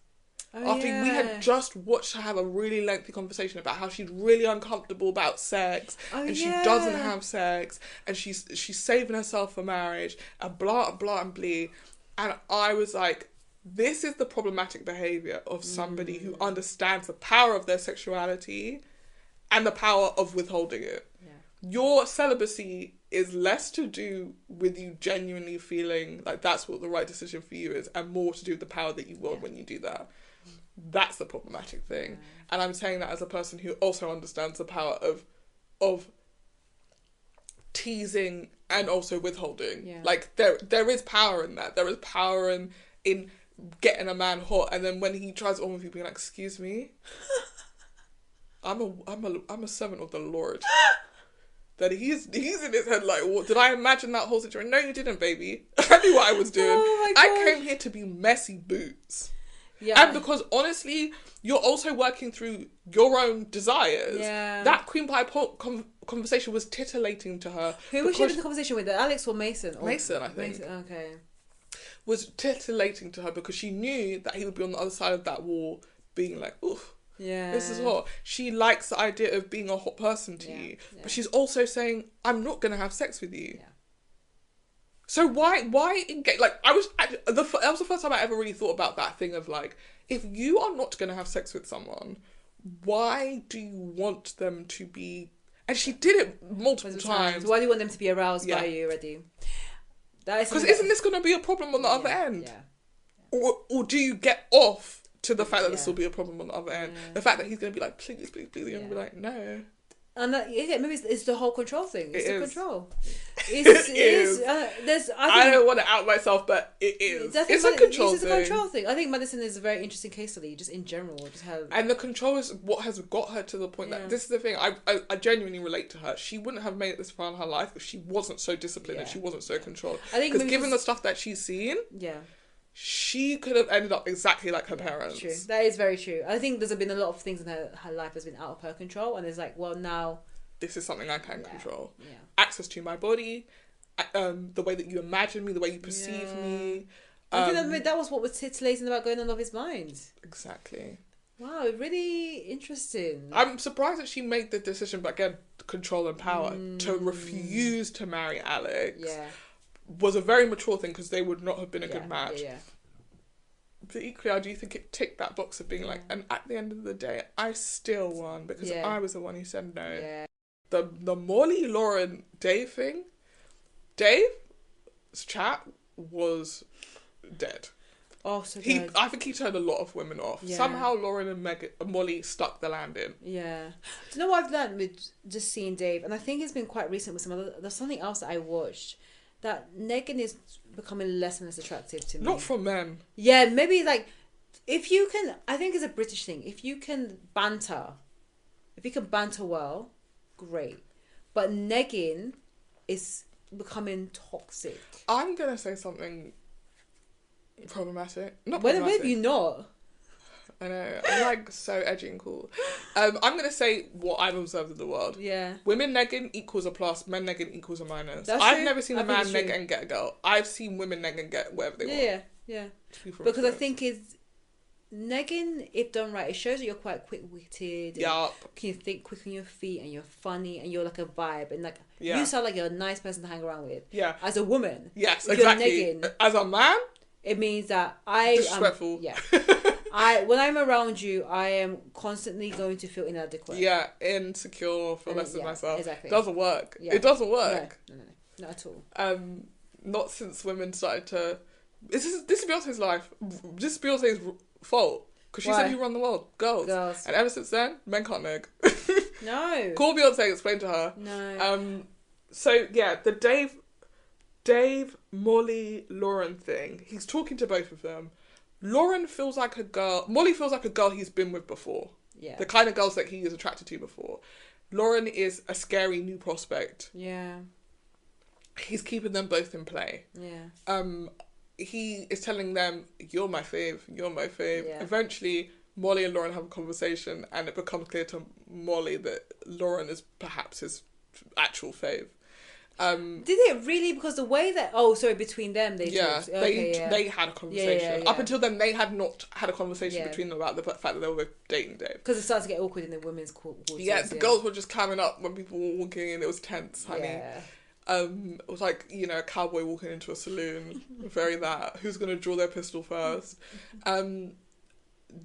After we had just watched her have a really lengthy conversation about how she's really uncomfortable about sex and she doesn't have sex and she's saving herself for marriage and blah and blah and blee. And I was like, this is the problematic behaviour of somebody who understands the power of their sexuality and the power of withholding it. Yeah. Your celibacy is less to do with you genuinely feeling like that's what the right decision for you is and more to do with the power that you wield when you do that. That's the problematic thing. And I'm saying that as a person who also understands the power of teasing and also withholding. Yeah. Like there is power in that. There is power in getting a man hot, and then when he tries on with you being like, excuse me, I'm a servant of the Lord. That he's in his head like, what, did I imagine that whole situation? No, you didn't, baby. I knew what I was doing. I came here to be messy boots. Yeah. And because honestly, you're also working through your own desires. Yeah. That cream pie conversation was titillating to her. Who was she having the conversation with? Alex or Mason? Mason, I think. Mason, okay. Was titillating to her because she knew that he would be on the other side of that wall being like, oof. Yeah. This is hot. She likes the idea of being a hot person to you. Yeah. But she's also saying, I'm not going to have sex with you. Yeah. So why engage? Like, that was the first time I ever really thought about that thing of like, if you are not going to have sex with someone, why do you want them to be? And she did it multiple times. Why do you want them to be aroused by you already? Because isn't this going to be a problem on the other end? Yeah. Or do you get off to the fact that this will be a problem on the other end? The fact that he's going to be like, please, please, please, and be like, no. And maybe it's the whole control thing. It's the control. It is. I don't want to out myself, but it is. It's a control thing. It's a control thing. I think Madison is a very interesting case study, just in general. And the control is what has got her to the point that this is the thing. I genuinely relate to her. She wouldn't have made it this far in her life if she wasn't so disciplined and she wasn't so controlled. I think because given the stuff that she's seen, she could have ended up exactly like her parents. True. That is very true. I think there's been a lot of things in her life that's been out of her control, and it's like, well, now this is something I can control. Yeah. Access to my body, the way that you imagine me, the way you perceive me. I think that was what was titillating about going on Love Is Blind. Exactly. Wow, really interesting. I'm surprised that she made the decision, but again, control and power, to refuse to marry Alex. Yeah. Was a very mature thing because they would not have been a good match. Yeah. But equally, I do think it ticked that box of being like, and at the end of the day, I still won because I was the one who said no. Yeah. The Molly, Lauren, Dave thing, Dave's chat was dead. Oh, so good. I think he turned a lot of women off. Yeah. Somehow Lauren and Molly stuck the landing. Yeah. Do you know what I've learned with just seeing Dave? And I think it's been quite recent with there's something else that I watched. That Negan is becoming less and less attractive to me. Not for men. Yeah, maybe like, if you can, I think it's a British thing. If you can banter well, great. But Negan is becoming toxic. I'm going to say something problematic. Not problematic. When have you not? I know. I'm like so edgy and cool. I'm going to say what I've observed in the world. Yeah. Women negging equals a plus, men negging equals a minus. I've never seen a man neg and get a girl. I've seen women neg and get whatever they want. Yeah. Because I think it's negging, if done right, it shows that you're quite quick-witted. Yup. Can you think quick on your feet and you're funny and you're like a vibe and like you sound like you're a nice person to hang around with. Yeah. As a woman. Yes, exactly. Negging, as a man, it means that I disrespectful. Yeah. When I'm around you, I am constantly going to feel inadequate. Yeah, insecure, feel less of myself. Exactly. It doesn't work. Yeah. It doesn't work. No, not at all. Not since women started to. This is Beyonce's life. This is Beyonce's fault because she said you run the world, girls. And ever since then, men can't neg. No. Call Beyonce, explain to her. No. So yeah, the Dave. Dave, Molly, Lauren thing. He's talking to both of them. Lauren feels like a girl. Molly feels like a girl he's been with before. Yeah. The kind of girls that he is attracted to before. Lauren is a scary new prospect. Yeah. He's keeping them both in play. Yeah. He is telling them, "You're my fave. You're my fave." Yeah. Eventually, Molly and Lauren have a conversation, and it becomes clear to Molly that Lauren is perhaps his actual fave. Did it really? Because the way that between them they talked. Okay, they had a conversation. Yeah. Up until then, they had not had a conversation between them about the fact that they were dating Dave. Because it started to get awkward in the women's quarters. Yeah, the girls were just climbing up when people were walking in. It was tense, honey. Yeah. It was like, a cowboy walking into a saloon. Very that. Who's going to draw their pistol first?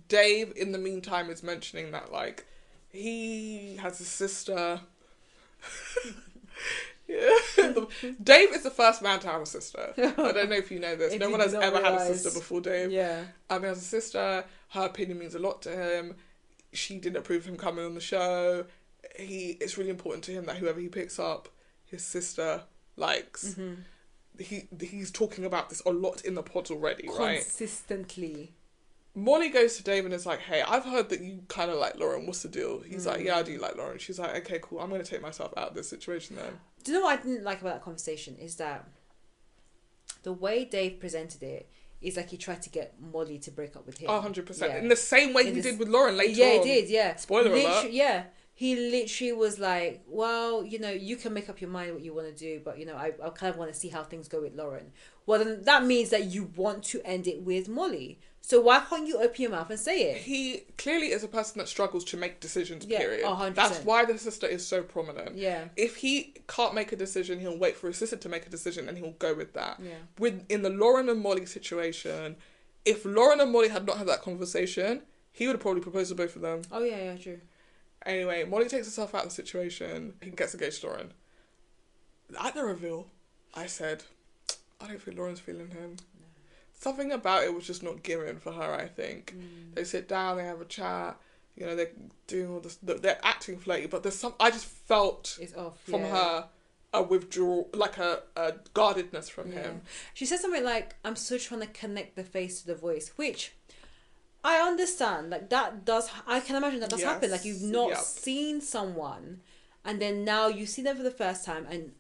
Dave, in the meantime, is mentioning that, like, he has a sister. Yeah. Dave is the first man to have a sister. I don't know if you know this. No one has ever had a sister before Dave. Yeah. He has a sister. Her opinion means a lot to him. She didn't approve of him coming on the show. It's really important to him that whoever he picks up, his sister likes. Mm-hmm. He's talking about this a lot in the pods already, right? Consistently. Molly goes to Dave and is like, "Hey, I've heard that you kind of like Lauren. What's the deal?" He's like, "Yeah, I do like Lauren." She's like, "Okay, cool. I'm going to take myself out of this situation then." Do you know what I didn't like about that conversation? Is that the way Dave presented it is like he tried to get Molly to break up with him. 100%. Yeah. In the same way he did with Lauren later on. Yeah, he did, yeah. Spoiler alert. Yeah. He literally was like, well, you can make up your mind what you want to do, but, I kind of want to see how things go with Lauren. Well, then that means that you want to end it with Molly. So why can't you open your mouth and say it? He clearly is a person that struggles to make decisions, period. 100%. That's why the sister is so prominent. Yeah. If he can't make a decision, he'll wait for his sister to make a decision and he'll go with that. Yeah. In the Lauren and Molly situation, if Lauren and Molly had not had that conversation, he would have probably proposed to both of them. Oh, yeah, true. Anyway, Molly takes herself out of the situation. He gets engaged to Lauren. At the reveal, I said, I don't think Lauren's feeling him. No. Something about it was just not given for her, I think. They sit down, they have a chat, they're doing all this, they're acting flirty, but there's I just felt it's off, from her a withdrawal, like a guardedness from him. She said something like, I'm still trying to connect the face to the voice, which I understand, like that does, I can imagine that does happen. Like you've not seen someone and then now you see them for the first time and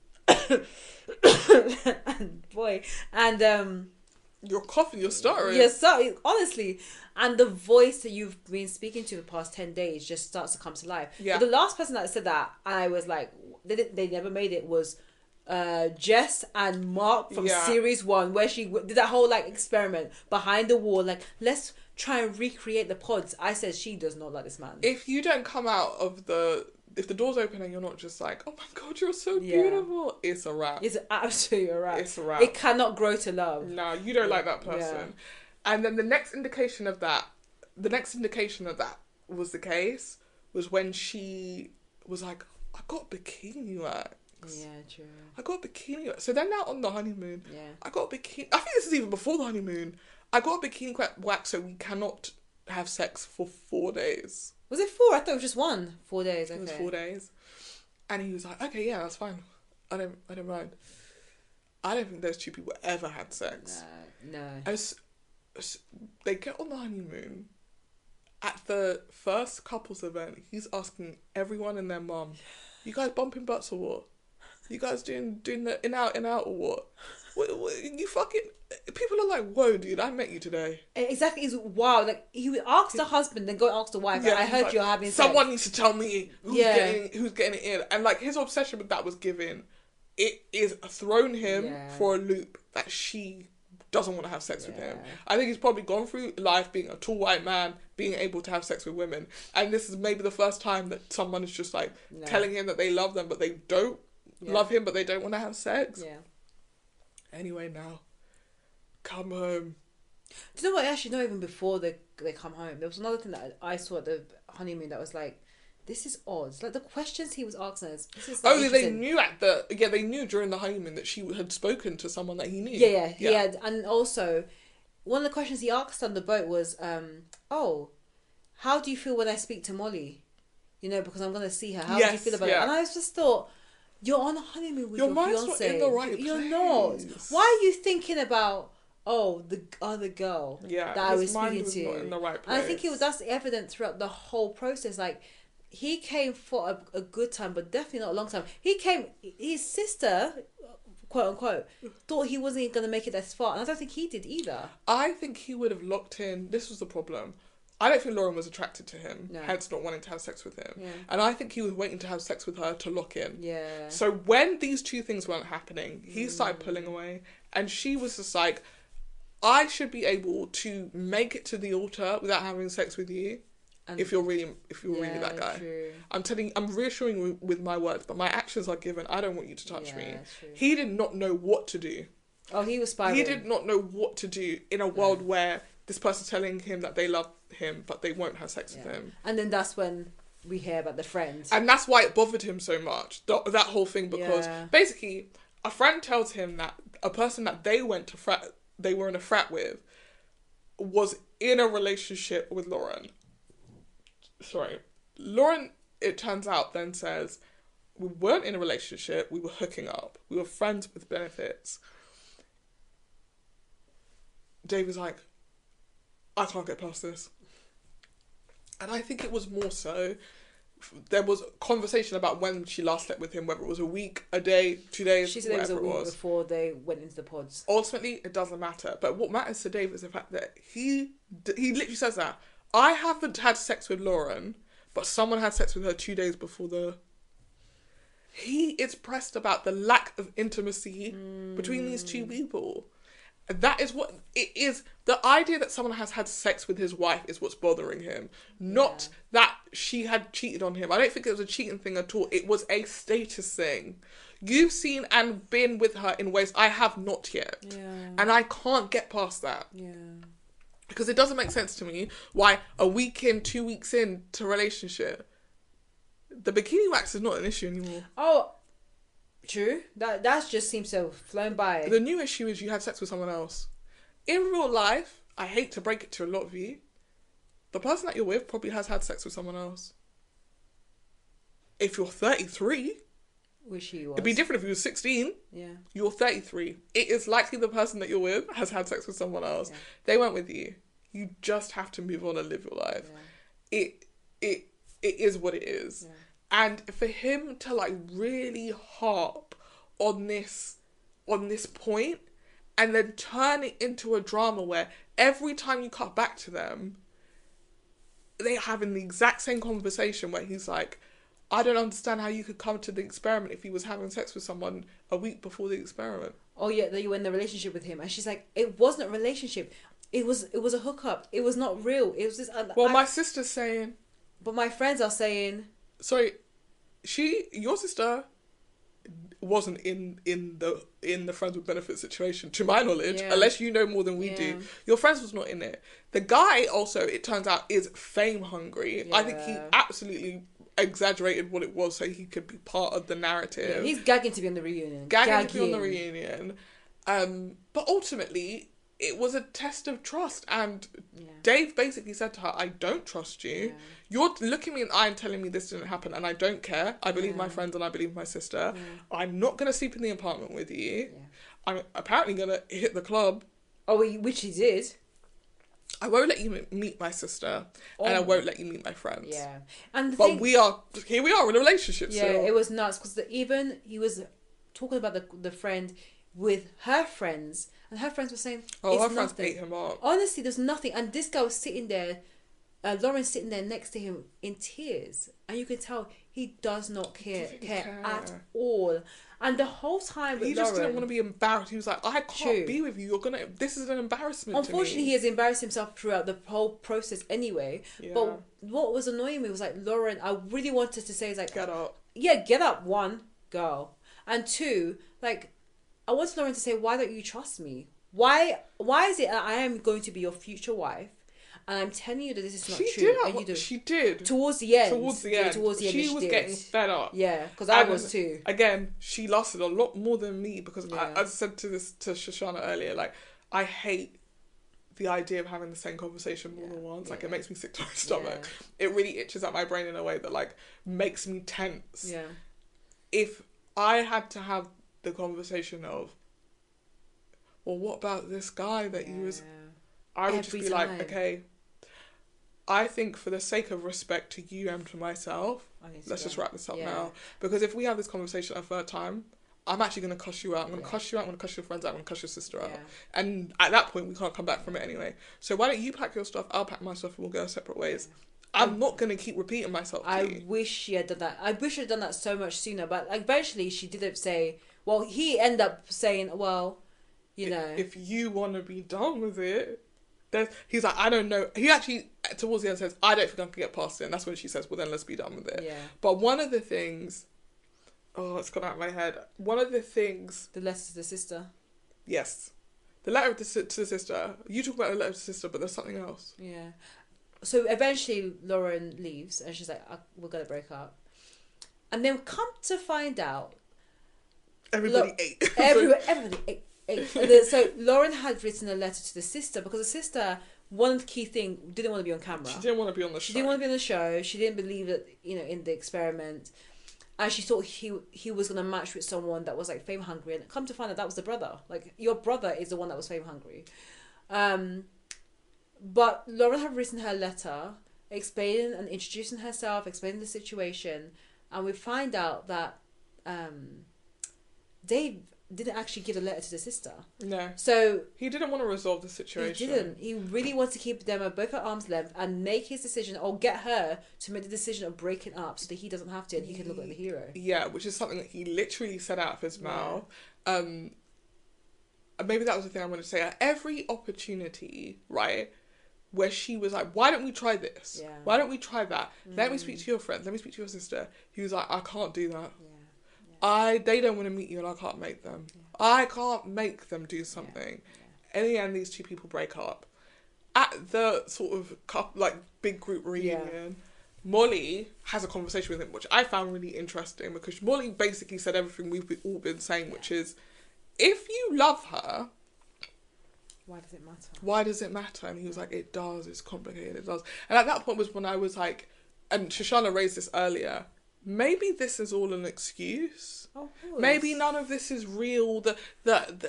you're coughing, you're stuttering. Yes, so honestly, and the voice that you've been speaking to the past 10 days just starts to come to life. Yeah. But the last person that said that, I was like, they never made it, was Jess and Mark from series 1, where she did that whole like experiment behind the wall, like let's try and recreate the pods. I said she does not like this man. If you don't come out of if the door's open and you're not just like, oh my god, you're so beautiful, it's a wrap. It's absolutely a wrap. It's a wrap. It cannot grow to love. No, you don't like that person. Yeah. And then the next indication of that was the case was when she was like, I got bikini wax. Yeah, true. I got bikini wax. So they're now on the honeymoon. Yeah. I got bikini. I think this is even before the honeymoon. I got bikini wax so we cannot have sex for 4 days. Was it 4? I thought it was just 1. 4 days. Okay. It was 4 days. And he was like, okay, yeah, that's fine. I don't mind. I don't think those two people ever had sex. No. As they get on the honeymoon, at the first couples event, he's asking everyone and their mum, you guys bumping butts or what? You guys doing the in out or what? What you fucking... People are like, whoa, dude, I met you today. Exactly, it's wild. Like, he would ask the husband, then go and ask the wife. Yeah, I heard like, you're having someone sex. Needs to tell me who's getting it in. And, like, his obsession with that was given. It is thrown him for a loop that she doesn't want to have sex with him. I think he's probably gone through life being a tall white man, being able to have sex with women. And this is maybe the first time that someone is just, like, telling him that they love them, but they don't love him, but they don't want to have sex. Yeah. Anyway, now, come home. Do you know what? Actually, not even before they come home. There was another thing that I saw at the honeymoon that was like, this is odd. Like the questions he was asking us. This is like they knew they knew during the honeymoon that she had spoken to someone that he knew. Yeah. He had, and also one of the questions he asked on the boat was, how do you feel when I speak to Molly? Because I'm going to see her. How do you feel about it? And I just thought, You're on a honeymoon with your your mind's fiance. Not in the right You're place. not. Why are you thinking about the other girl that I was mind speaking was to? Not in the right place. And I think that's evident throughout the whole process. Like, he came for a good time, but definitely not a long time. His sister, quote unquote, thought he wasn't going to make it this far, and I don't think he did either. I think he would have locked in. This was the problem. I don't think Lauren was attracted to him, hence not wanting to have sex with him. Yeah. And I think he was waiting to have sex with her to lock in. Yeah. So when these two things weren't happening, he started pulling away, and she was just like, I should be able to make it to the altar without having sex with you. And if you're really that guy. True. I'm reassuring you with my words, but my actions are given. I don't want you to touch me. True. He did not know what to do. Oh, he was spiraling. He did not know what to do in a world where this person's telling him that they love him, but they won't have sex with him. And then that's when we hear about the friends. And that's why it bothered him so much, that whole thing, because basically a friend tells him that a person that they were in a frat with, was in a relationship with Lauren. Lauren, it turns out, then says, we weren't in a relationship, we were hooking up. We were friends with benefits. Dave was like, I can't get past this. And I think it was more so, there was conversation about when she last slept with him, whether it was a week, a day, 2 days, she said it was a week before they went into the pods. Ultimately, it doesn't matter. But what matters to Dave is the fact that he literally says that, I haven't had sex with Lauren, but someone had sex with her 2 days before He is pressed about the lack of intimacy between these two people. That is what it is. The idea that someone has had sex with his wife is what's bothering him. Not that she had cheated on him. I don't think it was a cheating thing at all. It was a status thing. You've seen and been with her in ways I have not yet. Yeah. And I can't get past that. Yeah. Because it doesn't make sense to me why a week in, 2 weeks into a relationship, the bikini wax is not an issue anymore. Oh, true. That just seems to have flown by. The new issue is you had sex with someone else. In real life, I hate to break it to a lot of you, the person that you're with probably has had sex with someone else. If you're 33... Which he was. It'd be different if you were 16. Yeah. You're 33. It is likely the person that you're with has had sex with someone else. Yeah. They weren't with you. You just have to move on and live your life. Yeah. It is what it is. Yeah. And for him to like really harp on this point and then turn it into a drama where every time you cut back to them, they're having the exact same conversation where he's like, I don't understand how you could come to the experiment if he was having sex with someone a week before the experiment. Oh yeah, that you were in the relationship with him, and she's like, it wasn't a relationship. It was a hookup. It was not real. It was just. My sister's saying. But my friends are saying. Sorry, your sister wasn't in the friends with benefits situation, to my knowledge, unless you know more than we do. Your friends was not in it. The guy also, it turns out, is fame hungry. Yeah. I think he absolutely exaggerated what it was so he could be part of the narrative. Yeah, he's gagging to be on the reunion. Gagging to be on the reunion. But ultimately, it was a test of trust. And Dave basically said to her, I don't trust you. Yeah. You're looking me in the eye and telling me this didn't happen and I don't care. I believe my friends and I believe my sister. Yeah. I'm not going to sleep in the apartment with you. Yeah. I'm apparently going to hit the club. Oh, which he did. I won't let you meet my sister, and I won't let you meet my friends. Yeah, but we are in a relationship. Yeah, still. It was nuts because even he was talking about the friend with her friends, and her friends were saying, "Oh, her friends ate him up." Honestly, there's nothing, and this guy was sitting there, Lauren sitting there next to him in tears, and you could tell he does not care at all. And the whole time with he just didn't want to be embarrassed. He was like, I can't be with you. This is an embarrassment Unfortunately, to me. he has embarrassed himself throughout the whole process anyway. Yeah. But what was annoying me was like, Lauren, I really wanted to say, like, get up. Yeah, get up, one, girl. And two, like, I wanted Lauren to say, why don't you trust me? Why is it that I am going to be your future wife? And I'm telling you that this is not true. She did. Towards the end. She was getting fed up. Yeah, because I was too. Again, she lasted a lot more than me because I said to Shoshana earlier, like, I hate the idea of having the same conversation more than once. Like, it makes me sick to my stomach. Yeah. It really itches at my brain in a way that, like, makes me tense. Yeah. If I had to have the conversation of, well, what about this guy that you was... I would just be like, okay, I think for the sake of respect to you and to myself, let's just wrap this up now. Because if we have this conversation a third time, I'm actually going to cuss you out. I'm going to cuss you out. I'm going to cuss your friends out. I'm going to cuss your sister out. And at that point, we can't come back from it anyway. So why don't you pack your stuff? I'll pack my stuff and we'll go separate ways. I'm not going to keep repeating myself to you. I wish she had done that. I wish she had done that so much sooner. But eventually she didn't say... Well, he ended up saying, well, you know... If you want to be done with it... He's like, I don't know. He actually, towards the end, says, I don't think I can get past it. And that's when she says, well, then let's be done with it. Yeah. But one of the things... Oh, it's gone out of my head. One of the things... The letter to the sister. Yes. The letter to the sister. You talk about the letter to the sister, but there's something else. Yeah. So eventually Lauren leaves and she's like, we're going to break up. And then come to find out... Everybody ate. Everybody ate. So Lauren had written a letter to the sister because the sister, one key thing, didn't want to be on camera. She didn't want to be on the show. She didn't want to be on the show. She didn't believe that, in the experiment. And she thought he was going to match with someone that was like fame hungry. And come to find out that was the brother. Like, your brother is the one that was fame hungry. But Lauren had written her letter explaining and introducing herself, explaining the situation. And we find out that Dave didn't actually give a letter to the sister. No. So he didn't want to resolve the situation. He didn't. He really wanted to keep them both at arm's length and make his decision, or get her to make the decision of breaking up so that he doesn't have to and he can look like the hero. Yeah, which is something that he literally said out of his mouth. Maybe that was the thing I wanted to say. At every opportunity, right, where she was like, why don't we try this? Yeah. Why don't we try that? Let me speak to your friends. Let me speak to your sister. He was like, I can't do that. Yeah. They don't want to meet you and I can't make them. Yeah. I can't make them do something. Yeah. In the end, these two people break up. At the sort of big group reunion, Molly has a conversation with him, which I found really interesting because Molly basically said everything we've all been saying, which is, if you love her, why does it matter? Why does it matter? And he was like, it does, it's complicated, it does. And at that point was when I was like, and Shoshana raised this earlier, maybe this is all an excuse. Maybe none of this is real. The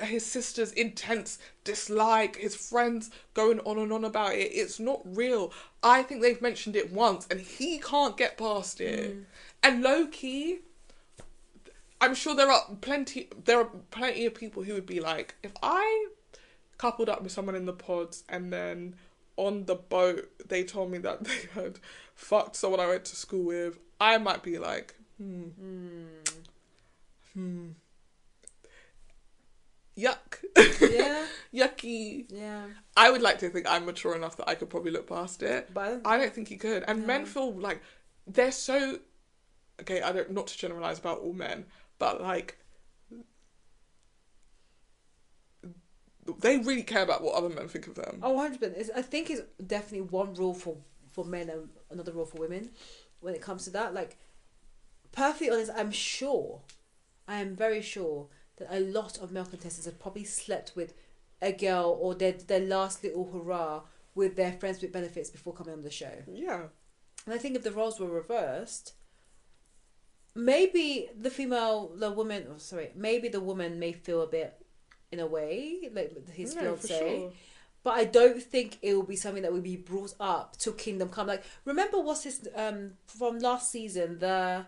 his sister's intense dislike, his friends going on and on about it, it's not real. I think they've mentioned it once and he can't get past it. And low-key, I'm sure there are plenty of people who would be like, if I coupled up with someone in the pods and then on the boat they told me that they had fucked someone I went to school with, I might be like, yuck. Yeah. Yucky. Yeah. I would like to think I'm mature enough that I could probably look past it. But I don't think you could. And men feel like they're so... Okay, not to generalise about all men, but like... They really care about what other men think of them. Oh, 100%. I think it's definitely one rule for men and another rule for women when it comes to that. Like, perfectly honest, I am very sure that a lot of male contestants have probably slept with a girl or their last little hurrah with their friends with benefits before coming on the show. Yeah. And I think if the roles were reversed, maybe the woman may feel a bit in a way, like his fiance. Sure. But I don't think it will be something that will be brought up to Kingdom Come. Like, remember what's his from last season, the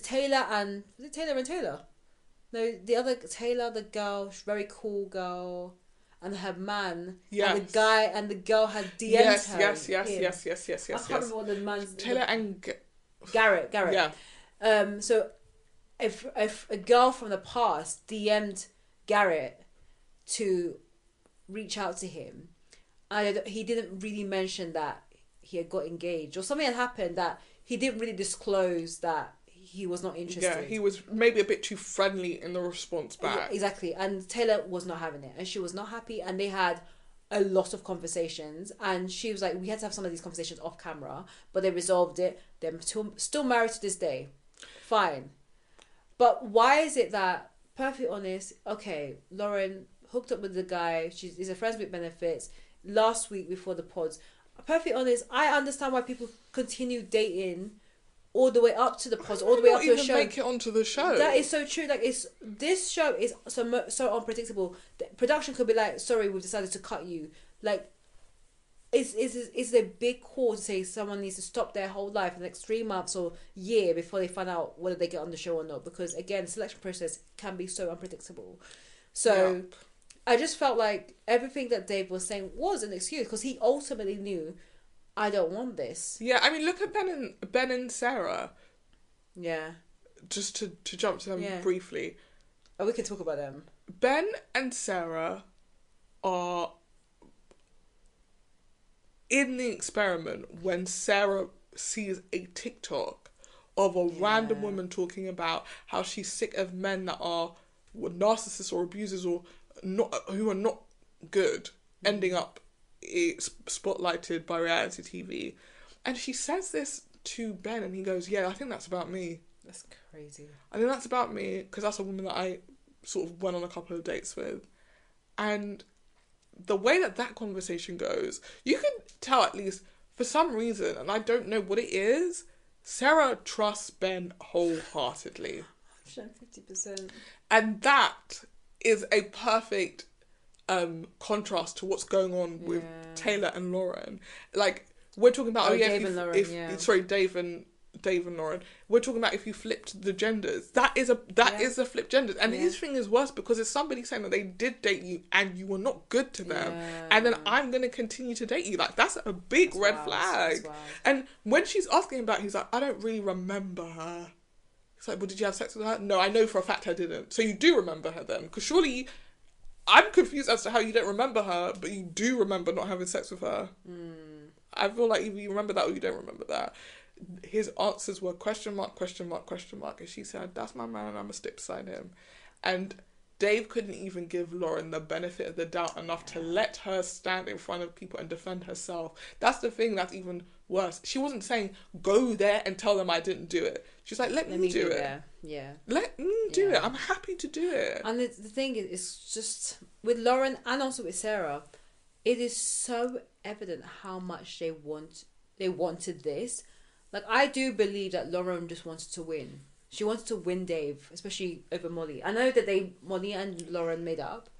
Taylor and Taylor? No, the other Taylor, the girl, very cool girl, and her man, and the guy and the girl had DM'd her. Yes. I can't remember what the man's Taylor and Garrett. Yeah. So if a girl from the past DM'd Garrett to reach out to him, he didn't really mention that he had got engaged or something had happened that he didn't really disclose that he was not interested. Yeah, he was maybe a bit too friendly in the response back. Yeah, exactly. And Taylor was not having it and she was not happy, and they had a lot of conversations, and she was like, we had to have some of these conversations off camera, but they resolved it. They're still married to this day. Fine. But why is it that, perfectly honest, okay, Lauren hooked up with the guy, he's a friends with benefits last week before the pods. Perfectly honest, I understand why people continue dating all the way up to the pods, all the way up to the show. Make it onto the show. That is so true. Like, this show is so unpredictable. The production could be like, sorry, we've decided to cut you. Like, it's a big call to say someone needs to stop their whole life in the next 3 months or year before they find out whether they get on the show or not. Because again, the selection process can be so unpredictable. So I just felt like everything that Dave was saying was an excuse, because he ultimately knew, I don't want this. Yeah, I mean, look at Ben and Sarah. Yeah. Just to jump to them briefly. Oh, we can talk about them. Ben and Sarah are in the experiment when Sarah sees a TikTok of a random woman talking about how she's sick of men that are narcissists or abusers or not, who are not good, ending up spotlighted by reality TV. And she says this to Ben and he goes, yeah, I think that's about me. That's crazy. I think that's about me, because that's a woman that I sort of went on a couple of dates with. And the way that conversation goes, you can tell, at least for some reason, and I don't know what it is, Sarah trusts Ben wholeheartedly. 150%. And that is a perfect contrast to what's going on with Taylor and Lauren. Like, we're talking about Dave and Lauren. Sorry, Dave and Lauren. We're talking about if you flipped the genders. That is a flipped genders. And his thing is worse, because it's somebody saying that they did date you and you were not good to them. Yeah. And then I'm going to continue to date you. Like, that's a big red flag. And when she's asking about, he's like, I don't really remember her. It's like, well, did you have sex with her? No, I know for a fact I didn't. So you do remember her then? Because surely, I'm confused as to how you don't remember her, but you do remember not having sex with her. I feel like either you remember that or you don't remember that. His answers were question mark, question mark, question mark. And she said, that's my man and I'm going to stick beside him. And Dave couldn't even give Lauren the benefit of the doubt enough to let her stand in front of people and defend herself. That's the thing that's even worse. She wasn't saying, go there and tell them I didn't do it. She's like, let me do it. Yeah. Let me do it. I'm happy to do it. And the thing is, it's just, with Lauren and also with Sarah, it is so evident how much they wanted this. Like, I do believe that Lauren just wanted to win. She wanted to win Dave, especially over Molly. I know that Molly and Lauren made up,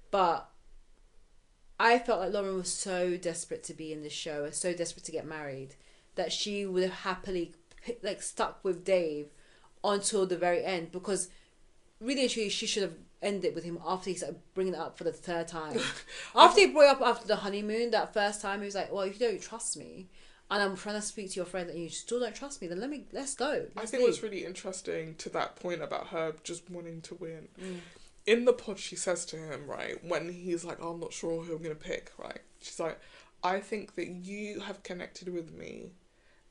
but I felt like Lauren was so desperate to be in this show, so desperate to get married, that she would have happily stuck with Dave until the very end, because really and truly she should have ended with him after he started bringing it up for the third time. After he brought it up after the honeymoon, that first time, he was like, well, if you don't trust me, and I'm trying to speak to your friend and you still don't trust me, then let's go. I think what's really interesting to that point about her just wanting to win. In the pod, she says to him, right, when he's like, oh, I'm not sure who I'm going to pick, right? She's like, I think that you have connected with me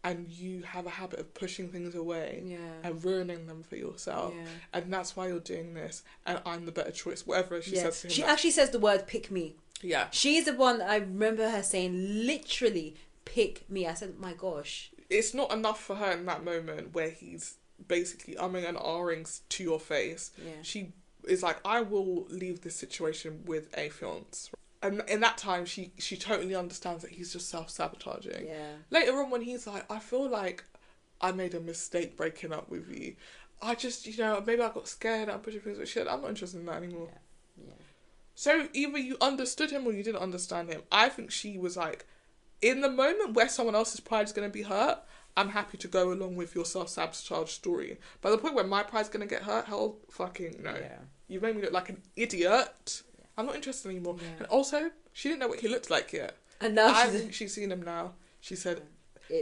and you have a habit of pushing things away and ruining them for yourself. Yeah. And that's why you're doing this. And I'm the better choice, whatever she says to him. She actually says the word, pick me. Yeah. She's the one that I remember her saying, literally, pick me. I said, my gosh. It's not enough for her in that moment where he's basically umming and ahhing to your face. Yeah. She is like, I will leave this situation with a fiance. And in that time, she totally understands that he's just self-sabotaging. Yeah. Later on, when he's like, I feel like I made a mistake breaking up with you. I just, maybe I got scared. I'm pushing things with shit. I'm not interested in that anymore. Yeah. So either you understood him or you didn't understand him. I think she was like, in the moment where someone else's pride is going to be hurt, I'm happy to go along with your self-sabotage story. By the point where my pride's going to get hurt, hell fucking no. Yeah. You've made me look like an idiot. I'm not interested anymore. Yeah. And also, she didn't know what he looked like yet. And now I think she's seen him now. She said,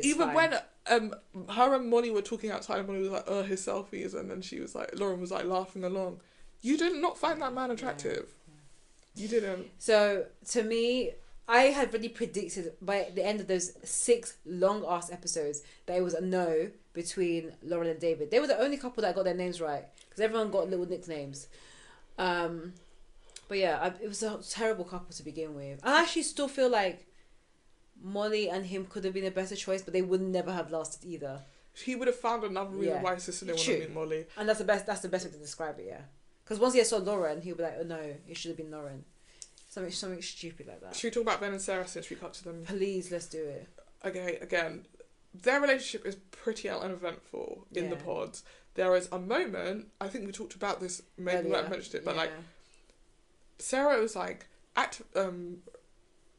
even when her and Molly were talking outside, and Molly was like, oh, his selfies, and then she was like, Lauren was like laughing along. You did not find that man attractive. Yeah. You didn't. So, to me, I had really predicted by the end of those 6 long-ass episodes that it was a no between Lauren and David. They were the only couple that got their names right, because everyone got little nicknames. But yeah, it was a terrible couple to begin with. I actually still feel like Molly and him could have been a better choice, but they would never have lasted either. He would have found another reason why his sister didn't want to meet Molly. And that's the best way to describe it, yeah. Because once he saw Lauren, he'll be like, oh no, it should have been Lauren. Something stupid like that. Should we talk about Ben and Sarah since we got to them? Please, let's do it. Okay, again, their relationship is pretty uneventful in the pods. There is a moment, I think we talked about this, maybe I mentioned it, but like Sarah was like,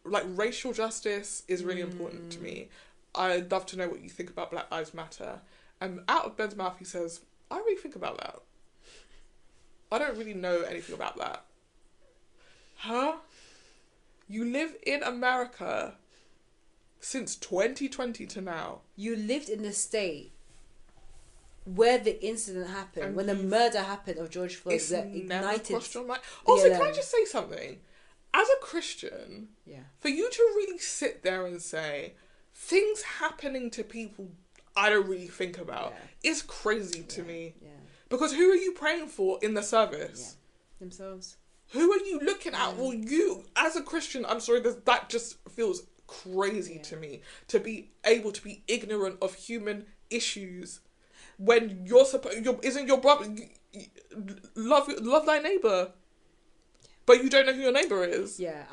like racial justice is really important to me. I'd love to know what you think about Black Lives Matter. And out of Ben's mouth he says, I really think about that. I don't really know anything about that. Huh? You live in America since 2020 to now. You lived in the state where the incident happened, and when the murder happened of George Floyd. It's never crossed your mind. Also, can I just say something? As a Christian, for you to really sit there and say, things happening to people I don't really think about is crazy to me. Yeah. Because who are you praying for in the service? Yeah. Themselves. Who are you looking at? Well, you, as a Christian, I'm sorry, that just feels crazy to me. To be able to be ignorant of human issues when isn't your brother, love thy neighbour, but you don't know who your neighbour is. Yeah,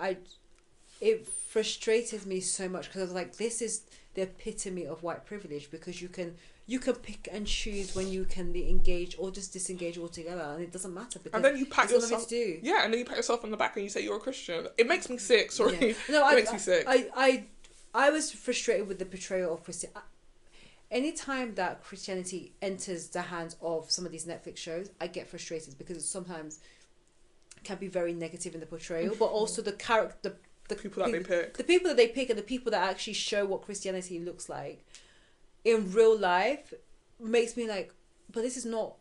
it frustrated me so much because I was like, this is the epitome of white privilege, because you can pick and choose when you can engage or just disengage altogether, and it doesn't matter because and then you pat yourself. To do. Yeah, and then you pat yourself on the back and you say you're a Christian. It makes me sick. Sorry, it makes me sick. I was frustrated with the portrayal of Christian. Anytime that Christianity enters the hands of some of these Netflix shows, I get frustrated because it sometimes can be very negative in the portrayal, but also the character, the people that they pick, the people that they pick, and the people that actually show what Christianity looks like in real life makes me like, but this is not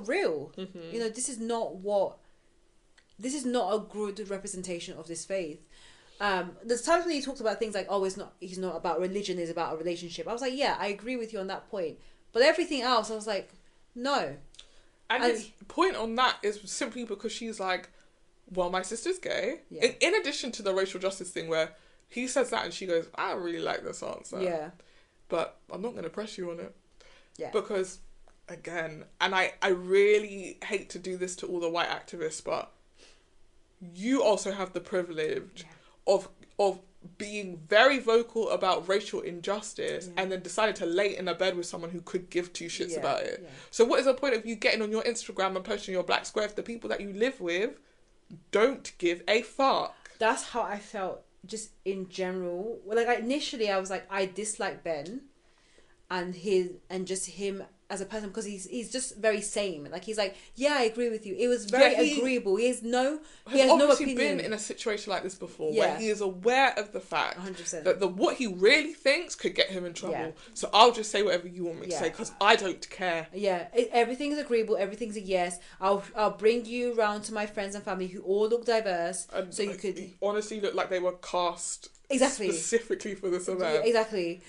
real. Mm-hmm. You know, this is not a good representation of this faith. There's times when he talked about things like, oh, he's not about religion, it's about a relationship. I was like, yeah, I agree with you on that point. But everything else, I was like, no. And his point on that is simply because she's like, well, my sister's gay. Yeah. In addition to the racial justice thing where he says that and she goes, I don't really like this answer. Yeah. But I'm not going to press you on it. Yeah. Because, again, and I really hate to do this to all the white activists, but you also have the privilege of being very vocal about racial injustice and then decided to lay in a bed with someone who could give two shits about it. Yeah. So what is the point of you getting on your Instagram and posting your black square if the people that you live with don't give a fuck? That's how I felt just in general. Like initially I was like, I dislike Ben and just him as a person because he's just very same. Like he's like, yeah, I agree with you. It was very agreeable. He has no opinion. Been in a situation like this before where he is aware of the fact 100%. that what he really thinks could get him in trouble. Yeah. So I'll just say whatever you want me to say because I don't care. Yeah, everything is agreeable. Everything's a yes. I'll bring you around to my friends and family who all look diverse, and so you could honestly look like they were cast exactly specifically for this event. Exactly.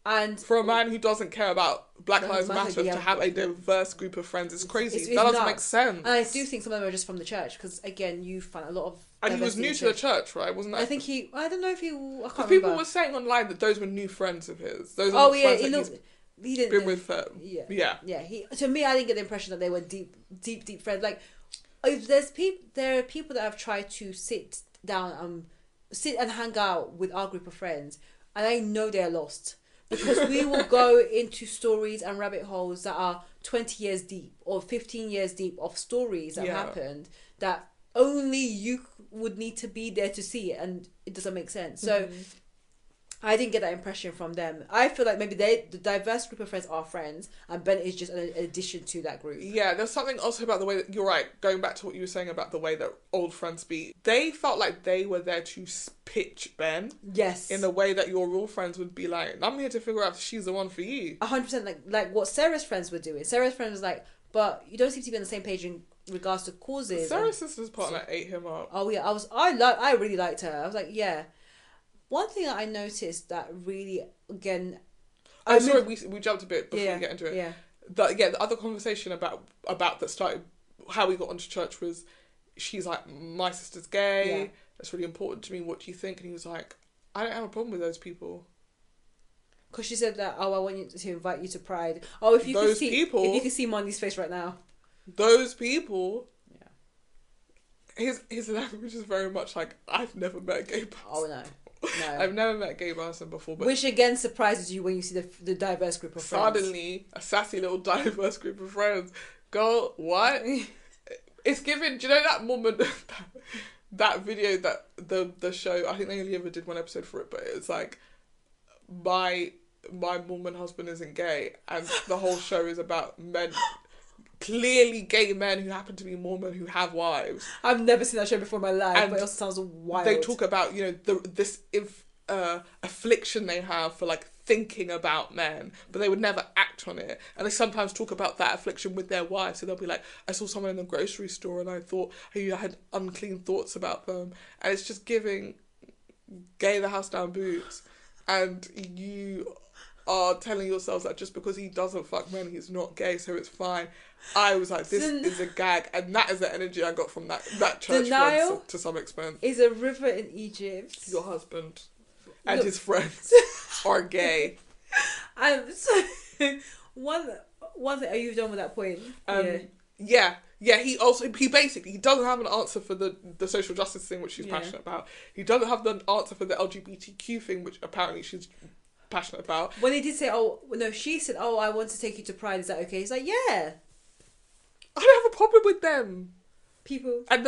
And for a man who doesn't care about Black Lives Matter to have a diverse group of friends is crazy. That doesn't make sense. And I do think some of them are just from the church because, again, you find a lot of. And he was new to the church, right? Wasn't that? I think I don't know if he. I can't remember. Because people were saying online that those were new friends of his. Those are friends he didn't been with them. Yeah. To me, I didn't get the impression that they were deep friends. Like, if there are people that have tried to sit down sit and hang out with our group of friends, and I know they're lost. Because we will go into stories and rabbit holes that are 20 years deep or 15 years deep of stories that happened that only you would need to be there to see it, and it doesn't make sense. So I didn't get that impression from them. I feel like maybe the diverse group of friends are friends and Ben is just an addition to that group. Yeah, there's something also about the way that, you're right, going back to what you were saying about the way that old friends be. They felt like they were there to pitch Ben. Yes. In the way that your real friends would be like, I'm here to figure out if she's the one for you. 100% like what Sarah's friends were doing. Sarah's friend was like, but you don't seem to be on the same page in regards to causes. Sarah's sister's partner ate him up. Oh yeah, I really liked her. I was like, yeah. One thing that I noticed that really, again... sorry, we jumped a bit before we get into it. Yeah. The other conversation about that started, how we got onto church was, she's like, my sister's gay, that's really important to me, what do you think? And he was like, I don't have a problem with those people. Because she said that, I want to invite you to Pride. Oh, if you could see Monty's face right now. Those people... His language is very much like, I've never met a gay person. Oh, no. No. I've never met a gay person before. But which again surprises you when you see the diverse group of friends. Suddenly, a sassy little diverse group of friends. Girl, what? It's given... Do you know that moment... that video that the show... I think they only ever did one episode for it, but it's like... My Mormon husband isn't gay, and the whole show is about men... Clearly gay men who happen to be Mormon who have wives. I've never seen that show before in my life, and but it also sounds wild. They talk about, you know, this affliction they have for like thinking about men, but they would never act on it. And they sometimes talk about that affliction with their wives. So they'll be like, I saw someone in the grocery store and I thought I had unclean thoughts about them. And it's just giving gay the house down boots. And you are telling yourselves that just because he doesn't fuck men, he's not gay, so it's fine. I was like, this is a gag, and that is the energy I got from that church friend to some extent. Is a river in Egypt. Your husband and his friends are gay. So one thing. Are you done with that point? Yeah. He basically doesn't have an answer for the social justice thing, which she's passionate about. He doesn't have the answer for the LGBTQ thing, which apparently she's passionate about. When he did say, she said, I want to take you to Pride, is that okay? He's like, yeah. I don't have a problem with them. People. And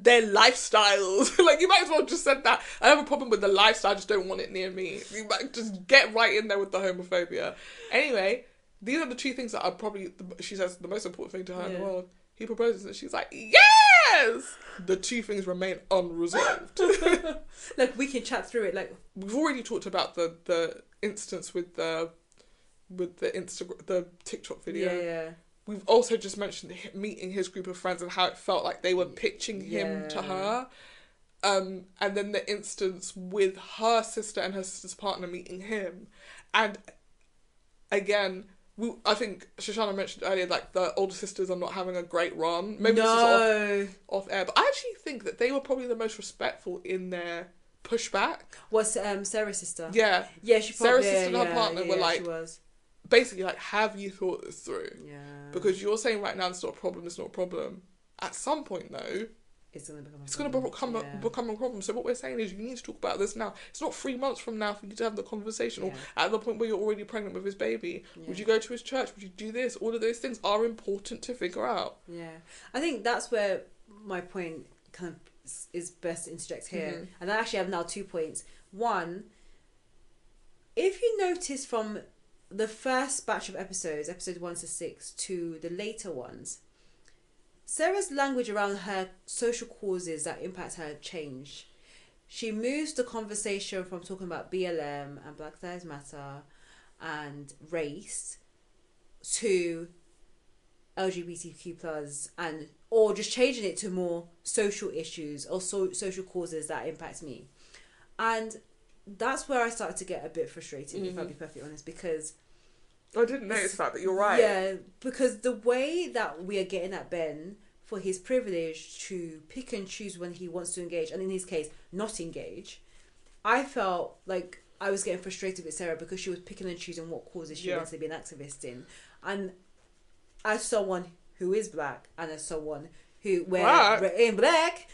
their lifestyles. Like, you might as well just said that. I have a problem with the lifestyle, I just don't want it near me. You might just get right in there with the homophobia. Anyway, these are the two things that are probably, she says, the most important thing to her in the world. He proposes and she's like, yes! The two things remain unresolved. Like, we can chat through it. Like, we've already talked about the instance with the TikTok video. Yeah. We've also just mentioned meeting his group of friends and how it felt like they were pitching him to her. And then the instance with her sister and her sister's partner meeting him. And again, I think Shoshana mentioned earlier, like, the older sisters are not having a great run. Maybe this is off air. But I actually think that they were probably the most respectful in their pushback. Was Sarah's sister? Yeah. Yeah, she probably... Sarah's sister and her partner were like... She was. Basically, like, have you thought this through? Yeah. Because you're saying right now it's not a problem. At some point, though, it's going to become a problem. So what we're saying is you need to talk about this now. It's not 3 months from now for you to have the conversation, or at the point where you're already pregnant with his baby. Yeah. Would you go to his church? Would you do this? All of those things are important to figure out. Yeah. I think that's where my point kind of is best to interject here. Mm-hmm. And I actually have now 2 points. One, if you notice from the first batch of episodes, episode 1 to 6, to the later ones, Sarah's language around her social causes that impact her changed. She moves the conversation from talking about BLM and Black Lives Matter and race to LGBTQ+, or just changing it to more social issues or social causes that impact me. And that's where I started to get a bit frustrated, if I'll be perfectly honest, because... I didn't notice that, but you're right. Yeah, because the way that we are getting at Ben for his privilege to pick and choose when he wants to engage, and in his case, not engage, I felt like I was getting frustrated with Sarah because she was picking and choosing what causes she wanted to be an activist in. And as someone who is black, and as someone who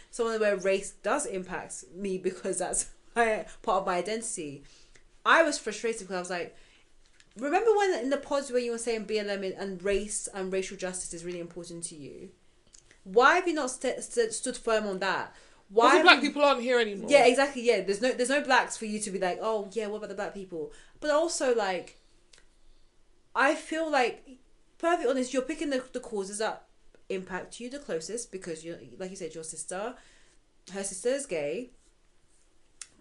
someone where race does impact me because that's part of my identity, I was frustrated because I was like, remember when in the pods where you were saying BLM and race and racial justice is really important to you? Why have you not stood firm on that? Why because black people aren't here anymore? Yeah, exactly. Yeah, there's no blacks for you to be like, oh yeah, what about the black people? But also, like, I feel like, perfectly honest, you're picking the causes that impact you the closest because you, like you said, her sister is gay.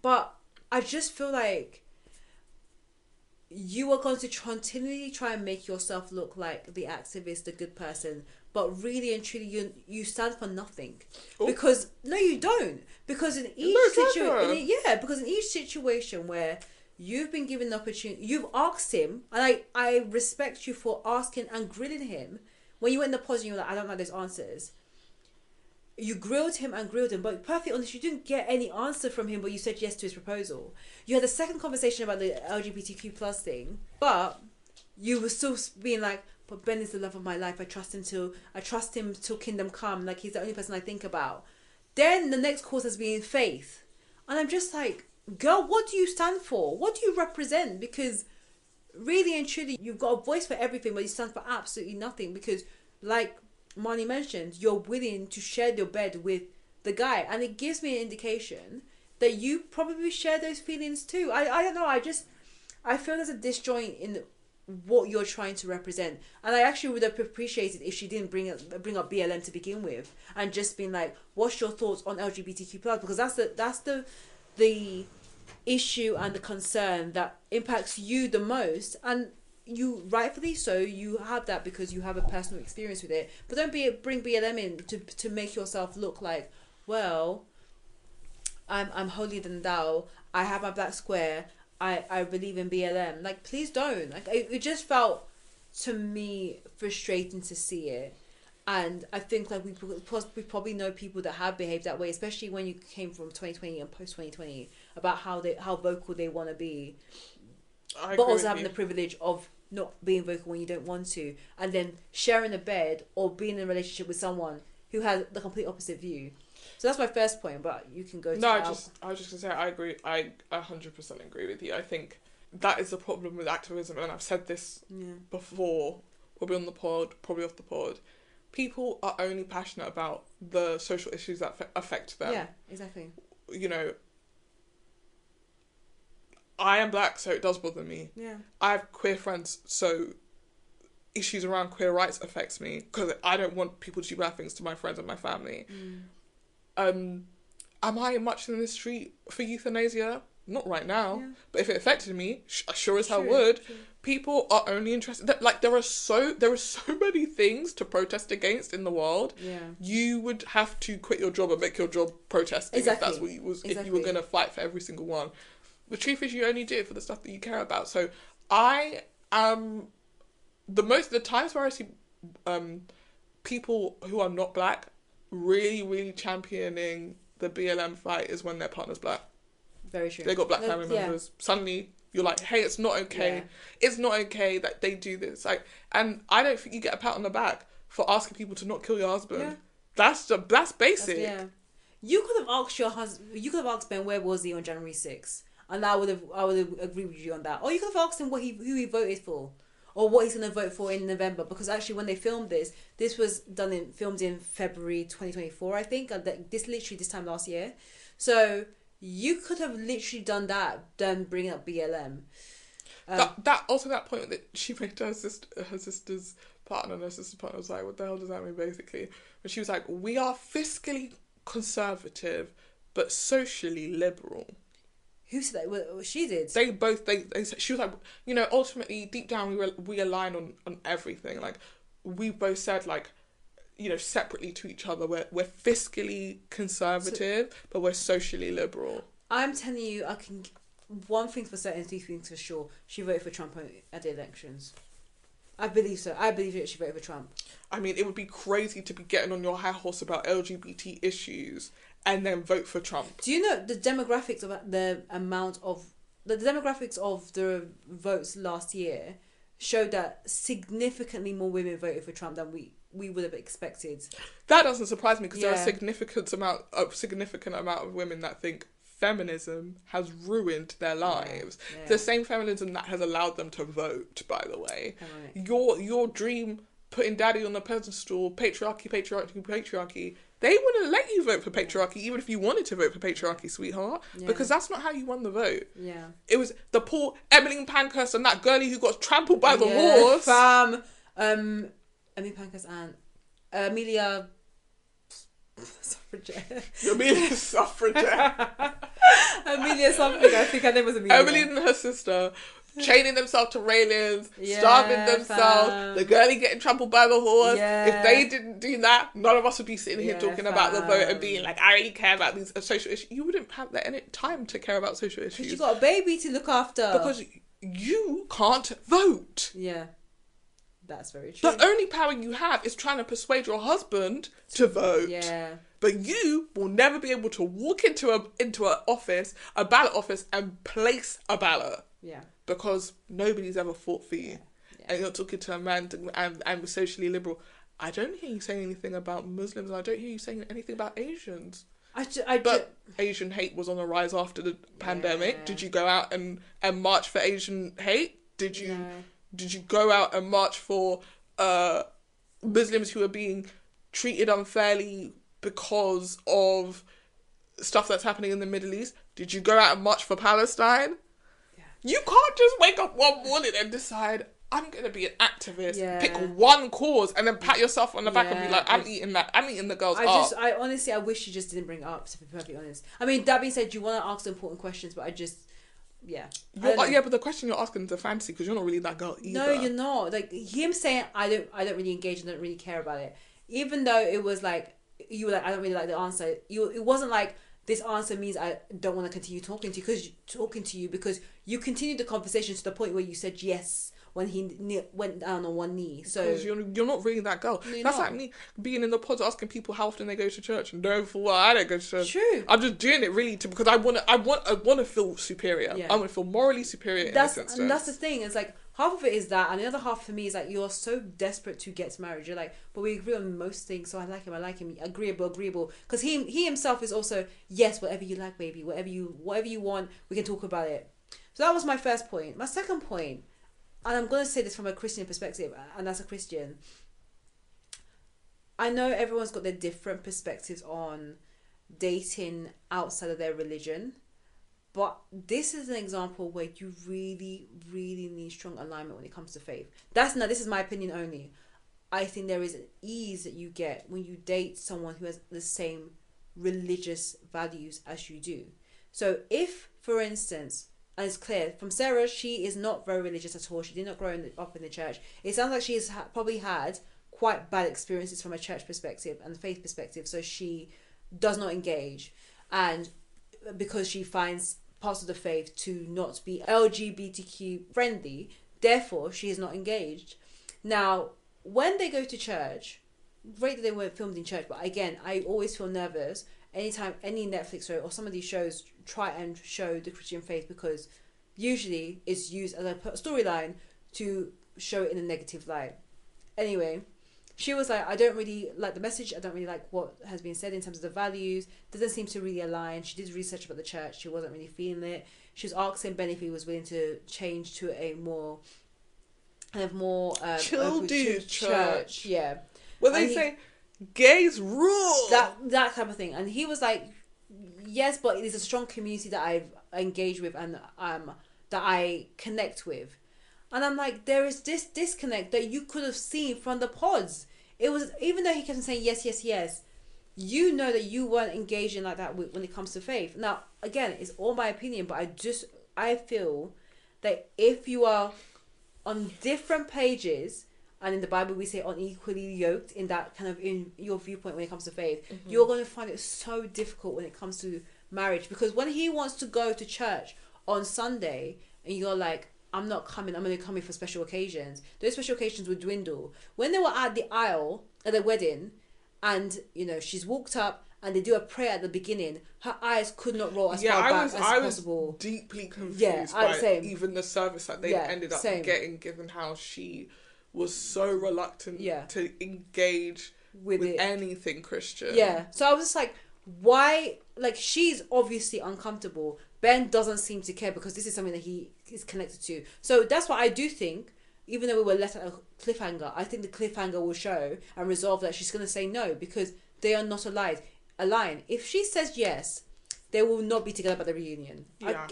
But I just feel like you are going to continually try and make yourself look like the activist, the good person, but really and truly you stand for nothing. Ooh. Because no, you don't. Because in each situation where you've been given the opportunity, you've asked him, and I respect you for asking and grilling him. When you went in the pause and you were like, I don't like those answers. You grilled him, but perfectly honest, you didn't get any answer from him, but you said yes to his proposal. You had a second conversation about the LGBTQ+ thing, but you were still being like, but Ben is the love of my life. I trust him till kingdom come. Like, he's the only person I think about. Then the next course has been faith. And I'm just like, girl, what do you stand for? What do you represent? Because really and truly, you've got a voice for everything, but you stand for absolutely nothing. Because, like Marnie mentioned, you're willing to share your bed with the guy, and it gives me an indication that you probably share those feelings too. I don't know. I feel there's a disjoint in what you're trying to represent, and I actually would have appreciated if she didn't bring up BLM to begin with, and just been like, what's your thoughts on LGBTQ+, because that's the issue and the concern that impacts you the most, and you rightfully so, you have that because you have a personal experience with it. But don't bring BLM in to make yourself look like, well, I'm holier than thou, I have my black square, I believe in BLM. Like, please don't. Like, it just felt to me frustrating to see it. And I think like we probably know people that have behaved that way, especially when you came from 2020 and post 2020, about how vocal they want to be, but also having the privilege of not being vocal when you don't want to, and then sharing a bed or being in a relationship with someone who has the complete opposite view. So that's my first point, but you can go to I was just going to say, I agree. I 100% agree with you. I think that is the problem with activism, and I've said this before, probably on the pod, probably off the pod. People are only passionate about the social issues that affect them. Yeah, exactly. You know, I am black, so it does bother me. Yeah. I have queer friends, so issues around queer rights affects me, because I don't want people to do bad things to my friends and my family. Am I much in the street for euthanasia? Not right now. Yeah. But if it affected me, sure as hell would. True. People are only interested. Like, there are so many things to protest against in the world. Yeah. You would have to quit your job and make your job protesting. Exactly. If that's what you was. Exactly. If you were going to fight for every single one. The truth is, you only do it for the stuff that you care about. So I am the times where I see people who are not black really, really championing the BLM fight is when their partner's black. Very true. They got black family members. Suddenly, you're like, hey, it's not okay. Yeah. It's not okay that they do this. Like, and I don't think you get a pat on the back for asking people to not kill your husband. Yeah. That's basic. You could have asked your husband. You could have asked Ben, where was he on January 6th, and I would have agreed with you on that. Or you could have asked him who he voted for, or what he's going to vote for in November. Because actually, when they filmed this was filmed in February 2024, I think. This time last year. So you could have literally done that, then bring up BLM. That point that she made to her sister's partner, and her sister's partner was like, what the hell does that mean, basically? When she was like, we are fiscally conservative, but socially liberal. Who said that? Well, she did. They she was like, you know, ultimately, deep down, we align on everything. Like, we both said, like, you know, separately to each other, we're fiscally conservative, but we're socially liberal. I'm telling you, one thing for certain, two things for sure. She voted for Trump at the elections. I believe so. I believe that she voted for Trump. I mean, it would be crazy to be getting on your high horse about LGBT issues and then vote for Trump. Do you know the demographics of the demographics of the votes last year showed that significantly more women voted for Trump than we would have expected. That doesn't surprise me, because there are a significant amount of women that think feminism has ruined their lives. Yeah. The same feminism that has allowed them to vote, by the way. Your dream, putting daddy on the pedestal, patriarchy, they wouldn't let you vote for patriarchy, even if you wanted to vote for patriarchy, sweetheart, because that's not how you won the vote. Yeah. It was the poor Emmeline Pankhurst and that girlie who got trampled by the horse. Emmeline Pankhurst and Amelia Suffragette. Amelia Suffragette. Amelia something, I think her name was Amelia. Emily and her sister chaining themselves to railings, starving themselves, the girlie getting trampled by the horse. Yeah. If they didn't do that, none of us would be sitting here talking about the vote and being like, I really care about these social issues. You wouldn't have any time to care about social issues. Because you got a baby to look after. Because you can't vote. Yeah. That's very true. The only power you have is trying to persuade your husband to vote. Yeah. But you will never be able to walk into a ballot office, and place a ballot. Yeah. Because nobody's ever fought for you. Yeah. And you're talking to a man and socially liberal. I don't hear you saying anything about Muslims. I don't hear you saying anything about Asians. But Asian hate was on the rise after the pandemic. Did you go out and march for Asian hate? Did you go out and march for Muslims who are being treated unfairly because of stuff that's happening in the Middle East? Did you go out and march for Palestine? Yeah. You can't just wake up one morning and decide, I'm going to be an activist, pick one cause, and then pat yourself on the back and be like, I'm eating the girls up. I wish you just didn't bring it up, to be perfectly honest. I mean, that being said, you want to ask the important questions, but but the question you're asking is a fantasy, because you're not really that girl either. No, you're not. Like, him saying, I don't really engage and don't really care about it, even though it was like, you were like, I don't really like the answer. It wasn't like, this answer means I don't want to continue talking to you because you continued the conversation to the point where you said yes when he went down on one knee. So because you're not really that girl. No, that's not. Like me being in the pods asking people how often they go to church, and no, for what, I don't go to church. True. I'm just doing it really because I want to feel superior. Yeah. I want to feel morally superior. That's the thing. It's like half of it is that, and the other half for me is like, you're so desperate to get married. You're like, but we agree on most things, so I like him. Agreeable. Because he himself is also, yes, whatever you like, baby, whatever you want, we can talk about it. So that was my first point. My second point, and I'm going to say this from a Christian perspective, and as a Christian, I know everyone's got their different perspectives on dating outside of their religion. But this is an example where you really, really need strong alignment when it comes to faith. This is my opinion only. I think there is an ease that you get when you date someone who has the same religious values as you do. So if, for instance, and it's clear from Sarah, she is not very religious at all. She did not grow up in the church. It sounds like she's probably had quite bad experiences from a church perspective and faith perspective. So she does not engage. And because she finds parts of the faith to not be LGBTQ friendly, therefore she is not engaged. Now, when they go to church, great that they weren't filmed in church, but again, I always feel nervous anytime any Netflix show or some of these shows try and show the Christian faith, because usually it's used as a storyline to show it in a negative light. Anyway, she was like, I don't really like the message. I don't really like what has been said in terms of the values. Doesn't seem to really align. She did research about the church. She wasn't really feeling it. She was asking Ben if he was willing to change to a more chill dude church. Yeah. Well, they say gays rule. That type of thing. And he was like, yes, but it is a strong community that I've engaged with and that I connect with. And I'm like, there is this disconnect that you could have seen from the pods. It was, even though he kept saying yes, you know that you weren't engaging like that when it comes to faith. Now, again, it's all my opinion, but I feel that if you are on different pages, and in the Bible we say unequally yoked, in that kind of, in your viewpoint when it comes to faith, you're going to find it so difficult when it comes to marriage. Because when he wants to go to church on Sunday, and you're like, I'm not coming, I'm only coming for special occasions, those special occasions would dwindle. When they were at the aisle at the wedding, and she's walked up and they do a prayer at the beginning, her eyes could not roll as far back as possible. I was deeply confused by even the service that they ended up getting, given how she was so reluctant to engage with anything Christian. Yeah, so I was just like, why? Like, she's obviously uncomfortable. Ben doesn't seem to care because this is something that he is connected to. So that's why I do think, even though we were left at a cliffhanger, I think the cliffhanger will show and resolve that she's going to say no, because they are not aligned. If she says yes, they will not be together at the reunion. Yeah.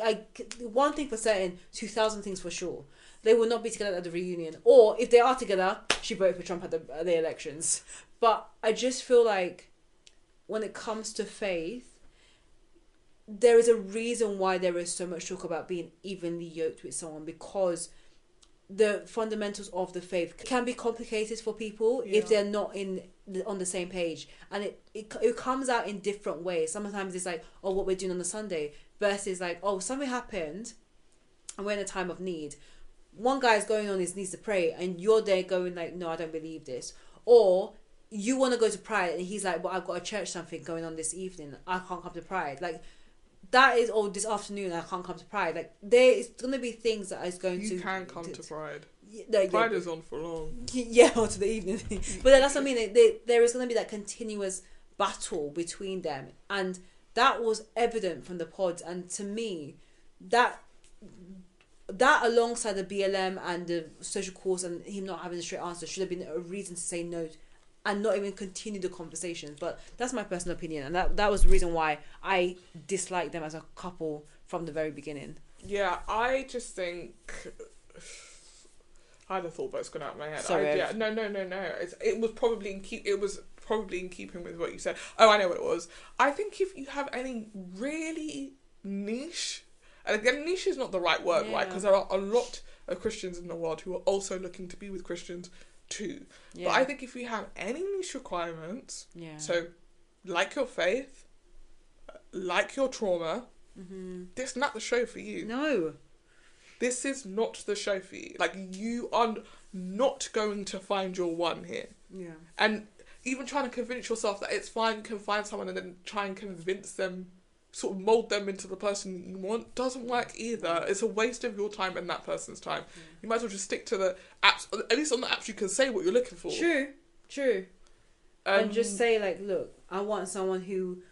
One thing for certain, 2,000 things for sure. They will not be together at the reunion. Or if they are together, she voted for Trump at the elections. But I just feel like when it comes to faith, there is a reason why there is so much talk about being evenly yoked with someone, because the fundamentals of the faith can be complicated for people if they're not on the same page, and it comes out in different ways. Sometimes it's like, oh, what we're doing on the Sunday, versus like, oh, something happened and we're in a time of need. One guy's going on his knees to pray and you're there going like, no, I don't believe this. Or you want to go to Pride and he's like, well, I've got a church something going on this evening, I can't come to Pride. Like, that is, oh, this afternoon I can't come to Pride. Like, there is going to be things that is going to... You can come to Pride. Pride is on for long. Yeah, or to the evening. But that's what I mean. There is going to be that continuous battle between them. And that was evident from the pods, and to me, that alongside the BLM and the social cause and him not having a straight answer should have been a reason to say no and not even continue the conversation. But that's my personal opinion, and that was the reason why I disliked them as a couple from the very beginning. Yeah, I just think I had a thought, but it's gone out of my head. Sorry. No. It was probably in keeping with what you said. Oh, I know what it was. I think if you have any really niche, and again, niche is not the right word, right? Because there are a lot of Christians in the world who are also looking to be with Christians too. Yeah. But I think if you have any niche requirements, so like your faith, like your trauma, this is not the show for you. No. This is not the show for you. Like, you are not going to find your one here. Yeah. And even trying to convince yourself that it's fine, you can find someone and then try and convince them, sort of mould them into the person that you want, doesn't work either. It's a waste of your time and that person's time. You might as well just stick to the apps. At least on the apps you can say what you're looking for. True. And just say, like, look, I want someone who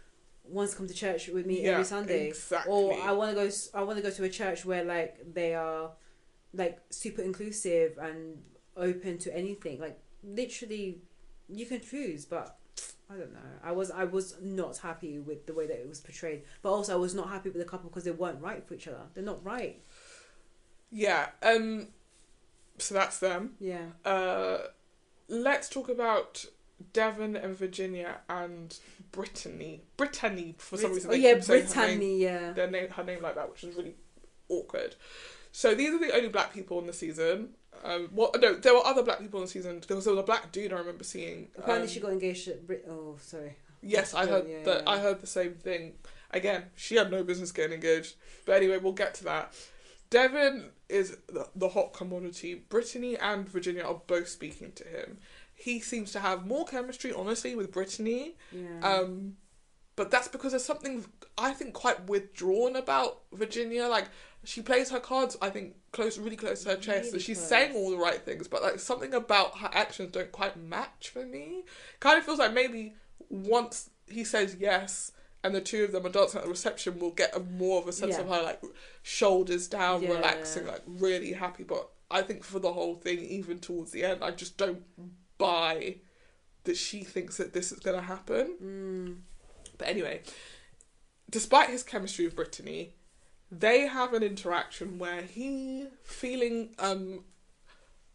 wants to come to church with me every Sunday. Exactly. Or I want to go to a church where, like, they are, like, super inclusive and open to anything. Like, literally, you can choose, but I don't know. I was not happy with the way that it was portrayed. But also I was not happy with the couple because they weren't right for each other. They're not right. Yeah. So that's them. Yeah. Let's talk about Devon and Virginia and Brittany, for some reason. Brittany, her name like that, which is really awkward. So these are the only black people in the season. There were other black people in the season. There was a black dude I remember seeing. Apparently she got engaged at sorry. Yes, I heard that. I heard the same thing. Again, she had no business getting engaged. But anyway, we'll get to that. Devon is the hot commodity. Brittany and Virginia are both speaking to him. He seems to have more chemistry, honestly, with Brittany. Yeah. But that's because there's something, I think, quite withdrawn about Virginia. Like, she plays her cards, I think, really close to her chest. So she's saying all the right things, but, like, something about her actions don't quite match for me. Kind of feels like maybe once he says yes and the two of them are dancing at the reception, we'll get more of a sense of her, like, shoulders down, relaxing, like, really happy. But I think for the whole thing, even towards the end, I just don't buy that she thinks that this is going to happen. But anyway, despite his chemistry with Brittany, they have an interaction where he, feeling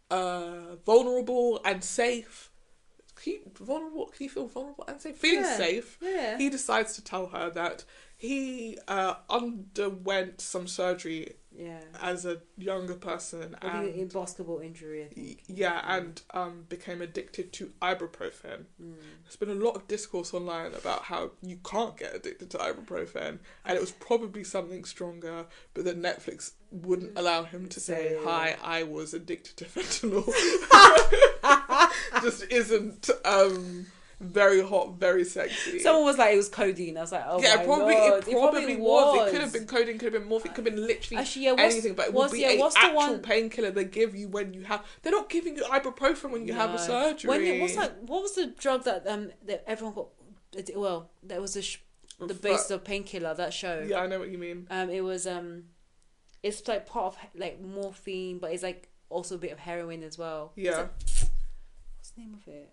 vulnerable and safe, Can you feel vulnerable and safe? Feeling safe. Yeah. He decides to tell her that he underwent some surgery as a younger person. And a basketball injury, I think. Yeah, and became addicted to ibuprofen. There's been a lot of discourse online about how you can't get addicted to ibuprofen, and it was probably something stronger, but that Netflix wouldn't allow him to say, hi, I was addicted to fentanyl. Just isn't very hot, very sexy. Someone was like, it was codeine. I was like, oh yeah, my probably, God. It probably was. It could have been codeine, could have been morphine, could have been literally anything, but it would be an actual painkiller they give you when you have... They're not giving you ibuprofen when you have a surgery. What was the drug that everyone got... Well, that was the base of Painkiller, that show. Yeah, I know what you mean. It was... It's like part of like morphine, but it's like also a bit of heroin as well. Yeah. What's the name of it?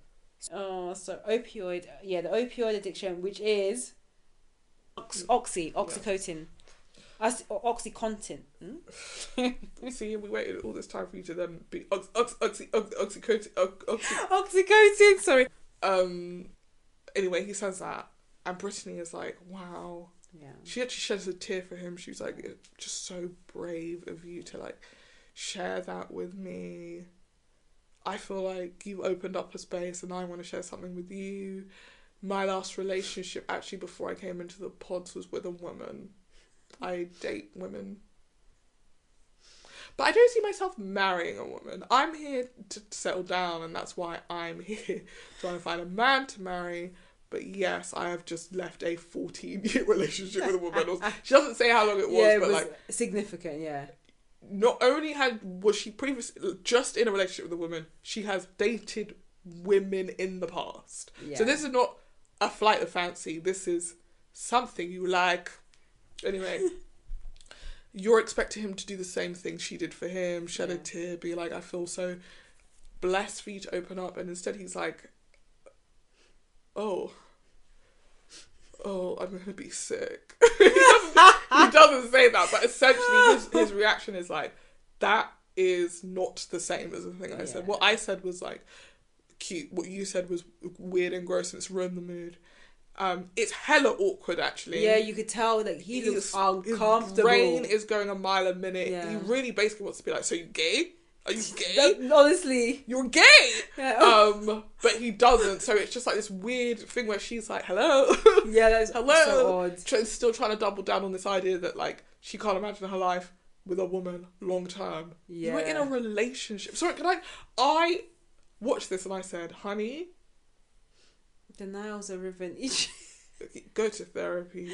Oh, so opioid. Yeah, the opioid addiction, which is oxycontin. Oxycontin. See, we waited all this time for you to then be oxycontin. Oxycontin. Sorry. Anyway, he says that, and Brittany is like, wow. Yeah. She actually sheds a tear for him. She's like, it's just so brave of you to like share that with me. I feel like you've opened up a space and I want to share something with you. My last relationship, actually, before I came into the pods, was with a woman. I date women. But I don't see myself marrying a woman. I'm here to settle down, and that's why I'm here. Trying to find a man to marry. But yes, I have just left a 14-year relationship with a woman. She doesn't say how long it was, but like... significant, yeah. Not only was she previously just in a relationship with a woman, she has dated women in the past. Yeah. So this is not a flight of fancy. This is something you like. Anyway, you're expecting him to do the same thing she did for him, shed a tear, be like, I feel so blessed for you to open up. And instead he's like, oh, I'm going to be sick. He doesn't say that, but essentially his reaction is like, that is not the same as the thing I said. What I said was like cute. What you said was weird and gross, and it's ruined the mood. It's hella awkward, actually. Yeah, you could tell that he looks uncomfortable. His brain is going a mile a minute. Yeah. He really basically wants to be like, so you gay? Are you gay? Honestly. You're gay! Yeah. But he doesn't, so it's just like this weird thing where she's like, hello? Yeah, that's hello? So odd. Still trying to double down on this idea that, like, she can't imagine her life with a woman long term. Yeah. You were in a relationship. Sorry, I watched this and I said, honey, denial's a revenge. Go to therapy.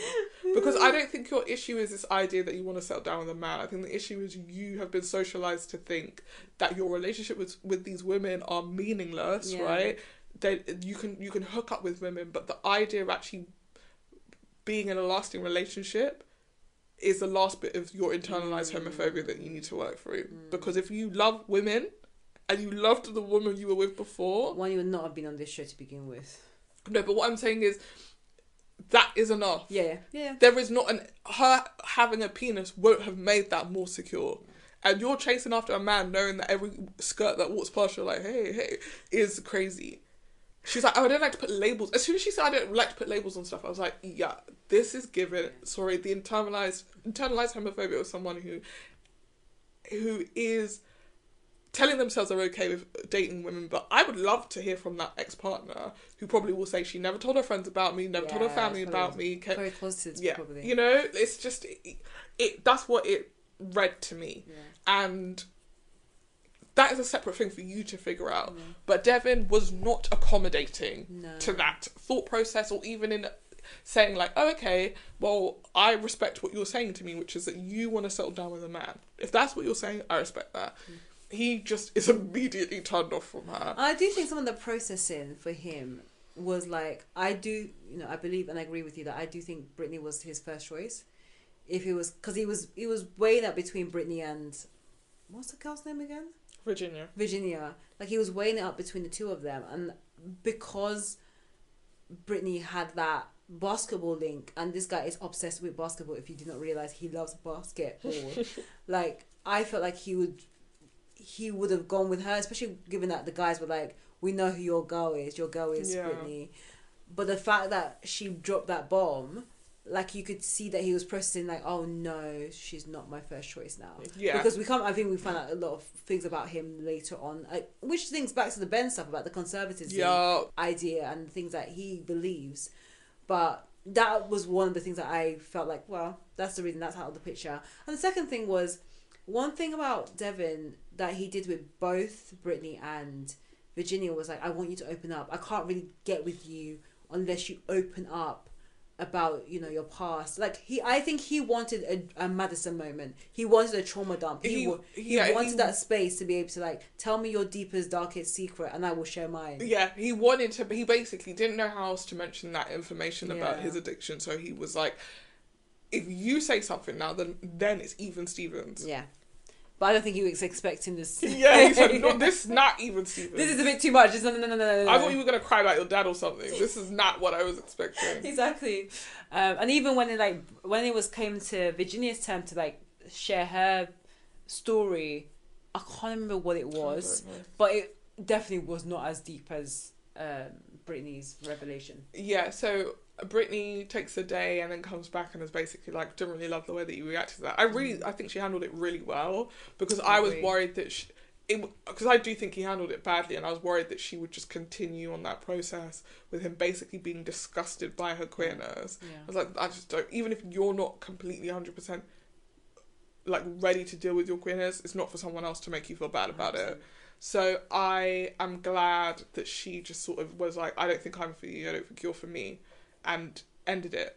Because I don't think your issue is this idea that you want to settle down with a man. I think the issue is you have been socialized to think that your relationship with these women are meaningless, right? That you can hook up with women, but the idea of actually being in a lasting relationship is the last bit of your internalized homophobia that you need to work through. Because if you love women and you loved the woman you were with before, one, you would not have been on this show to begin with. No, but what I'm saying is that is enough. Yeah. There is not her having a penis won't have made that more secure. And you're chasing after a man knowing that every skirt that walks past you're like, hey, is crazy. She's like, oh, I don't like to put labels. As soon as she said I don't like to put labels on stuff, I was like, yeah, this is given. Sorry, the internalized homophobia of someone who is telling themselves they're okay with dating women. But I would love to hear from that ex-partner who probably will say she never told her friends about me, never told her family about me. Very closeted, probably. You know, it's just it that's what it read to me. And that is a separate thing for you to figure out. But Devin was not accommodating to that thought process, or even in saying like, oh, okay, well, I respect what you're saying to me, which is that you want to settle down with a man. If that's what you're saying, I respect that. He just is immediately turned off from her. I do think some of the processing for him was like, I believe and I agree with you that I do think Brittany was his first choice. If it was, because he was weighing up between Brittany and, what's the girl's name again? Virginia. Like, he was weighing it up between the two of them. And because Brittany had that basketball link, and this guy is obsessed with basketball, if you did not realise, he loves basketball. Like, I felt like he would have gone with her, especially given that the guys were like, we know who your girl is Brittany. But the fact that she dropped that bomb, like, you could see that he was processing like, oh no, she's not my first choice now. Because I think we found out a lot of things about him later on, which links back to the Ben stuff about the conservatism idea and things that he believes. But that was one of the things that I felt like, well, that's the reason, that's out of the picture. And the second thing was, one thing about Devin that he did with both Brittany and Virginia was like, I want you to open up. I can't really get with you unless you open up about, your past. Like, I think he wanted a Madison moment. He wanted a trauma dump. He wanted that space to be able to, like, tell me your deepest, darkest secret and I will share mine. Yeah, he basically didn't know how else to mention that information about his addiction. So he was like, if you say something now, then it's even Stevens. Yeah. But I don't think he was expecting this. Yeah, he said, no, this is not even Stevens. This is a bit too much. No. I thought you were going to cry about your dad or something. This is not what I was expecting. Exactly. And even when it came to Virginia's turn to, like, share her story, I can't remember what it was, but it definitely was not as deep as Brittany's revelation. Yeah, so Brittany takes a day and then comes back and is basically like, didn't really love the way that you reacted to that. I think she handled it really well, because I was worried that because I do think he handled it badly, and I was worried that she would just continue on that process with him basically being disgusted by her queerness. I was like, I just don't, even if you're not completely 100% like ready to deal with your queerness, it's not for someone else to make you feel bad about it. So I am glad that she just sort of was like, I don't think I'm for you, I don't think you're for me, and ended it.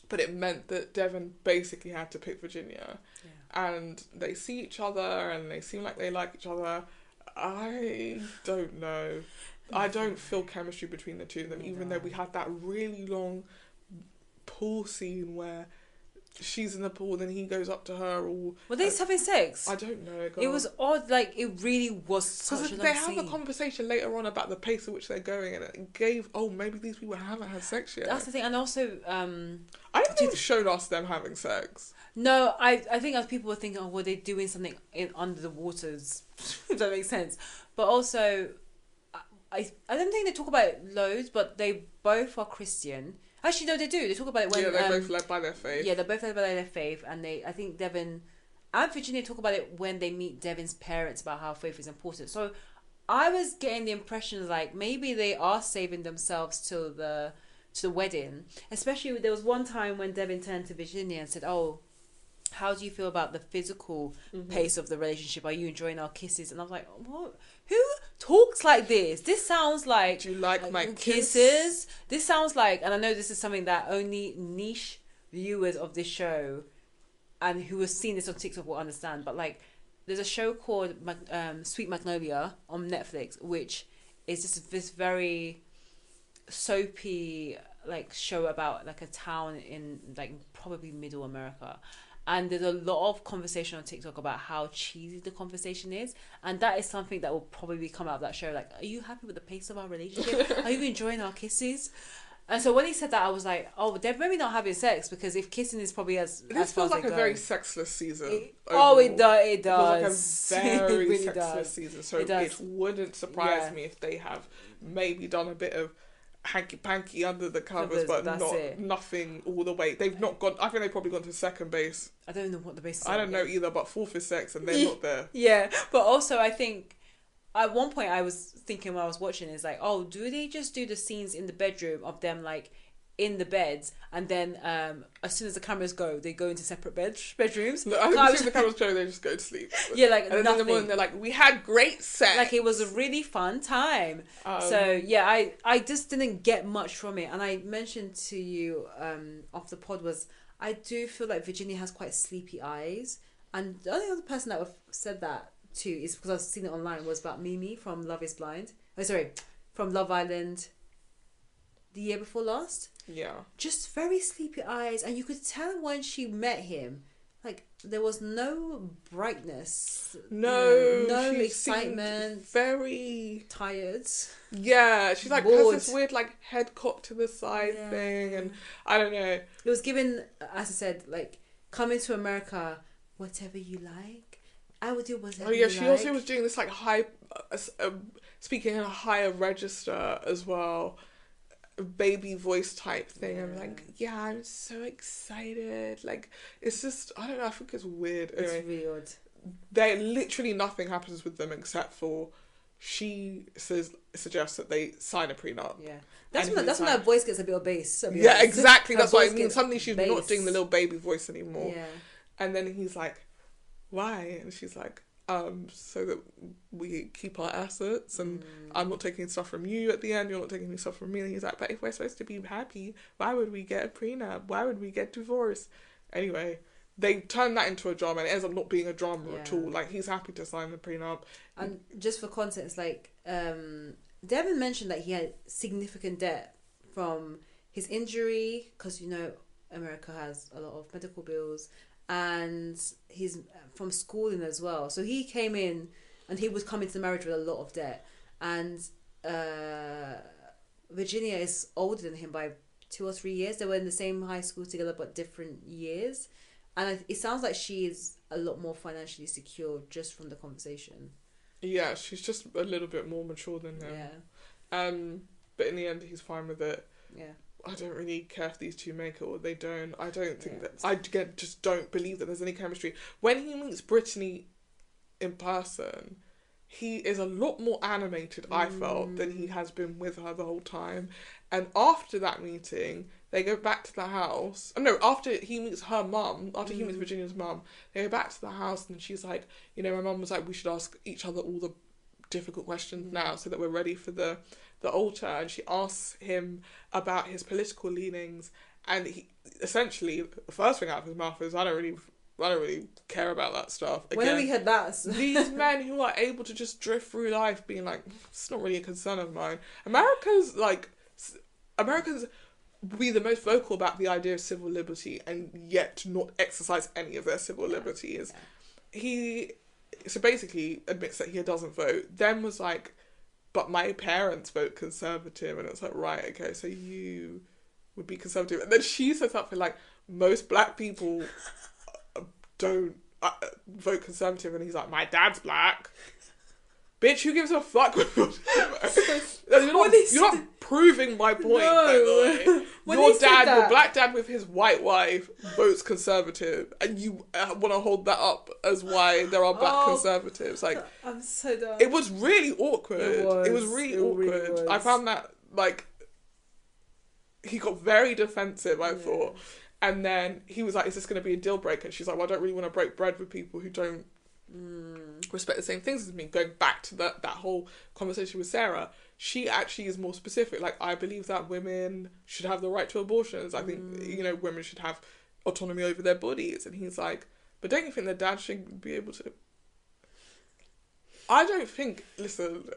But it meant that Devin basically had to pick Virginia. And they see each other and they seem like they like each other. I don't know. I don't feel chemistry between the two of them, even though we had that really long pool scene where she's in the pool, then he goes up to her. Or were they having sex? I don't know. God. It was odd. Like, it really was such a long they have scene. a conversation later on about the pace at which they're going, and it gave, maybe these people haven't had sex yet. That's the thing. And also, I don't think it showed us them having sex. No, I think as people were thinking, were they doing something under the waters? If that makes sense. But also, I don't think they talk about it loads, but they both are Christian. Actually, no, they do. They talk about it when... Yeah, they're both led by their faith. Yeah, they're both led by their faith. And I think Devin and Virginia talk about it when they meet Devin's parents about how faith is important. So I was getting the impression like maybe they are saving themselves to the wedding. Especially, there was one time when Devin turned to Virginia and said, how do you feel about the physical pace of the relationship? Are you enjoying our kisses? And I was like, what? Who talks like this? This sounds like... Do you like my kisses? This sounds like... And I know this is something that only niche viewers of this show and who have seen this on TikTok will understand. But like, there's a show called Sweet Magnolia on Netflix, which is just this very soapy like show about like a town in like probably middle America. And there's a lot of conversation on TikTok about how cheesy the conversation is. And that is something that will probably come out of that show. Like, are you happy with the pace of our relationship? Are you enjoying our kisses? And so when he said that, I was like, they're maybe not having sex, because if kissing is probably as feels like a very sexless season. It does. It feels like a very really sexless season. So it wouldn't surprise me if they have maybe done a bit of hanky-panky under the covers, but nothing all the way. They've not gone... I think they've probably gone to second base. I don't know what the base is. I don't know either, but fourth is sex, and they're not there. Yeah, but also I think... At one point I was thinking when I was watching is like, do they just do the scenes in the bedroom of them like in the beds, and then as soon as the cameras go, they go into separate bedrooms? No, as soon as the cameras go, they just go to sleep. Yeah, like and nothing. then in the morning they're like, we had great sex. Like it was a really fun time. So yeah, I just didn't get much from it. And I mentioned to you off the pod was I do feel like Virginia has quite sleepy eyes, and the only other person that have said that too is because I've seen it online was about Mimi from Love is Blind. From Love Island the year before last. Yeah. Just very sleepy eyes, and you could tell when she met him, like there was no brightness. No excitement. Very tired. Yeah, she's like has this weird like head cocked to the side thing, and I don't know. It was given, as I said, like coming to America, whatever you like. I would do whatever you like. She also was doing this like high, speaking in a higher register as well, baby voice type thing. I'm like, I'm so excited. Like, it's just, I don't know, I think it's weird. Anyway, it's weird. Literally nothing happens with them except for she suggests that they sign a prenup. Yeah. That's when her voice gets a bit of bass. Yeah, exactly. That's what I mean. Suddenly she's not doing the little baby voice anymore. Yeah. And then he's like, why? And she's like, so that we keep our assets, and I'm not taking stuff from you at the end, you're not taking any stuff from me. And he's like, but if we're supposed to be happy, why would we get a prenup? Why would we get divorced? Anyway, they turn that into a drama, and it ends up not being a drama at all. Like, he's happy to sign the prenup. And just for context, like, Devin mentioned that he had significant debt from his injury, because, you know, America has a lot of medical bills, and he's from schooling as well. So he came in, and he was coming to the marriage with a lot of debt. And Virginia is older than him by 2 or 3 years. They were in the same high school together, but different years. And it sounds like she is a lot more financially secure just from the conversation. Yeah, she's just a little bit more mature than him. Yeah. But in the end, he's fine with it. Yeah. I don't really care if these two make it or they don't. I don't think that... I just don't believe that there's any chemistry. When he meets Brittany in person, he is a lot more animated, I felt, than he has been with her the whole time. And after that meeting, they go back to the house. No, after he meets her mum, after he meets Virginia's mum, they go back to the house, and she's like, you know, my mum was like, we should ask each other all the difficult questions now so that we're ready for the altar. And she asks him about his political leanings, and he essentially, the first thing out of his mouth is, I don't really care about that stuff. Again, when have we had that? These men who are able to just drift through life being like, it's not really a concern of mine. Americans be the most vocal about the idea of civil liberty and yet not exercise any of their civil liberties. Yeah. He so basically admits that he doesn't vote, then was like, but my parents vote Conservative, and it's like, right, okay, so you would be Conservative. And then she said something like, most black people don't vote Conservative, and he's like, my dad's black. Bitch, who gives a fuck? You're not proving my point, by the way. Your dad, your black dad with his white wife, votes Conservative, and you want to hold that up as why there are black conservatives. Like, I'm so done. It was really awkward. It was really awkward. Really was. I found that, like, he got very defensive, I thought. And then he was like, is this going to be a deal breaker? And she's like, well, I don't really want to break bread with people who don't respect the same things as me. Going back to that whole conversation with Sarah, she actually is more specific. Like, I believe that women should have the right to abortions. I think, women should have autonomy over their bodies. And he's like, but don't you think that dad should be able to? I don't think, listen,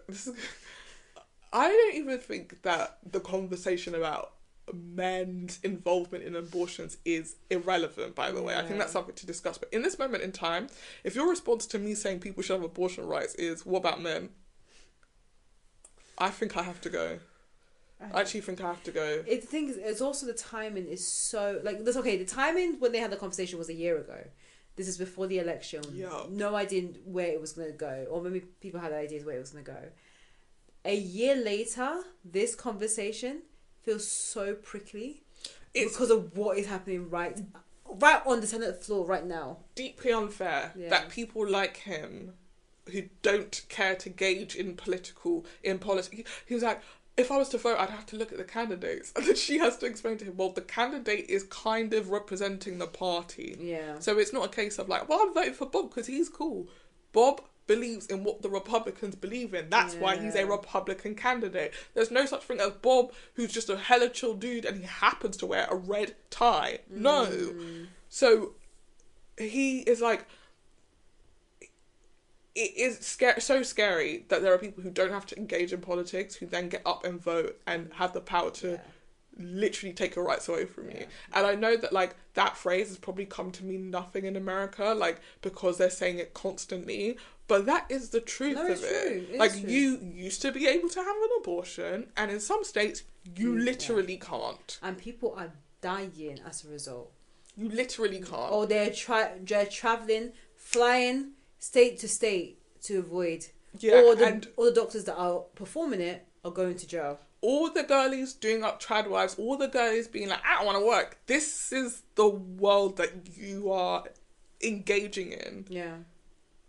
I don't even think that the conversation about men's involvement in abortions is irrelevant, by the way. I think that's something to discuss. But in this moment in time, if your response to me saying people should have abortion rights is, what about men? I think I have to go. I actually think I have to go. The thing is, it's also the timing is so, like, that's okay. The timing when they had the conversation was a year ago. This is before the election. Yeah. No idea where it was going to go. Or maybe people had ideas where it was going to go. A year later, this conversation feels so prickly because of what is happening right on the Senate floor right now. Deeply unfair that people like him who don't care to gauge in politics. He was like, if I was to vote, I'd have to look at the candidates. And then she has to explain to him, well, the candidate is kind of representing the party. Yeah. So it's not a case of like, well, I'm voting for Bob because he's cool. Bob believes in what the Republicans believe in. That's why he's a Republican candidate. There's no such thing as Bob, who's just a hella chill dude and he happens to wear a red tie. No. So he is like, it is so scary that there are people who don't have to engage in politics who then get up and vote and have the power to literally take your rights away from you. And I know that, like, that phrase has probably come to mean nothing in America, like, because they're saying it constantly. But that is the truth of it. Like, you used to be able to have an abortion, and in some states, you literally can't. And people are dying as a result. You literally can't. Or they're travelling, flying state to state to avoid. Yeah, or the doctors that are performing it are going to jail. All the girlies doing up trad wives, all the girlies being like, I don't want to work. This is the world that you are engaging in. Yeah.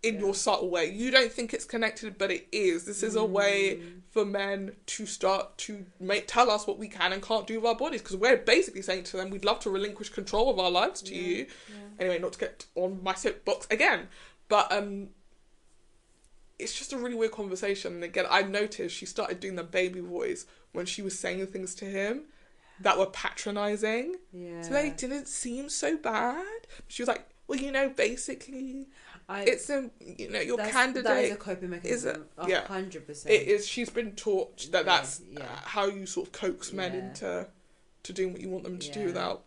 In your subtle way. You don't think it's connected, but it is. This is a way for men to start to tell us what we can and can't do with our bodies. Because we're basically saying to them, we'd love to relinquish control of our lives to you. Yeah. Anyway, not to get on my soapbox again. But it's just a really weird conversation. And again, I noticed she started doing the baby voice when she was saying things to him that were patronising. Yeah. So they didn't seem so bad. She was like, well, basically... it's your candidate. That is a coping mechanism. 100%. It is. She's been taught that that's how you sort of coax men into doing what you want them to do without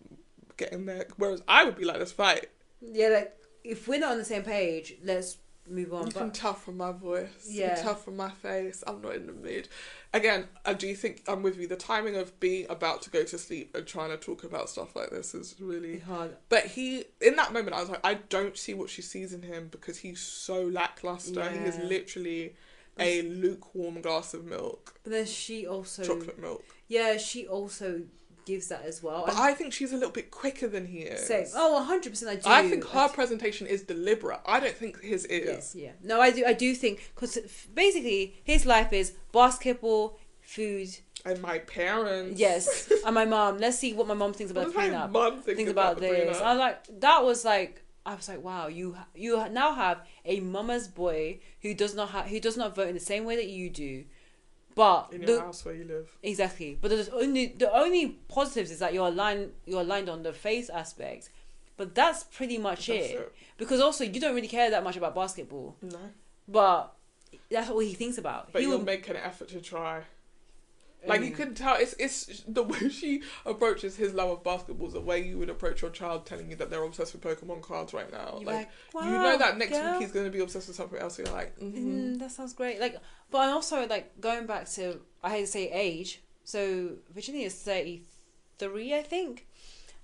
getting there. Whereas I would be like, let's fight. Yeah, like if we're not on the same page, let's move on. You can tell from my voice. Yeah. You can tell from my face. I'm not in the mood. Again, I do think I'm with you. The timing of being about to go to sleep and trying to talk about stuff like this is really hard. But in that moment, I was like, I don't see what she sees in him because he's so lackluster. Yeah. He is literally a lukewarm glass of milk. But then she also... chocolate milk. Yeah, she also gives that as well. But I think she's a little bit quicker than he is. Same. Oh, 100% I do. I think her presentation is deliberate. I don't think his is. Yes, yeah. No, I do think... Because basically, his life is basketball, food... And my parents. Yes. And my mom. Let's see what my mom thinks about the prenup. My mom thinks about this. I was like, wow, you now have a mama's boy who does not vote in the same way that you do. But in your house where you live. Exactly. But the only positives is that you're aligned on the face aspect. But that's pretty much it. Because also you don't really care that much about basketball. No. But that's what he thinks about. But you'll make an effort to try. Like, you can tell, it's the way she approaches his love of basketball is the way you would approach your child telling you that they're obsessed with Pokemon cards right now. You're like, wow, you know that next week he's going to be obsessed with something else. So you're like, that sounds great. Like, but I'm also, like, going back to, I hate to say age. So Virginia is 33, I think.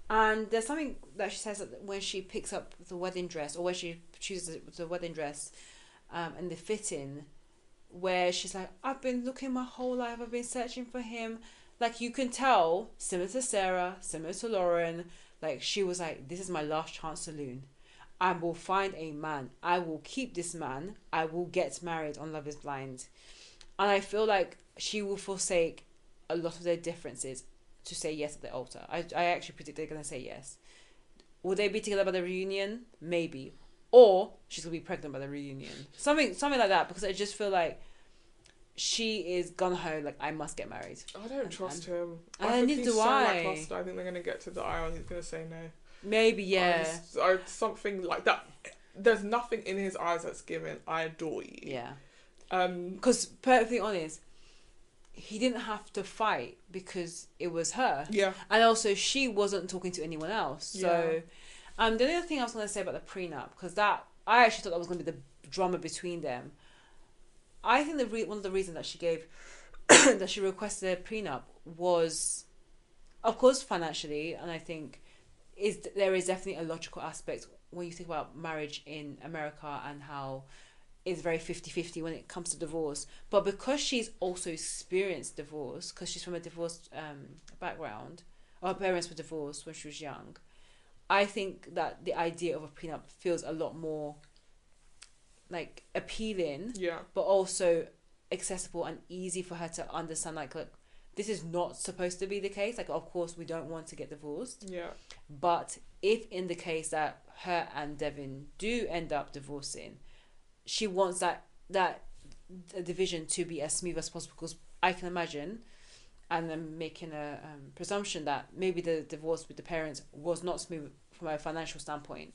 And there's something that she says that when she picks up the wedding dress, or when she chooses the wedding dress, and the fitting, where she's like, I've been looking my whole life, I've been searching for him. Like, you can tell, similar to Sarah, similar to Lauren, like, she was like, this is my last chance saloon. I will find a man. I will keep this man. I will get married on Love is Blind. And I feel like she will forsake a lot of their differences to say yes at the altar. I actually predict they're going to say yes. Will they be together by the reunion? Maybe. Or she's going to be pregnant by the reunion. Something like that, because I just feel like she is gung-ho, like, I must get married. I don't trust him. And neither do I. I think they're going to get to the aisle and he's going to say no. Maybe, yeah. Or something like that. There's nothing in his eyes that's given, I adore you. Yeah. Because, perfectly honest, he didn't have to fight because it was her. Yeah. And also, she wasn't talking to anyone else. So, the other thing I was going to say about the prenup, because I actually thought that was going to be the drama between them. I think one of the reasons that she gave, that she requested a prenup was, of course, financially, and I think there is definitely a logical aspect when you think about marriage in America and how it's very 50-50 when it comes to divorce. But because she's also experienced divorce, because she's from a divorced background, or her parents were divorced when she was young, I think that the idea of a prenup feels a lot more like appealing, but also accessible and easy for her to understand. Like, this is not supposed to be the case. Like, of course, we don't want to get divorced. Yeah. But if in the case that her and Devin do end up divorcing, she wants that division to be as smooth as possible, because I can imagine, and I'm making a presumption that maybe the divorce with the parents was not smooth from a financial standpoint,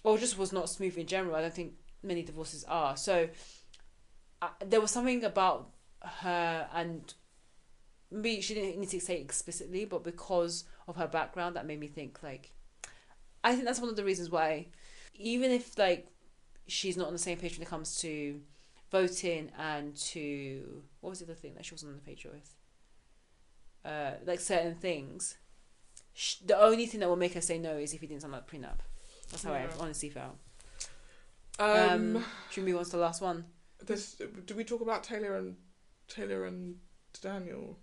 or just was not smooth in general. I don't think many divorces are. So there was something about her, and maybe she didn't need to say it explicitly, but because of her background, that made me think, like, I think that's one of the reasons why, even if, like, she's not on the same page when it comes to voting and to, what was the other thing that she wasn't on the page with? Like, certain things. The only thing that will make her say no is if he didn't sign that prenup. That's how I honestly felt. Should we move on to the last one? Do we talk about Taylor and Daniel?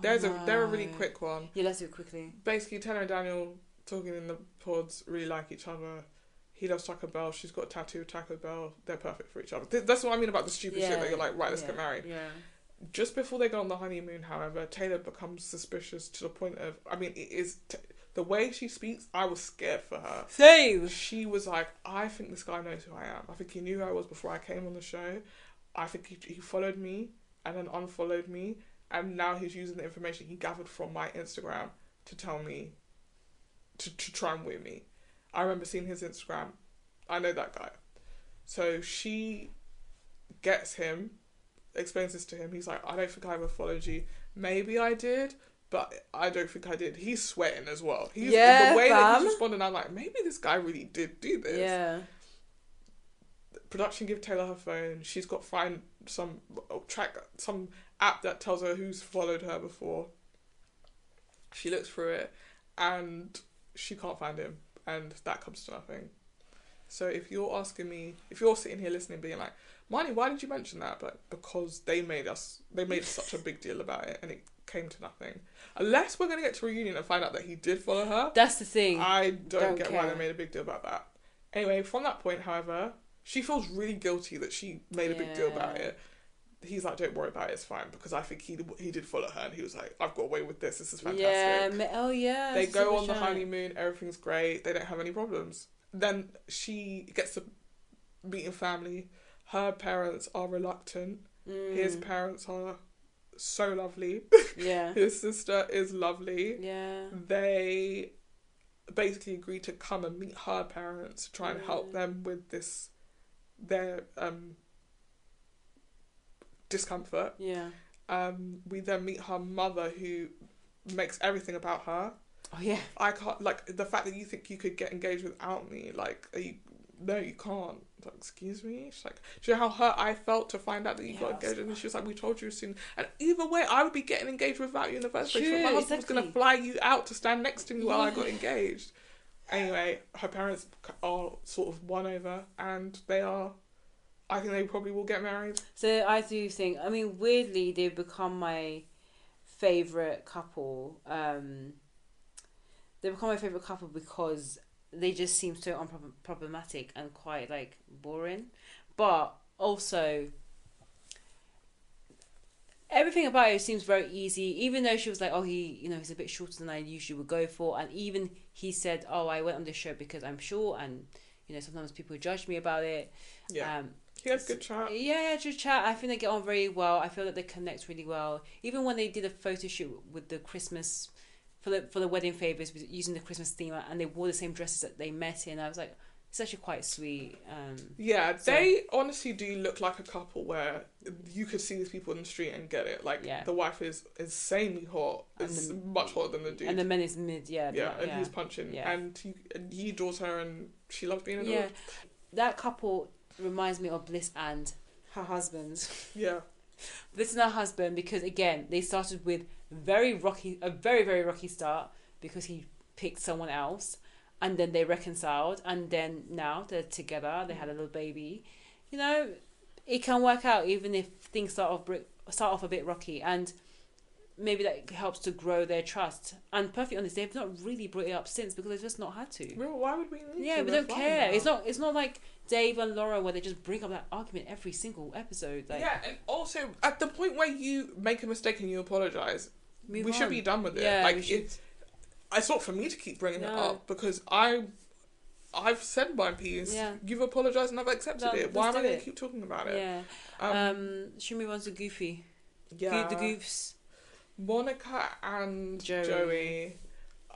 They're a really quick one. Yeah, let's do it quickly. Basically, Taylor and Daniel talking in the pods really like each other. He loves Taco Bell. She's got a tattoo of Taco Bell. They're perfect for each other. That's what I mean about the stupid shit that you're like, right, let's get married. Yeah. Just before they go on the honeymoon, however, Taylor becomes suspicious to the point of, I mean, it is the way she speaks. I was scared for her. Same. She was like, I think this guy knows who I am. I think he knew who I was before I came on the show. I think he followed me and then unfollowed me, and now he's using the information he gathered from my Instagram to tell me to try and win me. I remember seeing his Instagram. I know that guy. So she gets him, explains this to him. He's like, I don't think I ever followed you. Maybe I did, but I don't think I did. He's sweating as well. The way that he's responding, I'm like, maybe this guy really did do this. Yeah. Production give Taylor her phone. She's got to find some app that tells her who's followed her before. She looks through it and she can't find him, and that comes to nothing. So if you're sitting here listening being like, Marnie, why did you mention that? But because they made such a big deal about it and it came to nothing. Unless we're going to get to a reunion and find out that he did follow her. That's the thing. I don't get why they made a big deal about that. Anyway, from that point, however, she feels really guilty that she made a big deal about it. He's like, don't worry about it, it's fine, because I think he did follow her, and he was like, I've got away with this is fantastic. They go on the honeymoon, everything's great, they don't have any problems. Then she gets to meeting family. Her parents are reluctant. His parents are so lovely. Yeah. His sister is lovely. Yeah. They basically agree to come and meet her parents to try and help them with their discomfort. Yeah. We then meet her mother, who makes everything about her. Oh yeah. I can't, like, the fact that you think you could get engaged without me, like, no, you can't. Like, excuse me? She's like, do you know how hurt I felt to find out that you got engaged? And she was like, we told you soon. And either way, I would be getting engaged without you in the first place. My husband was going to fly you out to stand next to me while I got engaged. Anyway, her parents are sort of won over, and I think they probably will get married. So I do think, I mean, weirdly, they've become my favourite couple. They've become my favourite couple because they just seem so unproblematic and quite, like, boring. But also, everything about it seems very easy. Even though she was like, oh, he's a bit shorter than I usually would go for. And even he said, oh, I went on this show because I'm short, and, sometimes people judge me about it. Yeah. He had good chat. Yeah, good chat. I think they get on very well. I feel that they connect really well. Even when they did a photo shoot with the Christmas, for the wedding favours, using the Christmas theme, and they wore the same dresses that they met in, I was like, it's actually quite sweet. They honestly do look like a couple where you could see these people in the street and get it. Like, the wife is insanely hot. It's much hotter than the dude. And the man is mid, he's punching. Yeah. And he adores her, and she loves being adored. Yeah. That couple reminds me of Bliss and her husband. Yeah. Bliss and her husband, because again, they started with a very, very rocky start because he picked someone else, and then they reconciled, and then now they're together. They had a little baby. It can work out even if things start off a bit rocky, and maybe that helps to grow their trust. And perfectly honest, they've not really brought it up since because they've just not had to. Well, why would we need to? Yeah, we don't care. It's not like Dave and Laura where they just bring up that argument every single episode. Like, yeah, and also at the point where you make a mistake and you apologise, we should be done with it. Yeah, like, it's not for me to keep bringing it up because I've said my piece. Yeah. You've apologised and I've accepted it. Why am I going to keep talking about it? Yeah. Should we move on to Goofy? Yeah. The Goofs. Monica and Joey.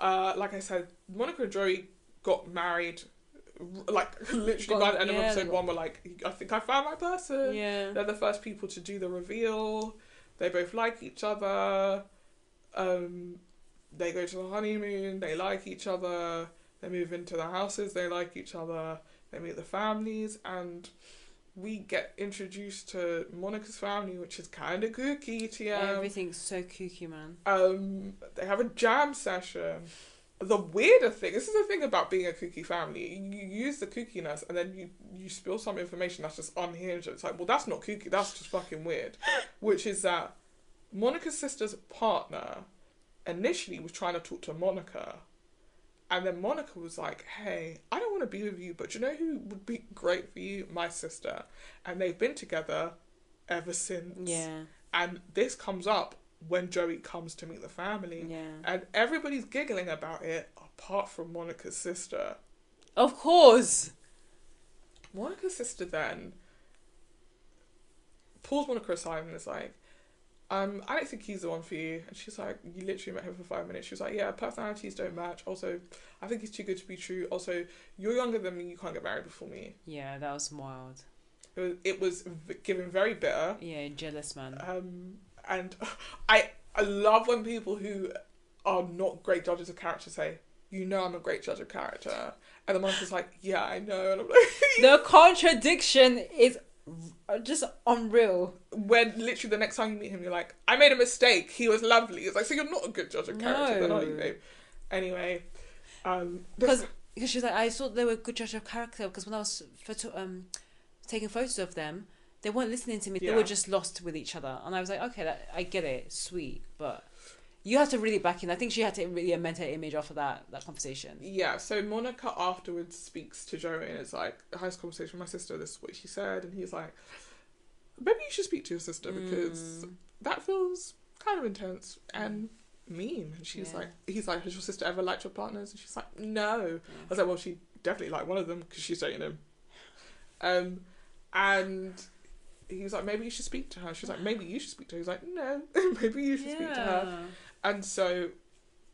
Like I said, Monica and Joey got married. Like, literally by the end of episode 1, we're like, I think I found my person. Yeah. They're the first people to do the reveal. They both like each other. They go to the honeymoon. They like each other. They move into the houses. They like each other. They meet the families, and we get introduced to Monica's family, which is kind of kooky. TM. Everything's so kooky, man. They have a jam session. The weirder thing, this is the thing about being a kooky family. You use the kookiness, and then you spill some information that's just unhinged. It's like, well, that's not kooky. That's just fucking weird. Which is that Monica's sister's partner initially was trying to talk to Monica, and then Monica was like, hey, I don't want to be with you, but you know who would be great for you? My sister. And they've been together ever since. Yeah. And this comes up when Joey comes to meet the family. Yeah. And everybody's giggling about it apart from Monica's sister. Of course. Monica's sister then pulls Monica aside and is like, I don't think he's the one for you. And she's like, you literally met him for 5 minutes. She was like, yeah, personalities don't match. Also, I think he's too good to be true. Also, you're younger than me. You can't get married before me. Yeah, that was wild. It was given very bitter. Yeah, jealous, man. And I love when people who are not great judges of character say, I'm a great judge of character. And the Monica's like, yeah, I know. And I'm like... The contradiction is just unreal. When literally the next time you meet him, you're like, I made a mistake. He was lovely. It's like, so you're not a good judge of character, then, are you, babe? Anyway, because she's like, I thought they were a good judge of character because when I was taking photos of them, they weren't listening to me. Yeah. They were just lost with each other, and I was like, okay, I get it, sweet, but you have to really back in. I think she had to really amend her image after that conversation. Yeah, so Monica afterwards speaks to Joey and it's like, I had this conversation with my sister, this is what she said, and he's like, maybe you should speak to your sister because that feels kind of intense and mean. And he's like, has your sister ever liked your partners? And she's like, no. Yeah. I was like, well, she definitely liked one of them because she's dating him. And he was like, maybe you should speak to her. She's like, maybe you should speak to her. He's like, no, maybe you should speak to her. And so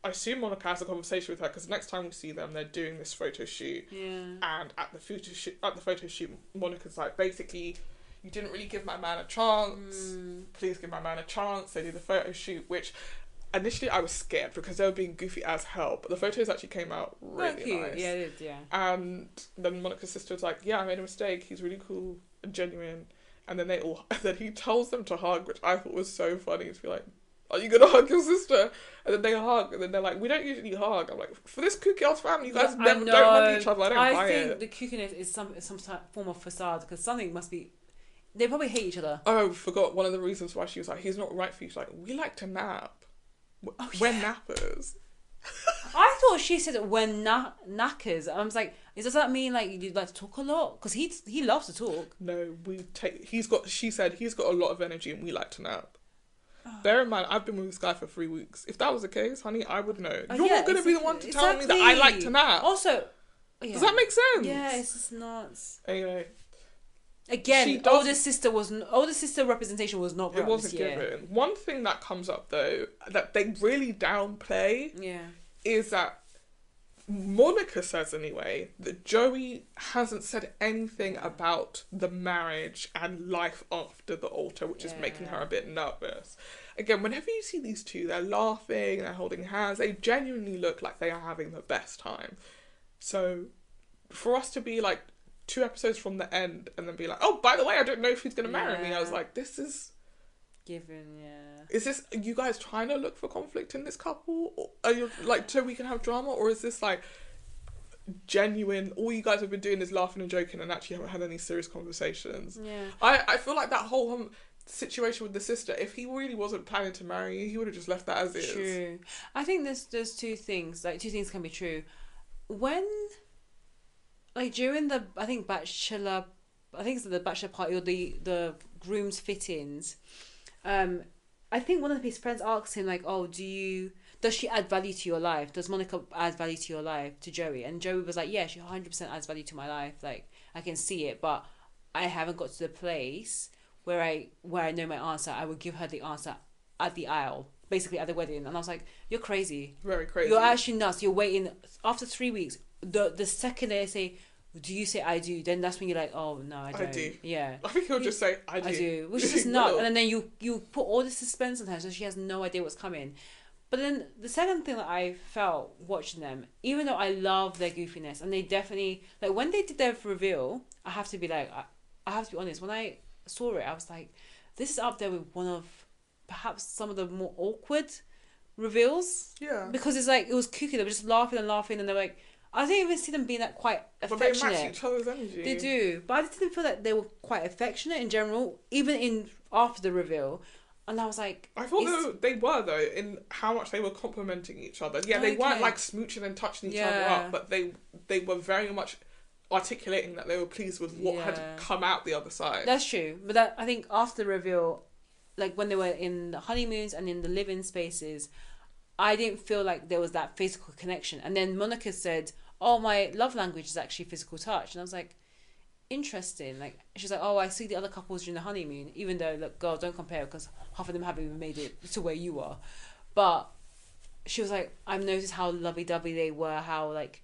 I assume Monica has a conversation with her because next time we see them, they're doing this photo shoot. Yeah. And at the photo shoot, Monica's like, basically, you didn't really give my man a chance. Please give my man a chance. They did the photo shoot, which initially I was scared because they were being goofy as hell, but the photos actually came out really nice. Yeah, it did, yeah. And then Monica's sister was like, yeah, I made a mistake. He's really cool and genuine. And then then he tells them to hug, which I thought was so funny. To be like, are you gonna hug your sister? And then they hug, and then they're like, we don't usually hug. I'm like, for this kooky ass family, you guys don't hug each other. I think the kookiness is some form of facade, because something must be. They probably hate each other. Oh, I forgot one of the reasons why she was like, he's not right for you. She's like, we like to nap. We're nappers. I thought she said we're knackers. I was like, does that mean like you like to talk a lot? Because he loves to talk. No, she said he's got a lot of energy and we like to nap. Bear in mind, I've been with this guy for 3 weeks. If that was the case, honey, I would know. You're not going to be the one to tell me that I like to nap. Also, does that make sense? Yeah, it's just nuts. Anyway. Again, older sister representation was not it wasn't given. One thing that comes up though that they really downplay is that Monica says anyway that Joey hasn't said anything about the marriage and life after the altar, which is making her a bit nervous. Again, whenever you see these two, they're laughing, they're holding hands, they genuinely look like they are having the best time. So for us to be like 2 episodes from the end and then be like, oh, by the way, I don't know if he's going to marry me. I was like, this is... given, Is this... Are you guys trying to look for conflict in this couple? Or are you like, so we can have drama? Or is this like genuine, all you guys have been doing is laughing and joking and actually haven't had any serious conversations? Yeah. I feel like that whole situation with the sister, if he really wasn't planning to marry you, he would have just left that as is. True. I think there's two things. Like, two things can be true. When... like during the bachelor party or the groom's fittings, I think one of his friends asked him like, oh, does she add value to your life? Does Monica add value to your life, to Joey? And Joey was like, yeah, she 100% adds value to my life. Like, I can see it, but I haven't got to the place where I know my answer. I would give her the answer at the aisle, basically at the wedding. And I was like, you're crazy. Very crazy. You're actually nuts. You're waiting after 3 weeks. The second they say, do you say I do? Then that's when you're like, oh no, I don't. I do. Yeah. I think he'll just say I do. I do, which is just nuts. And then you put all the suspense on her, so she has no idea what's coming. But then the second thing that I felt watching them, even though I love their goofiness, and they definitely like when they did their reveal, I have to be honest. When I saw it, I was like, this is up there with one of perhaps some of the more awkward reveals. Yeah. Because it's like it was kooky. They were just laughing, and they're like. I didn't even see them being that quite affectionate. But they match each other's energy. They do. But I didn't feel that they were quite affectionate in general, even after the reveal. And I was like... I thought they were, though, in how much they were complimenting each other. Yeah, they weren't, like, smooching and touching each other up, but they were very much articulating that they were pleased with what had come out the other side. That's true. But I think after the reveal, like, when they were in the honeymoons and in the living spaces, I didn't feel like there was that physical connection. And then Monica said... oh, my love language is actually physical touch. And I was like, interesting. Like, she's like, oh, I see the other couples during the honeymoon, even though, look, girl, don't compare because half of them haven't even made it to where you are. But she was like, I've noticed how lovey-dovey they were, how, like,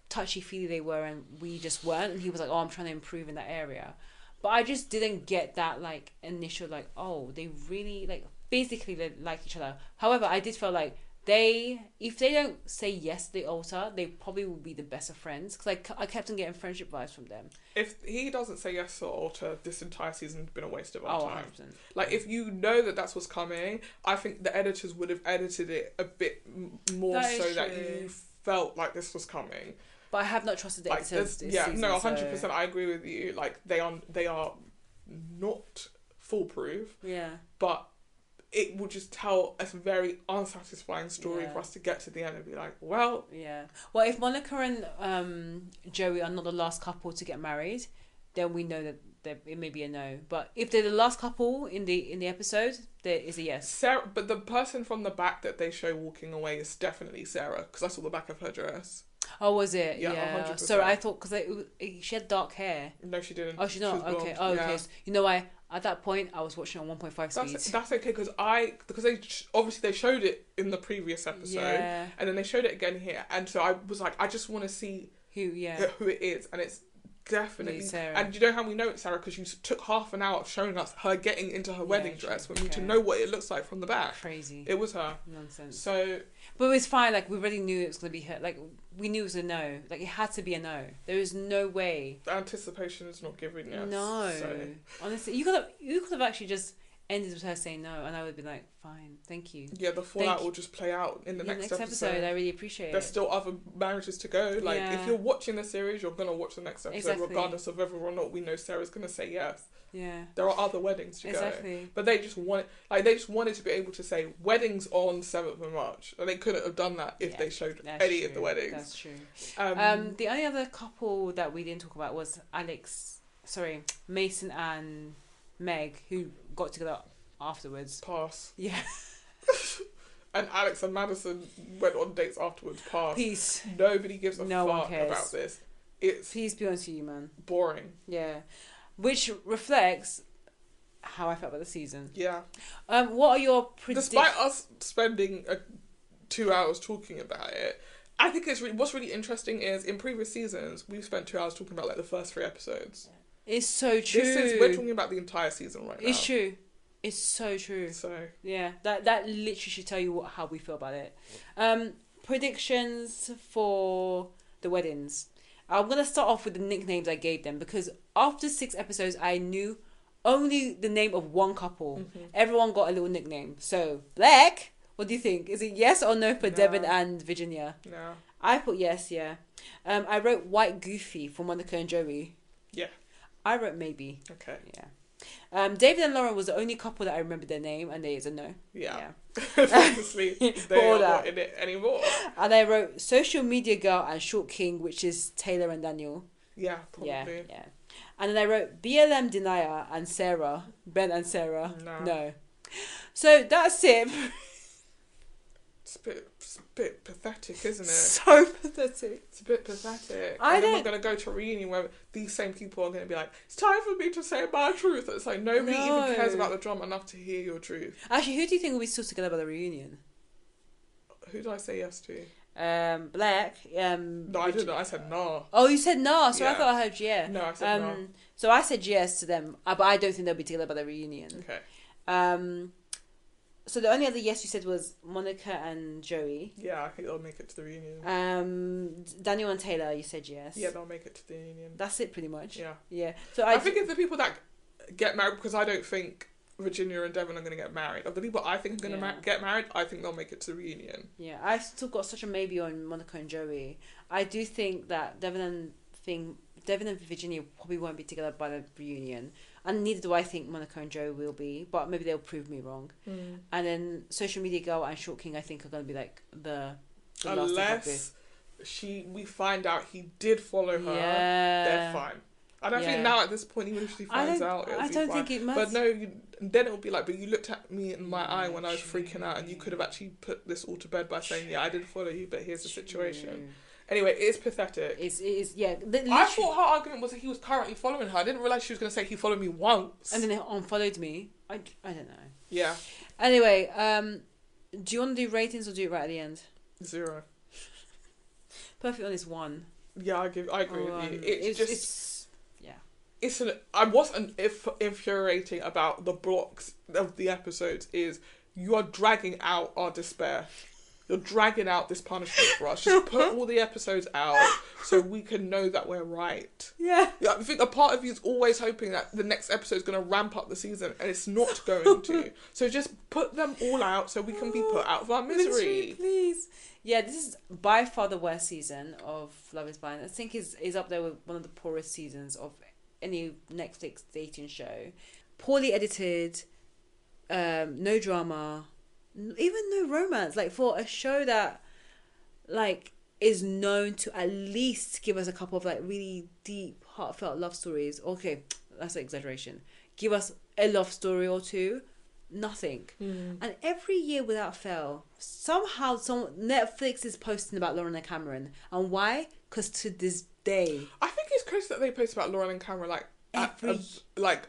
touchy-feely they were, and we just weren't. And he was like, oh, I'm trying to improve in that area. But I just didn't get that, like, initial, like, oh, they really, like, basically they like each other. However, I did feel like if they don't say yes to the altar, they probably will be the best of friends. Because I kept on getting friendship vibes from them. If he doesn't say yes to the altar, this entire season's been a waste of our time. 100%. Like, if you know that that's what's coming, I think the editors would have edited it a bit more that you felt like this was coming. But I have not trusted the editors this season. No, 100%. I agree with you. Like, they are not foolproof. Yeah. But it will just tell a very unsatisfying story for us to get to the end and be like, well... yeah. Well, if Monica and Joey are not the last couple to get married, then we know that it may be a no. But if they're the last couple in the episode, there is a yes. Sarah, but the person from the back that they show walking away is definitely Sarah, because I saw the back of her dress. Oh, was it? Yeah. 100%. So I thought, because she had dark hair. No, she didn't. Oh, she's not? Okay. Oh, okay. So, you know why? At that point, I was watching on 1.5 speed. That's okay, because they showed it in the previous episode, and then they showed it again here, and so I was like, I just want to see who it is, and it's Definitely. And you know how we know it's Sarah? Because you took half an hour of showing us her getting into her wedding dress when we to know what it looks like from the back. Crazy. It was her. Nonsense. So... But it was fine. Like, we already knew it was going to be her. Like, we knew it was a no. Like, it had to be a no. There was no way. The anticipation is not giving us. No. So. Honestly, you could have actually just ended with her saying no, and I would be like, fine, thank you. Yeah, the fallout will just play out in the next episode. I really appreciate There's still other marriages to go. Like, if you're watching the series, you're going to watch the next episode, regardless of whether or not we know Sarah's going to say yes. Yeah. There are other weddings to go. But they just wanted to be able to say weddings on 7th of March. And they couldn't have done that if they showed any of the weddings. That's true. The only other couple that we didn't talk about was Mason and Meg, who got together afterwards. Pass. Yeah. And Alex and Madison went on dates afterwards. Pass. Peace. Nobody gives a fuck about this. It's peace be unto you, man. Boring. Yeah. Which reflects how I felt about the season. Yeah. What are your predictions? Despite us spending 2 hours talking about it, I think what's really interesting is in previous seasons we've spent 2 hours talking about like the first 3 episodes. It's so true. We're talking about the entire season right now. It's true. It's so true. So yeah, that literally should tell you how we feel about it. Predictions for the weddings. I'm gonna start off with the nicknames I gave them because after 6 episodes, I knew only the name of one couple. Mm-hmm. Everyone got a little nickname. So Black. What do you think? Is it yes or no for Devin and Virginia? No. I put yes. Yeah. I wrote White Goofy for Monica and Joey. Yeah. I wrote maybe. Okay. Yeah. David and Lauren was the only couple that I remember their name, and it's a no. Yeah. Obviously, they are not in it anymore. And I wrote Social Media Girl and Short King, which is Taylor and Daniel. Yeah, probably. Yeah. And then I wrote BLM Denier and Sarah. Ben and Sarah. No. So that's it. It's a bit pathetic, isn't it? So pathetic. It's a bit pathetic. And then we're going to go to a reunion where these same people are going to be like, it's time for me to say my truth. It's like, nobody even cares about the drama enough to hear your truth. Actually, who do you think will be still together by the reunion? Who did I say yes to? Black. No, I didn't. I said nah. Oh, you said nah. So I thought I heard yeah. No, I said nah. So I said yes to them, but I don't think they'll be together by the reunion. Okay. So the only other yes you said was Monica and Joey. Yeah, I think they'll make it to the reunion. Daniel and Taylor, you said yes. Yeah, they'll make it to the reunion. That's it, pretty much. Yeah. So I think it's the people that get married, because I don't think Virginia and Devin are going to get married. Of the people I think are going to get married, I think they'll make it to the reunion. Yeah, I still got such a maybe on Monica and Joey. I do think that Devin and Virginia probably won't be together by the reunion. And neither do I think Monica and Joe will be, but maybe they'll prove me wrong. Mm. And then Social Media Girl and Short King, I think, are going to be like the unless we find out he did follow her, they're fine. I don't think now at this point, even if she finds out, I don't think it matters. But no, then it'll be like, but you looked at me in my eye when I was freaking out, and you could have actually put this all to bed by saying, yeah, I did follow you, but here's the situation. Anyway, it is pathetic. It is. I thought her argument was that he was currently following her. I didn't realise she was going to say he followed me once. And then he unfollowed me. I don't know. Yeah. Anyway, do you want to do ratings or do it right at the end? 0. Perfect honest 1. Yeah, I agree with you. What's infuriating about the blocks of the episodes is you are dragging out our despair. You're dragging out this punishment for us. Just put all the episodes out so we can know that we're right. Yeah. I think a part of you is always hoping that the next episode is going to ramp up the season, and it's not going to. So just put them all out so we can be put out of our misery. Please. Yeah, this is by far the worst season of Love is Blind. I think is up there with one of the poorest seasons of any Netflix dating show. Poorly edited, no drama, even no romance. Like, for a show that like is known to at least give us a couple of like really deep, heartfelt love stories. Okay, that's an exaggeration. Give us a love story or two. Nothing. And every year without fail, somehow Netflix is posting about Lauren and Cameron. And why? Because to this day, I think it's crazy that they post about Lauren and Cameron like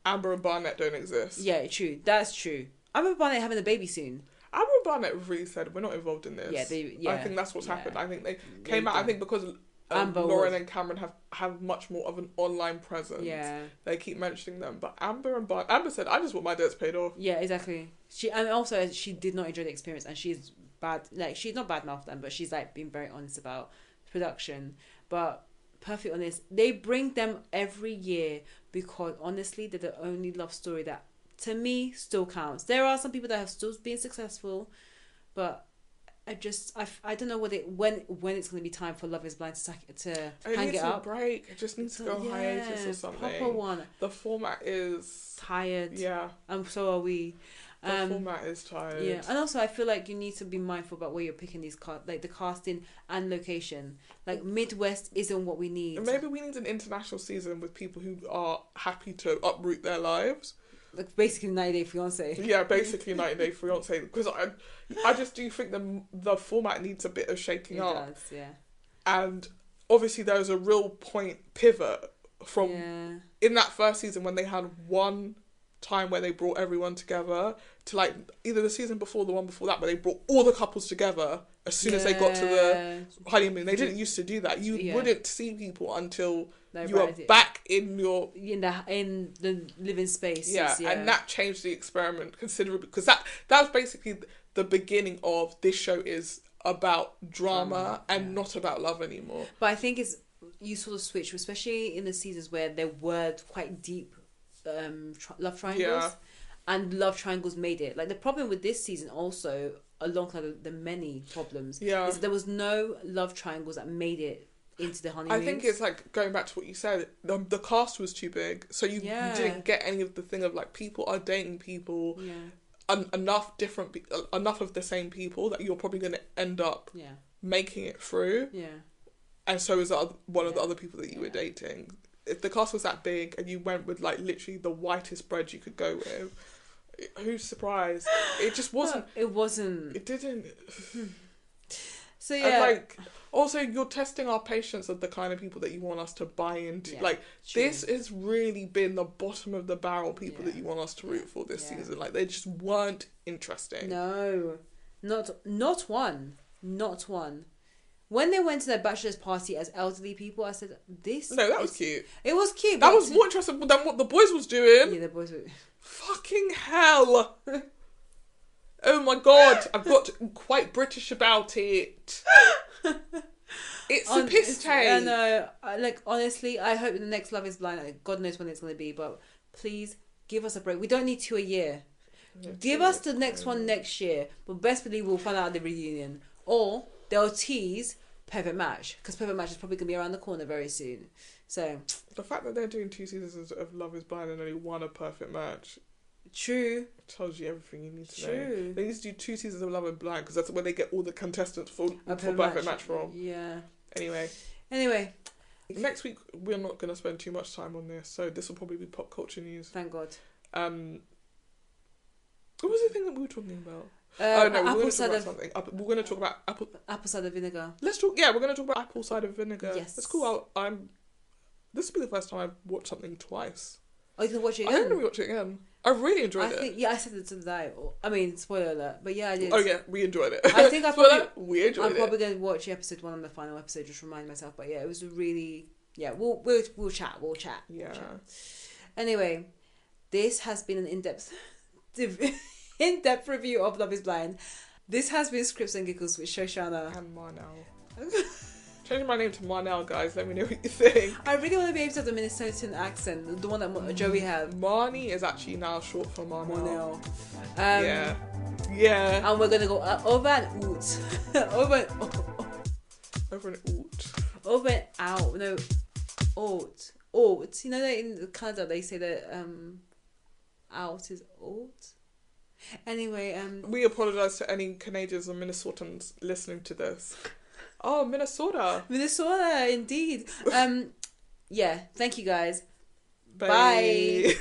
Amber and Barnett don't exist. Yeah, true. That's true. Amber and Barnett having a baby soon. Amber and Barnett really said we're not involved in this. I think that's what's happened. I think they came out. I think because Lauren and Cameron have much more of an online presence. Yeah. They keep mentioning them. But Amber said, I just want my debts paid off. Yeah, exactly. She did not enjoy the experience, and she's bad. Like, she's not badmouthed them, but she's like being very honest about production. But perfectly honest, they bring them every year because honestly, they're the only love story that, to me, still counts. There are some people that have still been successful, but I don't know when it's going to be time for Love Is Blind to hang it up. Break. It just needs to go hiatus or something. Proper one. The format is tired. Yeah. And so are we. The format is tired. Yeah, and also I feel like you need to be mindful about where you're picking these like the casting and location. Like Midwest isn't what we need. Maybe we need an international season with people who are happy to uproot their lives. Like basically 90 Day Fiance. Yeah, basically 90 Day Fiance. Because I just do think the format needs a bit of shaking up. It does, yeah. And obviously there's a real pivot from in that first season when they had one time where they brought everyone together to like either the season before, the one before that, where they brought all the couples together as soon as they got to the honeymoon. They didn't used to do that. You wouldn't see people until you were back in the living space. Yeah, and that changed the experiment considerably, because that was basically the beginning of this show is about drama and not about love anymore. But I think you sort of switch, especially in the seasons where there were quite deep love triangles, and love triangles made it. Like the problem with this season also, alongside the many problems, is there was no love triangles that made it into the honeymoon. I think it's like going back to what you said, the cast was too big, so you didn't get any of the thing of like people are dating people, enough of the same people that you're probably going to end up making it through. And so is one of the other people that you were dating. If the cast was that big and you went with like literally the whitest bread you could go with, who's surprised? It just wasn't. It wasn't. It didn't. So yeah. And like, also you're testing our patience of the kind of people that you want us to buy into. Like this has really been the bottom of the barrel people that you want us to root for this season. Like they just weren't interesting. No, not one. When they went to their bachelor's party as elderly people, I said, No, that was cute. It was cute. That was more interesting than what the boys was doing. Yeah, the boys were... Fucking hell. Oh my God. I've got quite British about it. It's a piss take. I know. Like, honestly, I hope the next Love Is Blind, like, God knows when it's going to be, but please give us a break. We don't need 2 a year. Give us the next one next year. But best believe we'll find out at the reunion. Or... they'll tease Perfect Match, because Perfect Match is probably going to be around the corner very soon. So the fact that they're doing 2 seasons of Love Is Blind and only one a Perfect Match, true, tells you everything you need to know. They need to do 2 seasons of Love Is Blind, because that's where they get all the contestants for Perfect Match from. Yeah. Anyway, next week we're not going to spend too much time on this, so this will probably be pop culture news. Thank God. What was the thing that we were talking about? We're going to talk about something. We're going to talk about apple cider vinegar. Let's talk. Yeah, we're going to talk about apple cider vinegar. Yes, that's cool. This will be the first time I've watched something twice. Oh, you can watch it again? I'm going to watch it again. I really enjoyed it. I said it today. I mean, spoiler alert, but yeah, I did. Oh yeah, we enjoyed it. I think I'm we enjoyed it. I'm probably going to watch episode 1 on the final episode, just remind myself. But yeah, it was really We'll chat. We'll chat. Anyway, this has been an in-depth review of Love Is Blind. This has been Scripts and Giggles with Shoshana and Marnell. Changing my name to Marnell, guys. Let me know what you think. I really want to be able to have the Minnesotan accent, the one that Joey had. Marnie is actually now short for Marnell. Yeah. And we're gonna go over and out. Over and out. No, out. You know that in Canada they say that out is out. Anyway, we apologise to any Canadians or Minnesotans listening to this. Oh, Minnesota, indeed. Yeah, thank you guys. Bye.